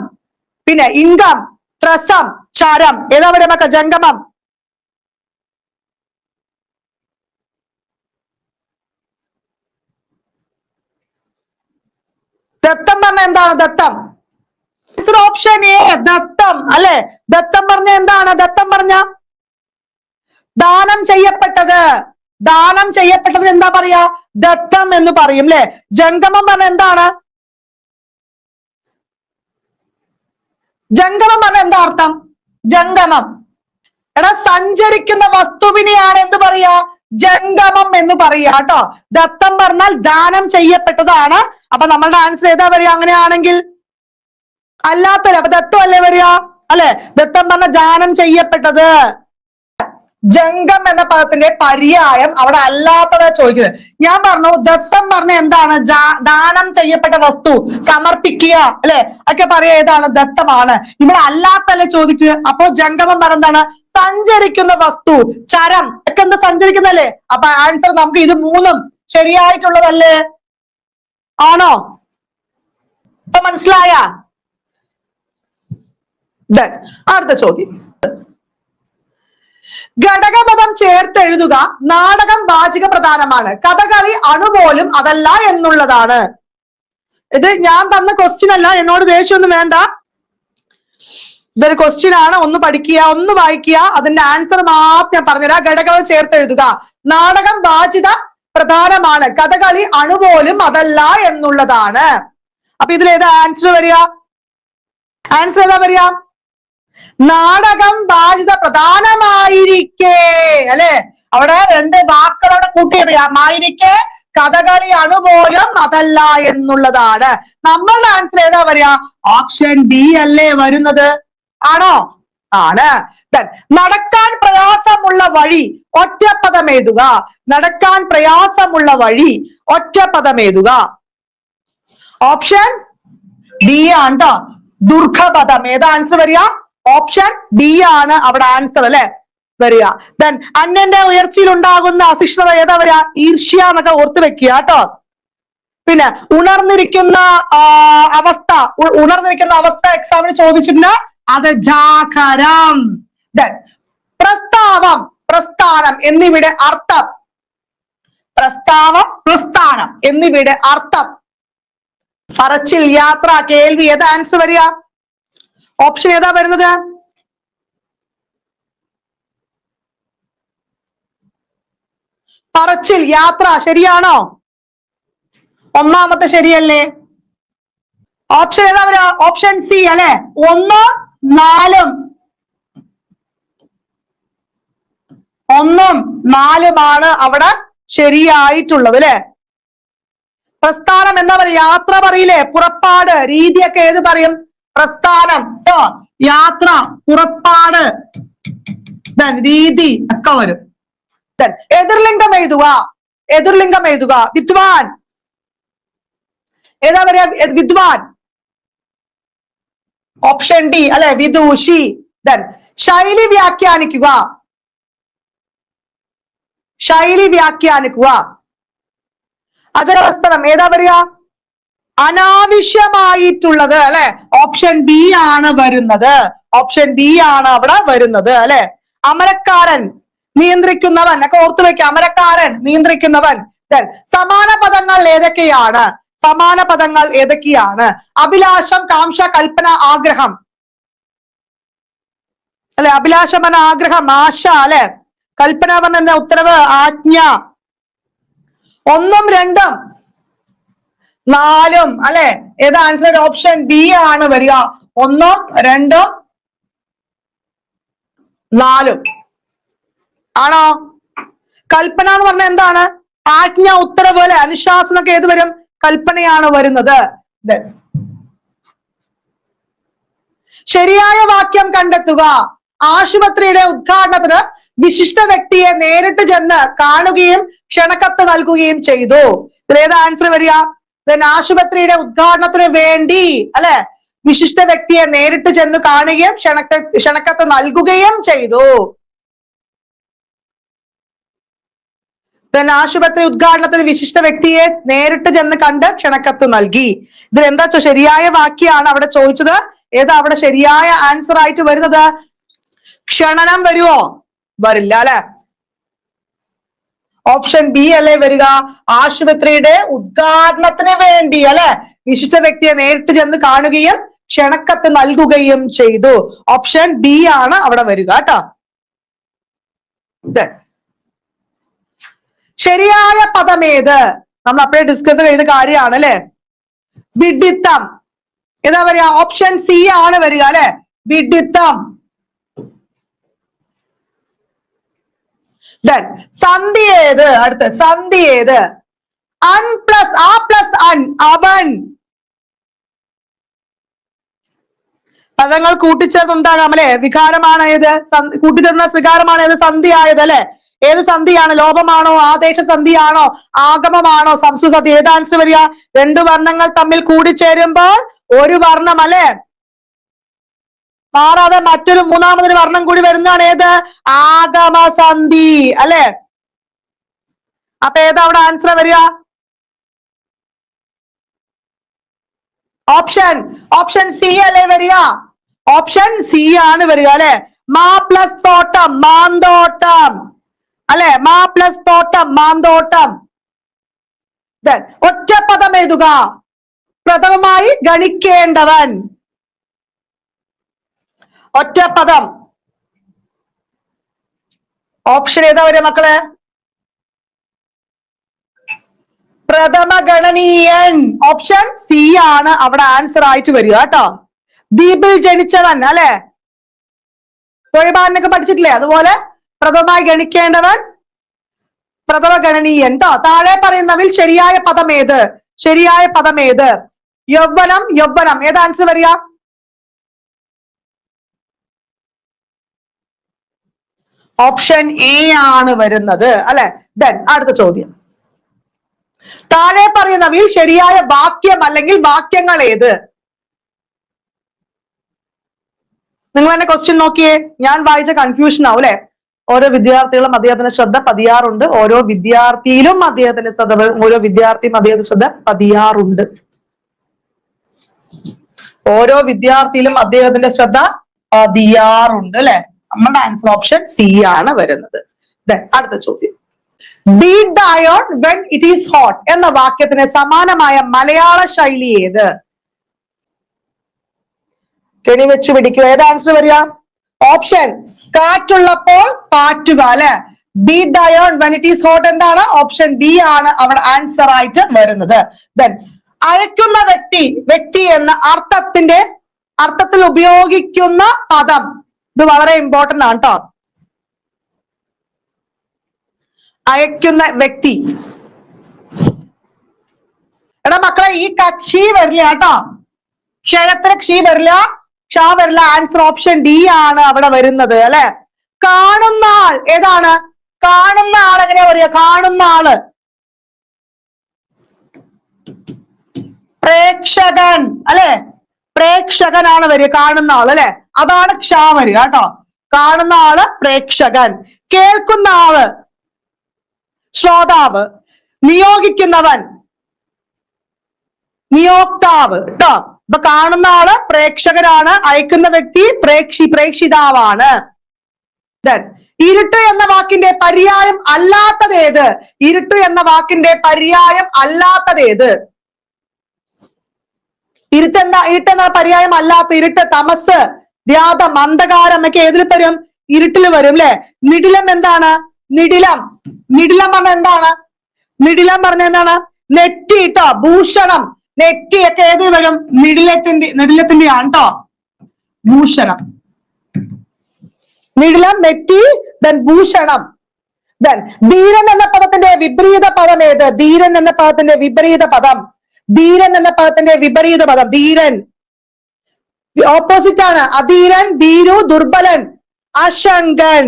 പിന്നെ ഇംഗം, ത്രസം, ചരം. ഏതാ വരെ മക്ക? ജംഗമം. ദത്തം പറഞ്ഞ എന്താണ്? ദത്തം. ഓപ്ഷൻ എ ദത്തം അല്ലെ. ദത്തം പറഞ്ഞ എന്താണ്? ദത്തം പറഞ്ഞ ദാനം ചെയ്യപ്പെട്ടത്. ദാനം ചെയ്യപ്പെട്ടത് എന്താ പറയാ? ദത്തം എന്ന് പറയും അല്ലെ. ജംഗമം പറഞ്ഞ എന്താണ്? ജംഗമം പറഞ്ഞ എന്താ അർത്ഥം? ജംഗമം എടാ സഞ്ചരിക്കുന്ന വസ്തുവിനെയാണ് എന്ത് പറയാ? ജംഗമം എന്ന് പറയാ കേട്ടോ. ദത്തം പറഞ്ഞാൽ ദാനം ചെയ്യപ്പെട്ടതാണ്. അപ്പൊ നമ്മളുടെ ആൻസർ ഏതാ വരിക അങ്ങനെയാണെങ്കിൽ? അല്ലാത്തല്ലേ. അപ്പൊ ദത്തം അല്ലേ വരിക അല്ലെ. ദത്തം പറഞ്ഞ ദാനം ചെയ്യപ്പെട്ടത്. ജംഗം എന്ന പദത്തിന്റെ പര്യായം അവിടെ അല്ലാത്തത് ചോദിക്കുന്നത്. ഞാൻ പറഞ്ഞു ദത്തം പറഞ്ഞ എന്താണ്? ദാനം ചെയ്യപ്പെട്ട വസ്തു, സമർപ്പിക്കുക അല്ലെ, ഒക്കെ പറയാ ഏതാണ്? ദത്തമാണ്. ഇവിടെ അല്ലാത്തല്ലേ ചോദിച്ച്. അപ്പോ ജംഗമം പറഞ്ഞ എന്താണ്? സഞ്ചരിക്കുന്ന വസ്തു, ചരം ഒക്കെ എന്താ സഞ്ചരിക്കുന്നല്ലേ. അപ്പൊ ആൻസർ നമുക്ക് ഇത് മൂന്നും ശരിയായിട്ടുള്ളതല്ലേ? ആണോ? ഇപ്പൊ മനസ്സിലായ? അടുത്ത ചോദ്യം. ഘടകപദം ചേർത്തെഴുതുക. നാടകം വാചിക പ്രധാനമാണ്. കഥകളി അണുപോലും അതല്ല എന്നുള്ളതാണ്. ഇത് ഞാൻ തന്ന ക്വസ്റ്റ്യൻ അല്ല, എന്നോട് ദേഷ്യമൊന്നും വേണ്ട. ഇതൊരു ക്വസ്റ്റ്യൻ ആണ്. ഒന്ന് പഠിക്കുക, ഒന്ന് വായിക്കുക, അതിന്റെ ആൻസർ മാത്രം ഞാൻ പറഞ്ഞുതരാം. ഘടകപദം ചേർത്തെഴുതുക. നാടകം വാചിക പ്രധാനമാണ്. കഥകളി അണുപോലും അതല്ല എന്നുള്ളതാണ്. അപ്പൊ ഇതിൽ ഏതാ ആൻസർ വരിക? ആൻസർ ഏതാ വരിക? നാടകം വാചിക പ്രധാനമായിരിക്കെ അല്ലെ. അവിടെ രണ്ട് വാക്കുകളോടെ കൂട്ടിയമായിരിക്കെ കഥകളി അണുപോലും അതല്ല എന്നുള്ളതാണ്. നമ്മളുടെ ആൻസർ ഏതാ വരിക? ഓപ്ഷൻ ബി അല്ലേ വരുന്നത്? ആണോ? ആണ്. നടക്കാൻ പ്രയാസമുള്ള വഴി ഒറ്റപ്പദം എഴുതുക. നടക്കാൻ പ്രയാസമുള്ള വഴി ഒറ്റപ്പദം എഴുതുക. ഓപ്ഷൻ ഡി ആണ് ട്ടോ. ദുർഘപദം. ഏതാ ആൻസർ വരിക? ഓപ്ഷൻ ഡി ആണ് അവിടെ ആൻസർ അല്ലെ വരിക. അന്യന്റെ ഉയർച്ചയിൽ ഉണ്ടാകുന്ന അസഹിഷ്ണുത ഏതാ വരിക? ഈർഷ്യ എന്നൊക്കെ ഓർത്ത് വെക്കുക കേട്ടോ. പിന്നെ ഉണർന്നിരിക്കുന്ന അവസ്ഥ എക്സാമിന് ചോദിച്ചിട്ടുണ്ട്. അത് ജാഗരം. പ്രസ്താവം, പ്രസ്ഥാനം എന്നിവയുടെ അർത്ഥം. പ്രസ്താവം, പ്രസ്ഥാനം എന്നിവയുടെ അർത്ഥം. പറച്ചിൽ, യാത്ര, കേൾവി. ഏതാ ആൻസർ വരിക? ഓപ്ഷൻ ഏതാ വരുന്നത്? പറച്ചിൽ, യാത്ര. ശരിയാണോ? ഒന്നാമത്തെ ശരിയല്ലേ? ഓപ്ഷൻ ഏതാ വരിക? ഓപ്ഷൻ സി അല്ലെ, 1, 4. 1, 4 അവിടെ ശരിയായിട്ടുള്ളത് അല്ലെ. പ്രസ്ഥാനം എന്താ പറയുക? യാത്ര പറയില്ലേ, പുറപ്പാട്. രീതിയൊക്കെ ഏത് പറയും? പ്രസ്ഥാനം, യാത്ര, പുറപ്പാട്, രീതി ഒക്കെ വരും. എതിർലിംഗം എഴുതുക, എതിർലിംഗം എഴുതുക. വിദ്വാൻ ഏതാ പറയാ? വിദ്വാൻ. ഓപ്ഷൻ ഡി അല്ലെ, വിദൂഷി. ശൈലി വ്യാഖ്യാനിക്കുക, ശൈലി വ്യാഖ്യാനിക്കുക. അചരവസ്ത്രം ഏതാ പറയാ? അനാവശ്യമായിട്ടുള്ളത് അല്ലെ. ഓപ്ഷൻ ബി ആണ് വരുന്നത്, ഓപ്ഷൻ ബി ആണ് അവിടെ വരുന്നത് അല്ലെ. അമരക്കാരൻ, നിയന്ത്രിക്കുന്നവൻ ഒക്കെ ഓർത്തു വെക്കുക. അമരക്കാരൻ, നിയന്ത്രിക്കുന്നവൻ. സമാന പദങ്ങൾ ഏതൊക്കെയാണ്? സമാന പദങ്ങൾ ഏതൊക്കെയാണ്? അഭിലാഷം, കാംക്ഷ, കൽപ്പന, ആഗ്രഹം അല്ലെ. അഭിലാഷം പറഞ്ഞ ആഗ്രഹം, ആശ അല്ലെ. കൽപ്പന പറഞ്ഞ എന്താ? ഉത്തരവ്, ആജ്ഞ. 1, 2, 4 അല്ലെ. ഏതാ ആൻസർ? ഓപ്ഷൻ ബി ആണ് വരിക. 1, 2, 4 ആണോ? കൽപ്പന എന്ന് പറഞ്ഞ എന്താണ്? ആജ്ഞ, ഉത്തരവ് അല്ലെ. അനുശാസനമൊക്കെ ഏത് വരും? കൽപ്പനയാണ് വരുന്നത്. ശരിയായ വാക്യം കണ്ടെത്തുക. ആശുപത്രിയുടെ ഉദ്ഘാടനത്തിന് വിശിഷ്ട വ്യക്തിയെ നേരിട്ട് ചെന്ന് കാണുകയും ക്ഷണക്കത്ത് നൽകുകയും ചെയ്തു. ഇതിലേതാ ആൻസർ വരിക? ആശുപത്രിയുടെ ഉദ്ഘാടനത്തിന് വേണ്ടി അല്ലെ, വിശിഷ്ട വ്യക്തിയെ നേരിട്ട് ചെന്ന് കാണുകയും ക്ഷണക്കത്ത് നൽകുകയും ചെയ്തു. ആശുപത്രി ഉദ്ഘാടനത്തിന് വിശിഷ്ട വ്യക്തിയെ നേരിട്ട് ചെന്ന് കണ്ട് ക്ഷണക്കത്ത് നൽകി. ഇതിൽ എന്താ ശരിയായ വാക്യാണ് അവിടെ ചോദിച്ചത്? ഏതാ അവിടെ ശരിയായ ആൻസർ ആയിട്ട് വരുന്നത്? ക്ഷണനം വരുവോ? വരില്ല അല്ലെ. ഓപ്ഷൻ ബി അല്ലേ വരിക? ആശുപത്രിയുടെ ഉദ്ഘാടനത്തിന് വേണ്ടി അല്ലെ, വിശിഷ്ട വ്യക്തിയെ നേരിട്ട് ചെന്ന് കാണുകയും ക്ഷണക്കത്ത് നൽകുകയും ചെയ്തു. ഓപ്ഷൻ ബി ആണ് അവിടെ വരിക കേട്ടോ. ശരിയായ പദം ഏത്? നമ്മൾ അപ്പോഴേ ഡിസ്കസ് ചെയ്ത കാര്യമാണ് അല്ലെ. വിഡിത്തം ഏതാ വരിക? ഓപ്ഷൻ സി ആണ് വരിക അല്ലെ, വിഡിത്തം. സന്ധി ഏത്? അടുത്ത് സന്ധി ഏത്? അൻ പ്ലസ് ആ പ്ലസ് അൻ, അവൻ. പദങ്ങൾ കൂട്ടിച്ചേർന്നുണ്ടാകാം അല്ലെ. വികാരമാണ് ഏത്? കൂട്ടിച്ചേർന്ന വികാരമാണ് ഏത്? സന്ധി ആയത് അല്ലെ. ഏത് സന്ധിയാണ്? ലോപമാണോ, ആദേശ സന്ധിയാണോ, ആഗമമാണോ, സംസ്കൃത സന്ധി? ഏത് ആൻസർ വരിക? 2 വർണ്ണങ്ങൾ തമ്മിൽ കൂടിച്ചേരുമ്പോൾ ഒരു വർണ്ണം അല്ലെ മാറാതെ മറ്റൊരു മൂന്നാമതൊരു വർണ്ണം കൂടി വരുന്നതാണ് ഏത്? ആഗമസന്ധി അല്ലെ. അപ്പൊ ഏതാ അവിടെ ആൻസർ വരിക? ഓപ്ഷൻ സി അല്ലേ വരിക? ഓപ്ഷൻ സി ആണ് വരിക അല്ലെ. മാ പ്ലസ് തോട്ടം, മാന്തോട്ടം അല്ലെ. മാ പ്ലസ് തോട്ടം, മാന്തോട്ടം. ഒറ്റപ്പദം എഴുതുക. പ്രഥമമായി ഗണിക്കേണ്ടവൻ. ഒറ്റപ്പദം. ഓപ്ഷൻ ഏതാ വരിക മക്കളെ? പ്രഥമ ഗണനീയൻ. ഓപ്ഷൻ സി ആണ് അവിടെ ആൻസർ ആയിട്ട് വരിക കേട്ടോ. ദ്വീപിൽ ജനിച്ചവൻ അല്ലെ. തൊഴിൽബാനൊക്കെ പഠിച്ചിട്ടില്ലേ? അതുപോലെ പ്രഥമമായി ഗണിക്കേണ്ടവൻ, പ്രഥമ ഗണനീയൻ ട്ടോ. താഴെ പറയുന്നതിൽ ശരിയായ പദം ഏത്? ശരിയായ പദം ഏത്? യൗവനം, യൗവനം. ഏത് ആൻസർ വരിക? ഓപ്ഷൻ എ ആണ് വരുന്നത് അല്ലെ. അടുത്ത ചോദ്യം. താഴെ പറയുന്നവയിൽ ശരിയായ വാക്യം അല്ലെങ്കിൽ വാക്യങ്ങൾ ഏത്? നിങ്ങൾ എന്നെ ക്വസ്റ്റ്യൻ നോക്കിയേ. ഞാൻ വായിച്ച കൺഫ്യൂഷൻ ആവും അല്ലെ. ഓരോ വിദ്യാർത്ഥികളും അദ്ദേഹത്തിന്റെ ശ്രദ്ധ പതിയാറുണ്ട്. ഓരോ വിദ്യാർത്ഥിയിലും അദ്ദേഹത്തിന്റെ ശ്രദ്ധ, ഓരോ വിദ്യാർത്ഥിയും അദ്ദേഹത്തിന്റെ ശ്രദ്ധ പതിയാറുണ്ട്. ഓരോ വിദ്യാർത്ഥിയിലും അദ്ദേഹത്തിന്റെ ശ്രദ്ധ പതിയാറുണ്ട് അല്ലെ. നമ്മുടെ ആൻസർ ഓപ്ഷൻ സി ആണ് വരുന്നത്. അടുത്ത ചോദ്യം. Beat the iron when it is hot എന്ന വാക്യത്തിന് സമാനമായ മലയാള ശൈലി ഏത്? കെണി വെച്ച് പിടിക്കുക. ഏത് ആൻസർ വരിക? ഓപ്ഷൻ കാറ്റുള്ളപ്പോൾ പാറ്റുക അല്ലെ. Beat the iron when it is hot എന്താണ്? ഓപ്ഷൻ ബി ആണ് അവിടെ ആൻസർ ആയിട്ട് വരുന്നത്. അയക്കുന്ന വ്യക്തി എന്ന അർത്ഥത്തിൽ ഉപയോഗിക്കുന്ന പദം. ഇത് വളരെ ഇമ്പോർട്ടന്റ് ആണ് കേട്ടോ. അയക്കുന്ന വ്യക്തി. എടാ മക്കളെ, ഈ ക്ഷി വരില്ല കേട്ടോ. ക്ഷരത്തിന് ക്ഷി വരില്ല, ക്ഷ വരില്ല. ആൻസർ ഓപ്ഷൻ ഡി ആണ് അവിടെ വരുന്നത് അല്ലെ. കാണുന്ന ആൾ ഏതാണ്? കാണുന്ന ആൾ എങ്ങനെയാ പറയുക? കാണുന്ന ആള് പ്രേക്ഷകൻ അല്ലെ. പ്രേക്ഷകനാണ് വരിക, കാണുന്ന ആൾ അല്ലെ. അതാണ് ക്ഷ വരിക കേട്ടോ. കാണുന്ന ആള് പ്രേക്ഷകൻ. കേൾക്കുന്ന ആള് ശ്രോതാവ്. നിയോഗിക്കുന്നവൻ നിയോക്താവ് കേട്ടോ. അപ്പൊ കാണുന്ന ആള് പ്രേക്ഷകനാണ്, അയക്കുന്ന വ്യക്തി പ്രേക്ഷിതാവാണ്. ഇരുട്ട് എന്ന വാക്കിന്റെ പര്യായം അല്ലാത്തതേത്? ഇരുട്ട് എന്ന വാക്കിന്റെ പര്യായം അല്ലാത്തതേത്? ഇരുട്ടെന്ന പര്യായം അല്ലാത്ത, ഇരുട്ട്, തമസ്, ദ്യാതം, അന്ധകാരം ഒക്കെ ഏതിൽ വരും? ഇരുട്ടിൽ വരും അല്ലെ. നിടിലം എന്താണ്? നിടിലം പറഞ്ഞ എന്താണ്? നിടിലം പറഞ്ഞ എന്താണ്? നെറ്റി ട്ടോ. ഭൂഷണം, നെറ്റി ഒക്കെ ഏതിൽ വരും? നിടിലത്തിന്റെ ആണ് ട്ടോ. ഭൂഷണം, നിടിലം, നെറ്റി, ഭൂഷണം. ധീരൻ എന്ന പദത്തിന്റെ വിപരീത പദം ഏത്? ധീരൻ എന്ന പദത്തിന്റെ വിപരീത പദം. ധീരൻ ഓപ്പോസിറ്റ് ആണ്. അധീരൻ, ഭീരു, ദുർബലൻ, അശങ്കൻ.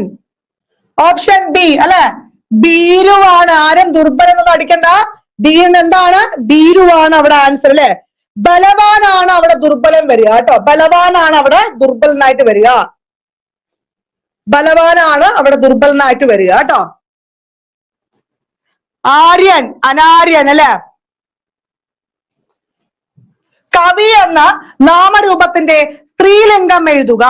ഓപ്ഷൻ ബി അല്ലെ. ഭീരുവാണ്. ആരും ദുർബലൻ എന്നൊന്നും അടിക്കണ്ട. ധീരൻ എന്താണ്? ഭീരുവാണ് അവിടെ ആൻസർ അല്ലെ. ബലവാനാണ് അവിടെ ദുർബലൻ വരിക കേട്ടോ. ബലവാനാണ് അവിടെ ദുർബലനായിട്ട് വരിക. ബലവാനാണ് അവിടെ ദുർബലനായിട്ട് വരിക കേട്ടോ. ആര്യൻ, അനാര്യൻ അല്ലെ. കവി എന്ന നാമരൂപത്തിന്റെ സ്ത്രീലിംഗം എഴുതുക.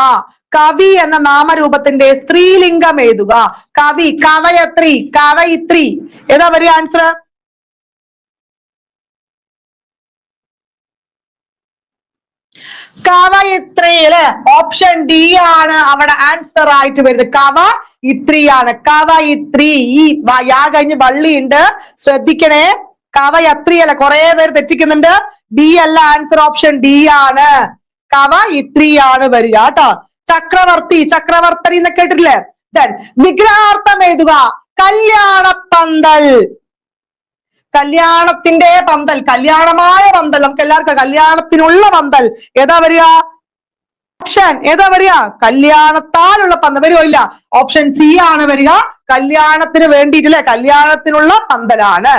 കവി എന്ന നാമരൂപത്തിന്റെ സ്ത്രീലിംഗം എഴുതുക. കവി, കവയത്രി, കവയിത്രി. ഏതാ വരിക ആൻസർ? കവയിത്രി അല്ലെ. ഓപ്ഷൻ ഡി ആണ് അവിടെ ആൻസർ ആയിട്ട് വരുന്നത്. കവയിത്രിയാണ്. കവയിത്രി. ഈ യാ കഴിഞ്ഞ് വള്ളിയുണ്ട്, ശ്രദ്ധിക്കണേ. കവയത്രി അല്ല, കുറെ പേര് തെറ്റിക്കുന്നുണ്ട്. ഡി അല്ല ആൻസർ, ഓപ്ഷൻ ഡി ആണ്. കവയിത്രിയാണ് വരിക കേട്ടോ. ചക്രവർത്തി, ചക്രവർത്തനി എന്നൊക്കെ കേട്ടിട്ടില്ലേ? വിഗ്രഹാർത്ഥം എഴുതുക. കല്യാണപ്പന്തൽ. കല്യാണത്തിന്റെ പന്തൽ, കല്യാണമായ പന്തൽ. നമുക്ക് എല്ലാവർക്കും കല്യാണത്തിനുള്ള പന്തൽ ഏതാ വരിക? ഓപ്ഷൻ ഏതാ വരിക? കല്യാണത്താലുള്ള പന്തൽ വരുമോ? ഇല്ല. ഓപ്ഷൻ സി ആണ് വരിക. കല്യാണത്തിന് വേണ്ടിയിട്ടില്ലേ, കല്യാണത്തിനുള്ള പന്തലാണ്.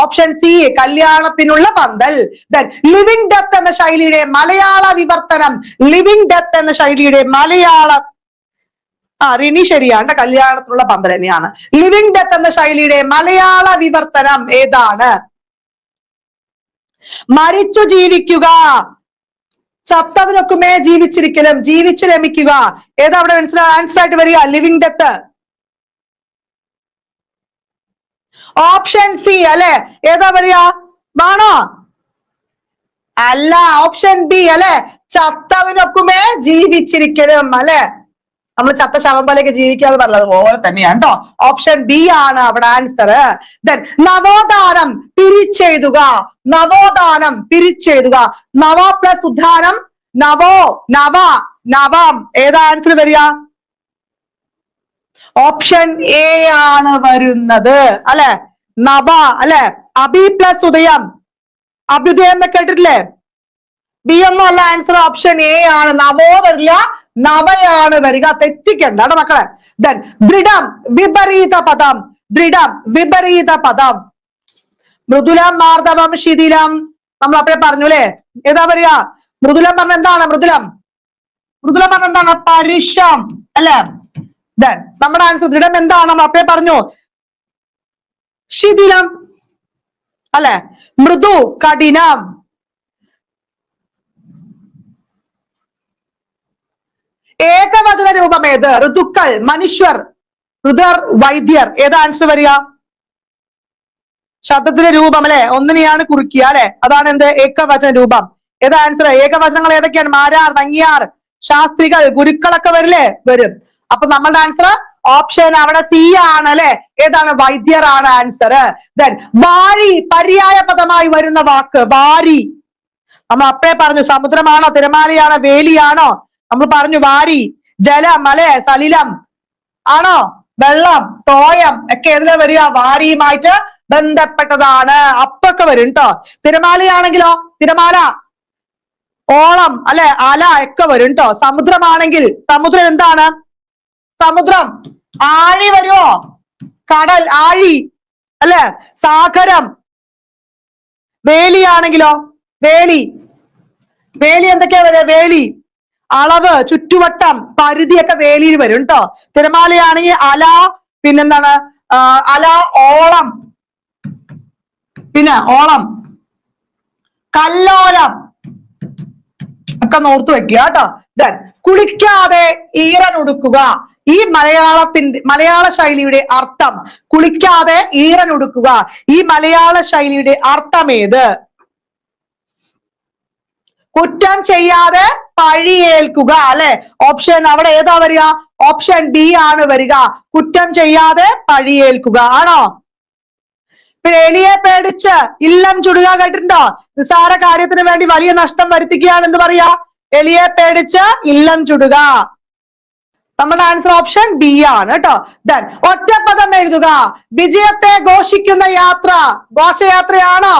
ഓപ്ഷൻ സി, കല്യാണത്തിനുള്ള പന്തൽ. ലിവിംഗ് ഡെത്ത് എന്ന ശൈലിയുടെ മലയാള വിവർത്തനം. ലിവിംഗ് ഡെത്ത് എന്ന ശൈലിയുടെ മലയാളം റിനി ശരിയാണ്. കല്യാണത്തിനുള്ള പന്തൽ തന്നെയാണ്. ലിവിംഗ് ഡെത്ത് എന്ന ശൈലിയുടെ മലയാള വിവർത്തനം ഏതാണ്? മരിച്ചു ജീവിക്കുക. ചത്തതിനൊക്കുമേ ജീവിച്ചിരിക്കലും, ജീവിച്ചു രമിക്കുക. ഏതാ അവിടെ ആൻസർ ആയിട്ട് വരിക? Living death. ഓപ്ഷൻ സി അല്ലെ. ഏതാ വരിക? വേണോ? അല്ല, ഓപ്ഷൻ ബി അല്ലെ. ചത്തതിനൊക്കുമേ ജീവിച്ചിരിക്കലും അല്ലെ. നമ്മൾ ചത്ത ശവം പോലെയൊക്കെ ജീവിക്കാതെ പറഞ്ഞത് പോലെ തന്നെയാണ് കേട്ടോ. ഓപ്ഷൻ ബി ആണ് അവിടെ ആൻസർ. നവോത്ഥാനം പിരിച്ചെഴുതുക. നവോത്ഥാനം പിരിച്ചെഴുതുക. നവ പ്ലസ് ഉദ്ധാനം, നവോ, നവ, നവം. ഏതാ ആൻസർ വരിക? ഓപ്ഷൻ എ ആണ് വരുന്നത് അല്ലെ. നവ അല്ലെ. അഭി പ്ലസ് ഉദയം, അഭ്യുദയം എന്നൊക്കെ കേട്ടിട്ടില്ലേ? ബി ഒന്നും അല്ല ആൻസർ, ഓപ്ഷൻ എ ആണ്. നവോ വരില്ല, നവയാണ് വരിക. തെറ്റിക്കണ്ട മക്കളെ. ദൃഢം വിപരീത പദം. ദൃഢം വിപരീത പദം. മൃദുലം, മാർദ്ദവം, ശിഥിലം. നമ്മൾ അപ്പോഴേ പറഞ്ഞു അല്ലെ. ഏതാ വരിക? മൃദുലം പറഞ്ഞ എന്താണ്? മൃദുലം പറഞ്ഞ എന്താണ്? പരുഷം അല്ലെ. നമ്മുടെ ആൻസർ ദൃഢം എന്താണ്? നമ്മൾ അപ്പോഴേ പറഞ്ഞു, ശിഥിലം അല്ലെ. മൃദു, കഠിനം. ഏകവചന രൂപം ഏത്? ഋതുക്കൾ, മനുഷ്യർ, ഋതർ, വൈദ്യർ. ഏതാ ആൻസർ വരിക? ശബ്ദത്തിന്റെ രൂപം അല്ലെ, ഒന്നിനെയാണ് കുറിക്കുക അല്ലെ. അതാണ് എന്ത്? ഏകവചന രൂപം. ഏതാ ആൻസർ? ഏകവചനങ്ങൾ ഏതൊക്കെയാണ്? മാരാർ, നങ്ങിയാർ, ശാസ്ത്രികൾ, ഗുരുക്കളൊക്കെ വരില്ലേ? വരും. അപ്പൊ നമ്മളുടെ ആൻസർ ഓപ്ഷൻ അവിടെ സി ആണ് അല്ലെ. ഏതാണ്? വൈദ്യരാണ് ആൻസർ. ദെൻ വാരി പര്യായ പദമായി വരുന്ന വാക്ക് വാരി. നമ്മൾ അപ്പേ പറഞ്ഞു സമുദ്രമാണോ തിരമാലയാണോ വേലിയാണോ? നമ്മൾ പറഞ്ഞു വാരി. ജലം അല്ലെ, സലിലം ആണോ? വെള്ളം, തോയം ഒക്കെ ഏതിലാ വരിക? വാരിയുമായിട്ട് ബന്ധപ്പെട്ടതാണ്. അപ്പൊക്കെ വരും ട്ടോ. തിരമാലയാണെങ്കിലോ തിരമാല, ഓളം അല്ലെ, അല ഒക്കെ വരും ട്ടോ. സമുദ്രമാണെങ്കിൽ സമുദ്രം എന്താണ്? സമുദ്രം. ആഴി വരുമോ? കടൽ, ആഴി അല്ലെ, സാഗരം. വേലിയാണെങ്കിലോ വേലി. വേലി എന്തൊക്കെയാ വരിക? വേലി, അളവ്, ചുറ്റുവട്ടം, പരിധിയൊക്കെ വേലിയിൽ വരും ട്ടോ. തിരമാലയാണെങ്കിൽ അല, പിന്നെന്താണ്? അല, ഓളം, പിന്നെ ഓളം, കല്ലോലം ഒക്കെ നോർത്ത് വെക്കുക കേട്ടോ. ദെൻ കുളിക്കാതെ ഈറനൊടുക്കുക. ഈ മലയാള ശൈലിയുടെ അർത്ഥം കുളിക്കാതെ ഈറനൊടുക്കുക. ഈ മലയാള ശൈലിയുടെ അർത്ഥം ഏത്? കുറ്റം ചെയ്യാതെ പഴിയേൽക്കുക അല്ലെ. ഓപ്ഷൻ അവിടെ ഏതാ വരിക? ഓപ്ഷൻ ബി ആണ് വരിക. കുറ്റം ചെയ്യാതെ പഴിയേൽക്കുക ആണോ? പിന്നെ എലിയെ പേടിച്ച് ഇല്ലം ചുടുക കേട്ടിട്ടുണ്ടോ? നിസ്സാര കാര്യത്തിന് വേണ്ടി വലിയ നഷ്ടം വരുത്തിക്കുകയാണ് എന്ന് പറയാ. എലിയെ പേടിച്ച് ഇല്ലം ചുടുക. നമ്മുടെ ആൻസർ ഓപ്ഷൻ ബി ആണ് കേട്ടോ. ദെൻ ഒറ്റപ്പദം എഴുതുക. വിജയത്തെ ഘോഷിക്കുന്ന യാത്ര. ഘോഷയാത്രയാണോ?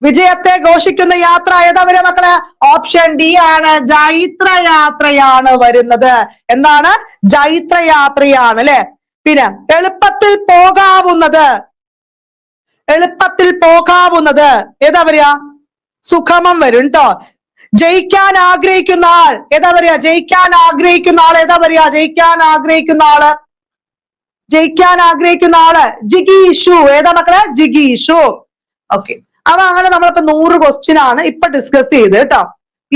വിജയത്തെ ഘോഷിക്കുന്ന യാത്ര ഏതാ വരിക മക്കളെ? ഓപ്ഷൻ ഡി ആണ്. ജൈത്രയാത്രയാണ് വരുന്നത്. എന്താണ്? ജൈത്രയാത്രയാണ് അല്ലെ. പിന്നെ എളുപ്പത്തിൽ പോകാവുന്നത്. എളുപ്പത്തിൽ പോകാവുന്നത് ഏതാ വരിക? സുഖമം വരും ട്ടോ. ജയിക്കാൻ ആഗ്രഹിക്കുന്ന ആൾ ഏതാ വരിക? ജയിക്കാൻ ആഗ്രഹിക്കുന്ന ആൾ ഏതാ വരിക? ജയിക്കാൻ ആഗ്രഹിക്കുന്ന ആള്. ജയിക്കാൻ ആഗ്രഹിക്കുന്ന ആള് ജിഗീഷു. ഏതാ മക്കളെ? ജിഗീഷു. ഓക്കെ. അപ്പൊ അങ്ങനെ നമ്മളിപ്പോ 100 ക്വസ്റ്റ്യൻ ആണ് ഇപ്പൊ ഡിസ്കസ് ചെയ്ത് കേട്ടോ.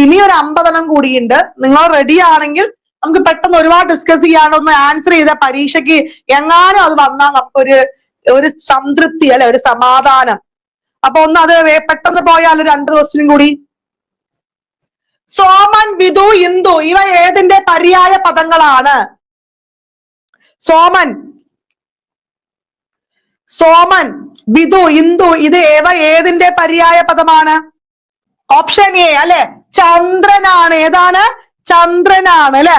ഇനി ഒരു 50 കൂടിയുണ്ട്. നിങ്ങൾ റെഡി ആണെങ്കിൽ നമുക്ക് പെട്ടെന്ന് ഒരുപാട് ഡിസ്കസ് ചെയ്യാനോ ഒന്ന് ആൻസർ ചെയ്ത പരീക്ഷയ്ക്ക് എങ്ങാനും അത് വന്നാൽ നമുക്കൊരു സംതൃപ്തി അല്ലെ, ഒരു സമാധാനം. അപ്പൊ ഒന്ന് അത് പെട്ടെന്ന് പോയാൽ 2 ക്വസ്റ്റ്യനും കൂടി. സോമൻ, വിധു, ഇന്ദു ഇവ ഏതിന്റെ പര്യായ പദങ്ങളാണ്? സോമൻ, സോമൻ, വിധു, ഇന്ദു ഇത് ഏതിന്റെ പര്യായ പദമാണ്? ഓപ്ഷൻ എ അല്ലെ, ചന്ദ്രനാണ്. ഏതാണ്? ചന്ദ്രനാണ് അല്ലെ.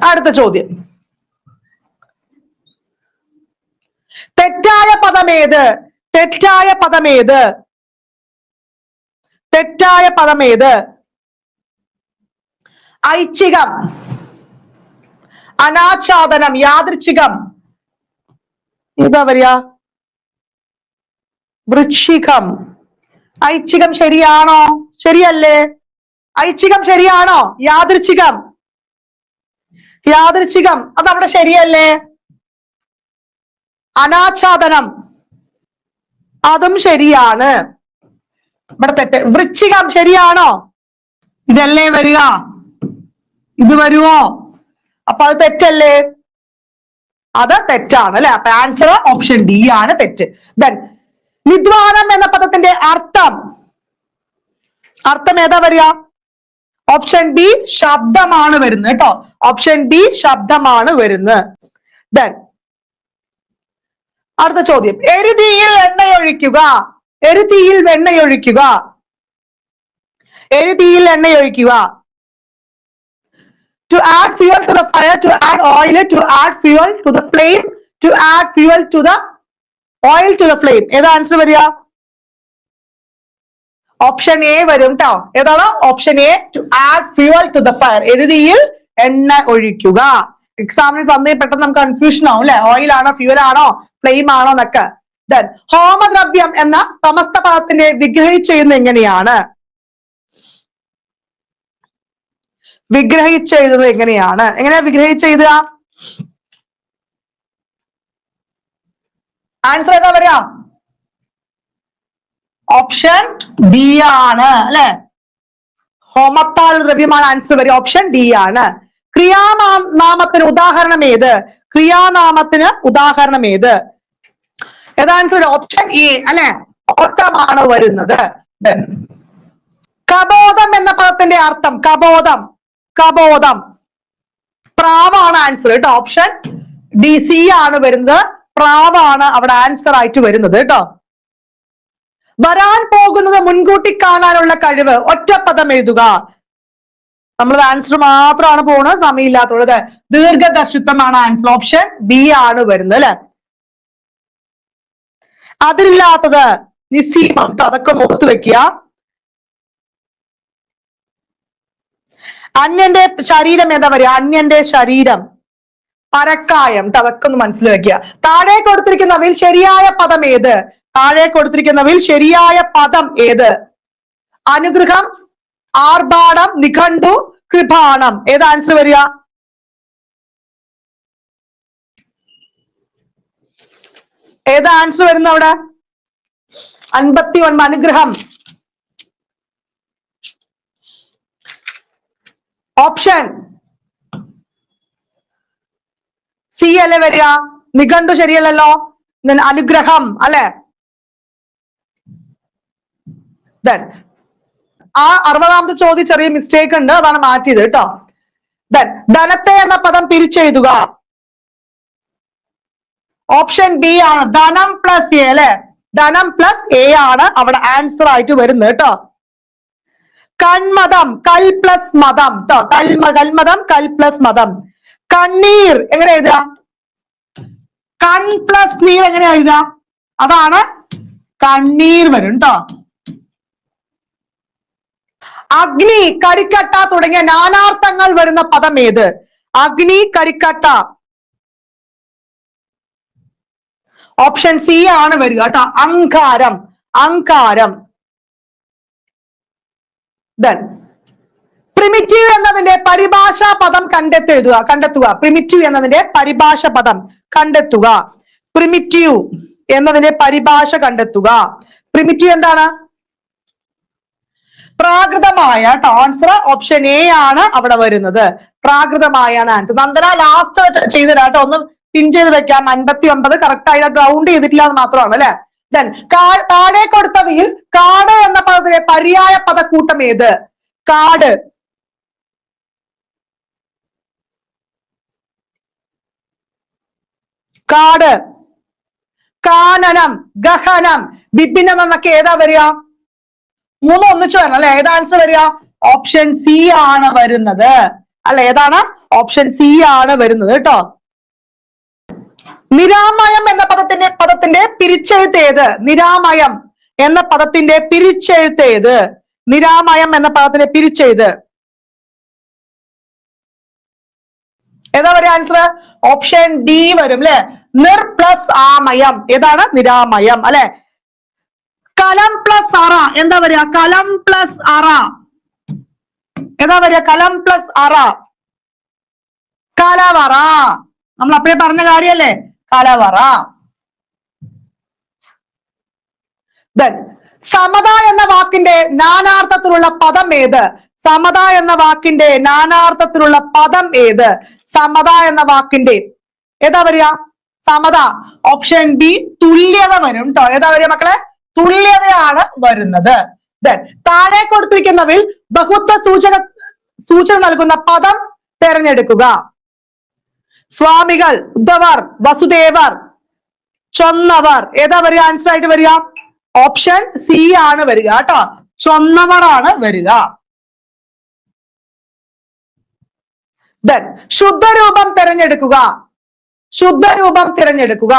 അടുത്ത ചോദ്യം. തെറ്റായ പദം ഏത്? തെറ്റായ പദം ഏത്? തെറ്റായ പദം ഏത്? ഐച്ഛികം, അനാച്ഛാദനം, യാദൃച്ഛികം ഏതാ വരിക? വൃശ്ചികം. ഐച്ഛികം ശരിയാണോ? ശരിയല്ലേ? ഐച്ഛികം ശരിയാണോ? യാദൃച്ഛികം. യാദൃച്ഛികം അതവിടെ ശരിയല്ലേ? അനാച്ഛാദനം അതും ശരിയാണ്. ഇവിടെ തെറ്റ്. വൃശ്ചികം ശരിയാണോ? ഇതല്ലേ വരിക? ഇത് വരുമോ? അപ്പൊ അത് തെറ്റല്ലേ? അത് തെറ്റാണ് അല്ലെ. അപ്പൊ ആൻസർ ഓപ്ഷൻ ഡി ആണ് തെറ്റ്. ദെൻ വിദ്വാനം എന്ന പദത്തിന്റെ അർത്ഥം ഏതാ വരിക? ഓപ്ഷൻ ബി ശബ്ദമാണ് വരുന്നത് കേട്ടോ. ഓപ്ഷൻ ബി ശബ്ദമാണ് വരുന്നത്. ദെൻ അടുത്ത ചോദ്യം. എരുതിയിൽ എണ്ണയൊഴിക്കുക. എരുതിയിൽ വെണ്ണയൊഴിക്കുക. എരുതിയിൽ എണ്ണയൊഴിക്കുക. To add fuel to the fire, to add oil, to add fuel to the flame, to add fuel to the oil to the flame. ഏതാ ആൻസർ വരിക? ഓപ്ഷൻ എ വരും ട്ടോ. ഏതാണ്? Option A, to add fuel to the fire. എരുതിയിൽ എണ്ണ ഒഴിക്കുക. എക്സാമിന് വന്നേ പെട്ടെന്ന് നമുക്ക് കൺഫ്യൂഷൻ ആവും അല്ലെ. ഓയിൽ ആണോ ഫ്യൂവൽ ആണോ ഫ്ലെയിം ആണോ എന്നൊക്കെ. ദെൻ ഹോമദ്രവ്യം എന്ന സമസ്ത പദത്തിന്റെ വിഗ്രഹിച്ചെഴുതുന്നത് എങ്ങനെയാണ്? വിഗ്രഹിച്ചെഴുതുന്നത് എങ്ങനെയാണ്? എങ്ങനെയാ വിഗ്രഹിച്ചെഴുതുക? ആൻസർ ഏതാ വരിക? ഓപ്ഷൻ ഡി ആണ് അല്ലെ. ഹോമത്താൽ ദ്രവ്യമാണ് ആൻസർ വരിക. ഓപ്ഷൻ ഡി ആണ്. ക്രിയാനാമത്തിന് ഉദാഹരണം ഏത്? ക്രിയാനാമത്തിന് ഉദാഹരണം ഏത്? ഏതാ ആൻസർ? ഓപ്ഷൻ എ അല്ലെ, ഓട്ടമാണ് വരുന്നത്. കബോധം എന്ന പദത്തിന്റെ അർത്ഥം. കബോധം, കബോധം, പ്രാവാണ് ആൻസർ കേട്ടോ. ഓപ്ഷൻ ഡി സി ആണ് വരുന്നത്. പ്രാവാണ് അവിടെ ആൻസർ ആയിട്ട് വരുന്നത് കേട്ടോ. വരാൻ പോകുന്നത് മുൻകൂട്ടി കാണാനുള്ള കഴിവ്, ഒറ്റപ്പദം എഴുതുക. നമ്മൾ ആൻസർ മാത്രമാണ് പോകുന്നത്, സമയമില്ലാത്തത്. ദീർഘദർശിത്വമാണ് ആൻസർ. ഓപ്ഷൻ ബി ആണ് വരുന്നത് അല്ലെ. അതിലില്ലാത്തത് നിസ്സീമം, അതൊക്കെ ഓർത്തു വെക്കുക. അന്യന്റെ ശരീരം ഏതാ വരിക? അന്യന്റെ ശരീരം, പരക്കായം, അതൊക്കെ ഒന്ന് മനസ്സിലാക്കുക. താഴെ കൊടുത്തിരിക്കുന്നവയിൽ ശരിയായ പദം ഏത്? താഴെ കൊടുത്തിരിക്കുന്നവയിൽ ശരിയായ പദം ഏത്? അനുഗ്രഹം, ആർഭാടം, നിഘണ്ടു, കൃപാണം. ഏത് ആൻസർ വരിക? ഏത് ആൻസർ വരുന്ന അവിടെ? 59. അനുഗ്രഹം. ഓപ്ഷൻ സി അല്ലേ വരിക? നിഘണ്ടു ശരിയല്ലല്ലോ. അനുഗ്രഹം അല്ലെ. ആ 60ാമത്തെ ചോദ്യം ചെറിയ മിസ്റ്റേക്ക് ഉണ്ട്, അതാണ് മാറ്റിയത് കേട്ടോ. ധനത്തെ എന്ന പദം പിരിച്ചെഴുതുക. ഓപ്ഷൻ ബി ആണ്, ധനം പ്ലസ് എ അല്ലെ. ധനം പ്ലസ് എ ആണ് അവിടെ ആൻസർ ആയിട്ട് വരുന്നത് കേട്ടോ. കൺമതം, കൽ പ്ലസ് മതം കേട്ടോ. കൽമതം, കൽ പ്ലസ് മതം. കണ്ണീർ എങ്ങനെ എഴുതുക? കൺ പ്ലസ് നീർ എങ്ങനെ എഴുതുക? അതാണ് കണ്ണീർ വരും കേട്ടോ. അഗ്നി, കരിക്കട്ട തുടങ്ങിയ നാനാർത്ഥങ്ങൾ വരുന്ന പദം ഏത്? അഗ്നി, കരിക്കട്ട. ഓപ്ഷൻ സി ആണ് വരിക കേട്ടോ. അങ്കാരം, അങ്കാരം. പ്രിമിറ്റീവ് എന്നതിന്റെ പരിഭാഷാ പദം കണ്ടെത്തുക. പ്രിമിറ്റീവ് എന്നതിന്റെ പരിഭാഷ പദം കണ്ടെത്തുക. പ്രിമിറ്റീവ് എന്നതിന്റെ പരിഭാഷ കണ്ടെത്തുക. പ്രിമിറ്റീവ് എന്താണ്? പ്രാകൃതമായ കേട്ടോ. ആൻസർ ഓപ്ഷൻ എ ആണ് അവിടെ വരുന്നത്. പ്രാകൃതമായാണ് ആൻസർ. നന്ദന ലാസ്റ്റ് ചെയ്തിടാ കേട്ടോ. ഒന്ന് പിൻ ചെയ്ത് വെക്കാം. 59 കറക്റ്റ് ആയിട്ട് ഗ്രൗണ്ട് ചെയ്തിട്ടില്ല എന്ന് മാത്രമാണ് അല്ലെ. താഴെ കൊടുത്തവയിൽ കാട് എന്ന പദത്തിലെ പര്യായ പദക്കൂട്ടം ഏത്? കാട്, കാട്. കാനനം, ഗഹനം, വിഭിന്നം എന്നൊക്കെ ഏതാ വരിക? മൂന്ന് ഒന്നിച്ചു വരണം അല്ലെ. ഏതാ ആൻസർ വരിക? ഓപ്ഷൻ സി ആണ് വരുന്നത് അല്ലെ. ഏതാണ്? ഓപ്ഷൻ സി ആണ് വരുന്നത് കേട്ടോ. നിരാമയം എന്ന പദത്തിന്റെ പിരിച്ചെഴുത്ത് ഏത്? നിരാമയം എന്ന പദത്തിന്റെ പിരിച്ചെഴുത്ത് ഏത്? നിരാമയം എന്ന പദത്തിന്റെ പിരിച്ചെഴുത്ത് ഏതാ വരിക ആൻസർ? ഓപ്ഷൻ ഡി വരും അല്ലെ. നിർ പ്ലസ് ആമയം. ഏതാണ്? നിരാമയം അല്ലെ. കലം പ്ലസ് അറ എന്താ വരിക? കലം പ്ലസ് അറ ഏതാ വരിക? കലം പ്ലസ് അറ, കലവറ. നമ്മൾ അപ്പോഴേ പറഞ്ഞ കാര്യല്ലേ, കലവറ. സമത എന്ന വാക്കിന്റെ നാനാർത്ഥത്തിലുള്ള പദം ഏത്? സമത എന്ന വാക്കിന്റെ നാനാർത്ഥത്തിലുള്ള പദം ഏത്? സമത എന്ന വാക്കിന്റെ ഏതാ വരിക? സമത. ഓപ്ഷൻ ബി തുല്യത വരും കേട്ടോ. ഏതാ വരിക മക്കളെ? തുല്യതയാണ് വരുന്നത്. താഴെ കൊടുത്തിരിക്കുന്നവയിൽ ബഹുത്വ സൂചന നൽകുന്ന പദം തെരഞ്ഞെടുക്കുക. സ്വാമികൾ, ഉദ്ധവർ, വസുദേവർ, ചൊന്നവർ. ഏതാ വരിക ആൻസർ ആയിട്ട് വരിക? ഓപ്ഷൻ സി ആണ് വരിക കേട്ടോ. ചൊന്നവർ ആണ് വരിക. ശുദ്ധരൂപം തിരഞ്ഞെടുക്കുക. ശുദ്ധരൂപം തിരഞ്ഞെടുക്കുക.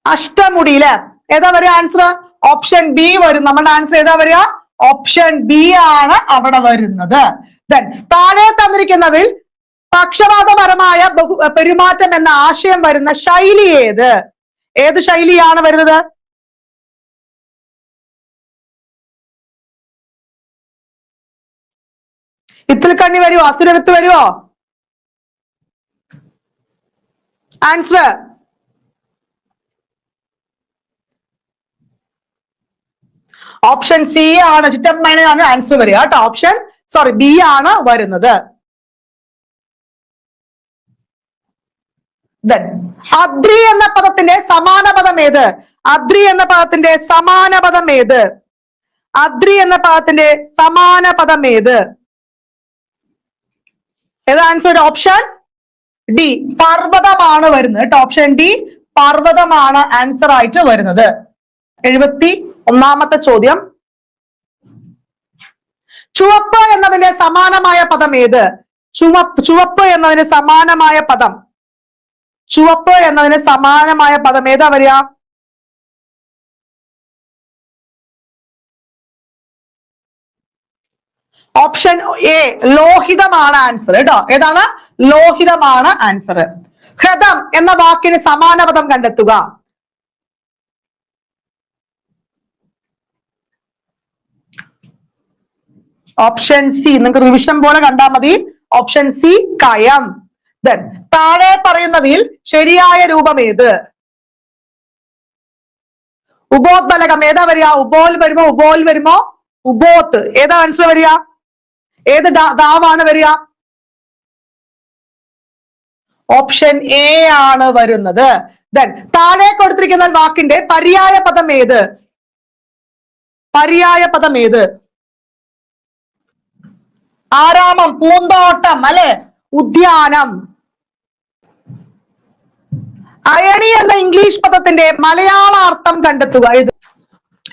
അഷ്ടമുടിയില് ഏതാ വരിക ആൻസർ? ഓപ്ഷൻ ബി വരും. നമ്മുടെ ആൻസർ ഏതാ വരിക? ഓപ്ഷൻ ബി ആണ് അവിടെ വരുന്നത്. താഴെ തന്നിരിക്കുന്നവയിൽ പക്ഷപാതപരമായ പെരുമാറ്റം എന്ന ആശയം വരുന്ന ശൈലി ഏത്? ഏത് ശൈലിയാണ് വരുന്നത്? ഇത്തിൽക്കണ്ണി വരുവോ? അസുരവിത്ത് വരുവോ? ആൻസർ ഓപ്ഷൻ സി ആണ്. ചുറ്റമ്മയാണ് ആൻസർ വരിക കേട്ടോ. ഓപ്ഷൻ ബി ആണ് വരുന്നത്. അദ്രി എന്ന പദത്തിന്റെ സമാന പദം ഏത്? അദ്രി എന്ന പദത്തിന്റെ സമാന പദം ഏത്? അദ്രി എന്ന പദത്തിന്റെ സമാന പദം ഏത്? ഏതാ ആൻസർ? ഓപ്ഷൻ ഡി, പർവ്വതമാണ് വരുന്നത് കേട്ടോ. ഓപ്ഷൻ ഡി, പർവ്വതമാണ് ആൻസർ ആയിട്ട് വരുന്നത്. 71ാമത്തെ ചോദ്യം, ചുവപ്പ് എന്നതിന്റെ സമാനമായ പദം ഏത്? ചുവപ്പ് എന്നതിന് സമാനമായ പദം, ചുവപ്പ് എന്നതിന് സമാനമായ പദം ഏതാ വരിക? ഓപ്ഷൻ എ, ലോഹിതമാണ് ആൻസർ കേട്ടോ. ഏതാണ്? ലോഹിതമാണ് ആൻസർ. ഹൃദം എന്ന വാക്കിന് സമാന പദം കണ്ടെത്തുക. ഓപ്ഷൻ സി, നിങ്ങൾക്ക് റിവിഷൻ പോലെ കണ്ടാൽ മതി. Option C, കയം. ദെൻ താഴെ പറയുന്നതിൽ ശരിയായ രൂപം ഏത്? ഉപോത്ബലകം ഏതാ വരിക? ഉപോൽ വരുമോ, ഉപോൽ വരുമോ, ഉപോത്ത്? ഏതാ ആൻസർ വരിക? ഏത് ദാവാണ് വരിക? ഓപ്ഷൻ എ ആണ് വരുന്നത്. ദെൻ താഴെ കൊടുത്തിരിക്കുന്ന വാക്കിന്റെ പര്യായ പദം ഏത്? പര്യായ പദം ഏത്? ആരാമം, പൂന്തോട്ടം അല്ലെ, ഉദ്യാനം. അയണി എന്ന ഇംഗ്ലീഷ് പദത്തിന്റെ മലയാള അർത്ഥം കണ്ടെത്തുക.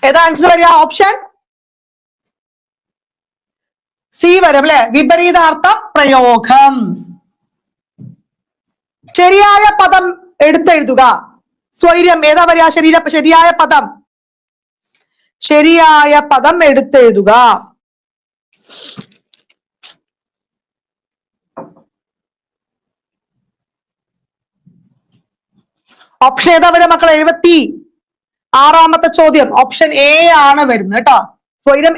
ഏതാ ആൻസർ വരിക? ഓപ്ഷൻ സി വരും അല്ലെ, വിപരീതാർത്ഥ പ്രയോഗം. ശരിയായ പദം എടുത്തെഴുതുക. സ്വൈര്യം ഏതാ വരിക? ശരിയായ പദം, ശരിയായ പദം എടുത്തെഴുതുക. ഓപ്ഷൻ ഏതാ വരിക മക്കളെ? 76ാമത്തെ ചോദ്യം ഓപ്ഷൻ എ ആണ് വരുന്നത് കേട്ടോ. സ്വൈരം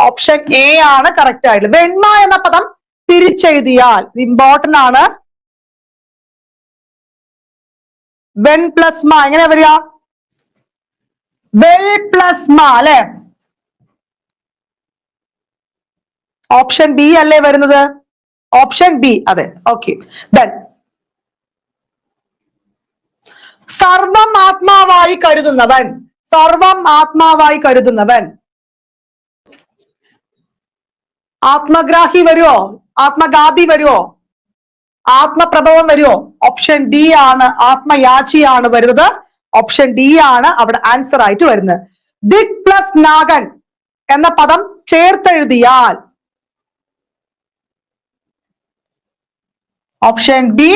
ഓപ്ഷൻ എ ആണ് കറക്റ്റ് ആയിട്ട്. വെണ്മ എന്ന പദം തിരിച്ചെഴുതിയാൽ, ഇമ്പോർട്ടന്റ് ആണ്. വെൺ പ്ലസ് മ എങ്ങനെ വരിക? വെൽ പ്ലസ് മ അല്ലെ. ഓപ്ഷൻ ബി അല്ലേ വരുന്നത്? ഓപ്ഷൻ ബി, അതെ. ഓക്കെ. ദെൻ സർവം ആത്മാവായി കരുതുന്നവൻ, സർവം ആത്മാവായി കരുതുന്നവൻ ആത്മഗ്രാഹി വരുവോ, ആത്മഗാദി വരുവോ, ആത്മപ്രഭവം വരുവോ? ഓപ്ഷൻ ഡി ആണ്, ആത്മയാചിയാണ് വരുന്നത്. ഓപ്ഷൻ ഡി ആണ് അവിടെ ആൻസർ ആയിട്ട് വരുന്നത്. ദിക് പ്ലസ് നാഗൻ എന്ന പദം ചേർത്തെഴുതിയാൽ, ഓപ്ഷൻ ബി,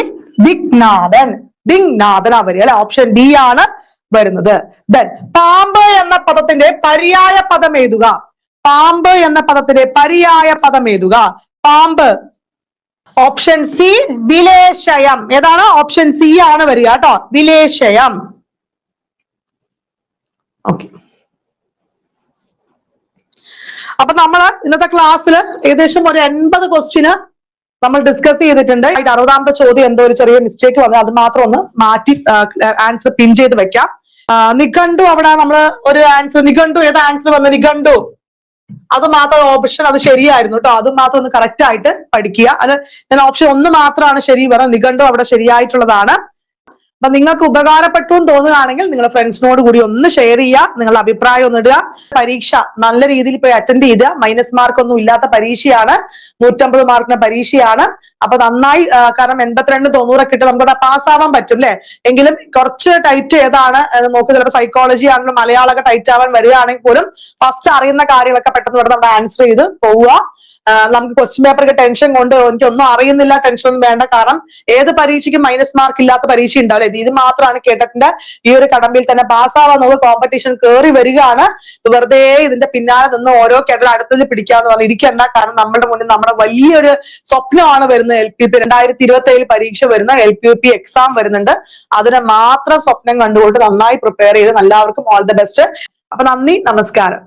ദിഗ്നാഥൻ, ദിഗ്നാഥൻ വരിക അല്ലെ. ഓപ്ഷൻ ബി ആണ് വരുന്നത്. ദെൻ പാമ്പ് എന്ന പദത്തിന്റെ പര്യായ പദം എഴുതുക. പാമ്പ് എന്ന പദത്തിന്റെ പര്യായ പദം എഴുതുക. പാമ്പ്. ഓപ്ഷൻ സി, വിലേശയം. ഏതാണ്? ഓപ്ഷൻ സി ആണ് വരിക കേട്ടോ, വിലേശയം. ഓക്കെ. അപ്പൊ നമ്മൾ ഇന്നത്തെ ക്ലാസ്സിൽ ഏകദേശം ഒരു 80 ക്വസ്റ്റ്യന് നമ്മൾ ഡിസ്കസ് ചെയ്തിട്ടുണ്ട്. 60ാമത്തെ ചോദ്യം എന്തോ ഒരു ചെറിയ മിസ്റ്റേക്ക് വന്നു, അത് മാത്രം ഒന്ന് മാറ്റി ആൻസർ പിൻ ചെയ്ത് വെക്കാം. നിഘണ്ടു, അവിടെ നമ്മൾ ഒരു ആൻസർ, നിഘണ്ടു ഏതാ ആൻസർ വന്നത്? നിഘണ്ടു, അത് മാത്രം ഓപ്ഷൻ, അത് ശരിയായിരുന്നു കേട്ടോ. അത് മാത്രം ഒന്ന് കറക്റ്റ് ആയിട്ട് പഠിക്കുക. അത് ഞാൻ ഓപ്ഷൻ 1 മാത്രമാണ് ശരി പറഞ്ഞത്, നിഘണ്ടു അവിടെ ശരിയായിട്ടുള്ളതാണ്. അപ്പൊ നിങ്ങൾക്ക് ഉപകാരപ്പെട്ടു എന്ന് തോന്നുകയാണെങ്കിൽ നിങ്ങളുടെ ഫ്രണ്ട്സിനോട് കൂടി ഒന്ന് ഷെയർ ചെയ്യുക, നിങ്ങളുടെ അഭിപ്രായം ഒന്ന് ഇടുക. പരീക്ഷ നല്ല രീതിയിൽ പോയി അറ്റൻഡ് ചെയ്ത്, മൈനസ് മാർക്ക് ഒന്നും ഇല്ലാത്ത പരീക്ഷയാണ്, 150 മാർക്കിന്റെ പരീക്ഷയാണ്. അപ്പൊ നന്നായി, കാരണം 82, 90 ഒക്കെ ഇട്ട് നമുക്ക് പാസ്സാവാൻ പറ്റും അല്ലെ. എങ്കിലും കുറച്ച് ടൈറ്റ് ഏതാണ് നോക്കി, ചിലപ്പോൾ സൈക്കോളജി ആണെങ്കിലും മലയാളമൊക്കെ ടൈറ്റ് ആവാൻ വരികയാണെങ്കിൽ പോലും ഫസ്റ്റ് അറിയുന്ന കാര്യങ്ങളൊക്കെ പെട്ടെന്ന് ഇവിടെ നമ്മുടെ ആൻസർ ചെയ്ത് പോവുക. നമുക്ക് ക്വസ്റ്റ്യൻ പേപ്പർക്ക് ടെൻഷൻ കൊണ്ട് എനിക്കൊന്നും അറിയുന്നില്ല, ടെൻഷൻ ഒന്നും വേണ്ട. കാരണം ഏത് പരീക്ഷയ്ക്കും മൈനസ് മാർക്ക് ഇല്ലാത്ത പരീക്ഷ ഉണ്ടാവില്ല. ഇത് മാത്രമാണ് കേട്ടിട്ടുണ്ട്. ഈ ഒരു കടമ്പിൽ തന്നെ പാസ്സാവാൻ നമുക്ക് കോമ്പറ്റീഷൻ കയറി വരികയാണ്. വെറുതെ ഇതിന്റെ പിന്നാലെ നിന്ന് ഓരോ കേട്ടൽ അടുത്തത് പിടിക്കാന്ന് പറഞ്ഞ് ഇരിക്കണ്ട. കാരണം നമ്മുടെ മുന്നിൽ നമ്മുടെ വലിയൊരു സ്വപ്നമാണ് വരുന്നത്. LPUP 2027 പരീക്ഷ വരുന്ന LPUP എക്സാം വരുന്നുണ്ട്. അതിനെ മാത്രം സ്വപ്നം കണ്ടുകൊണ്ട് നന്നായി പ്രിപ്പയർ ചെയ്ത് എല്ലാവർക്കും ഓൾ ദ ബെസ്റ്റ്. അപ്പൊ നന്ദി, നമസ്കാരം.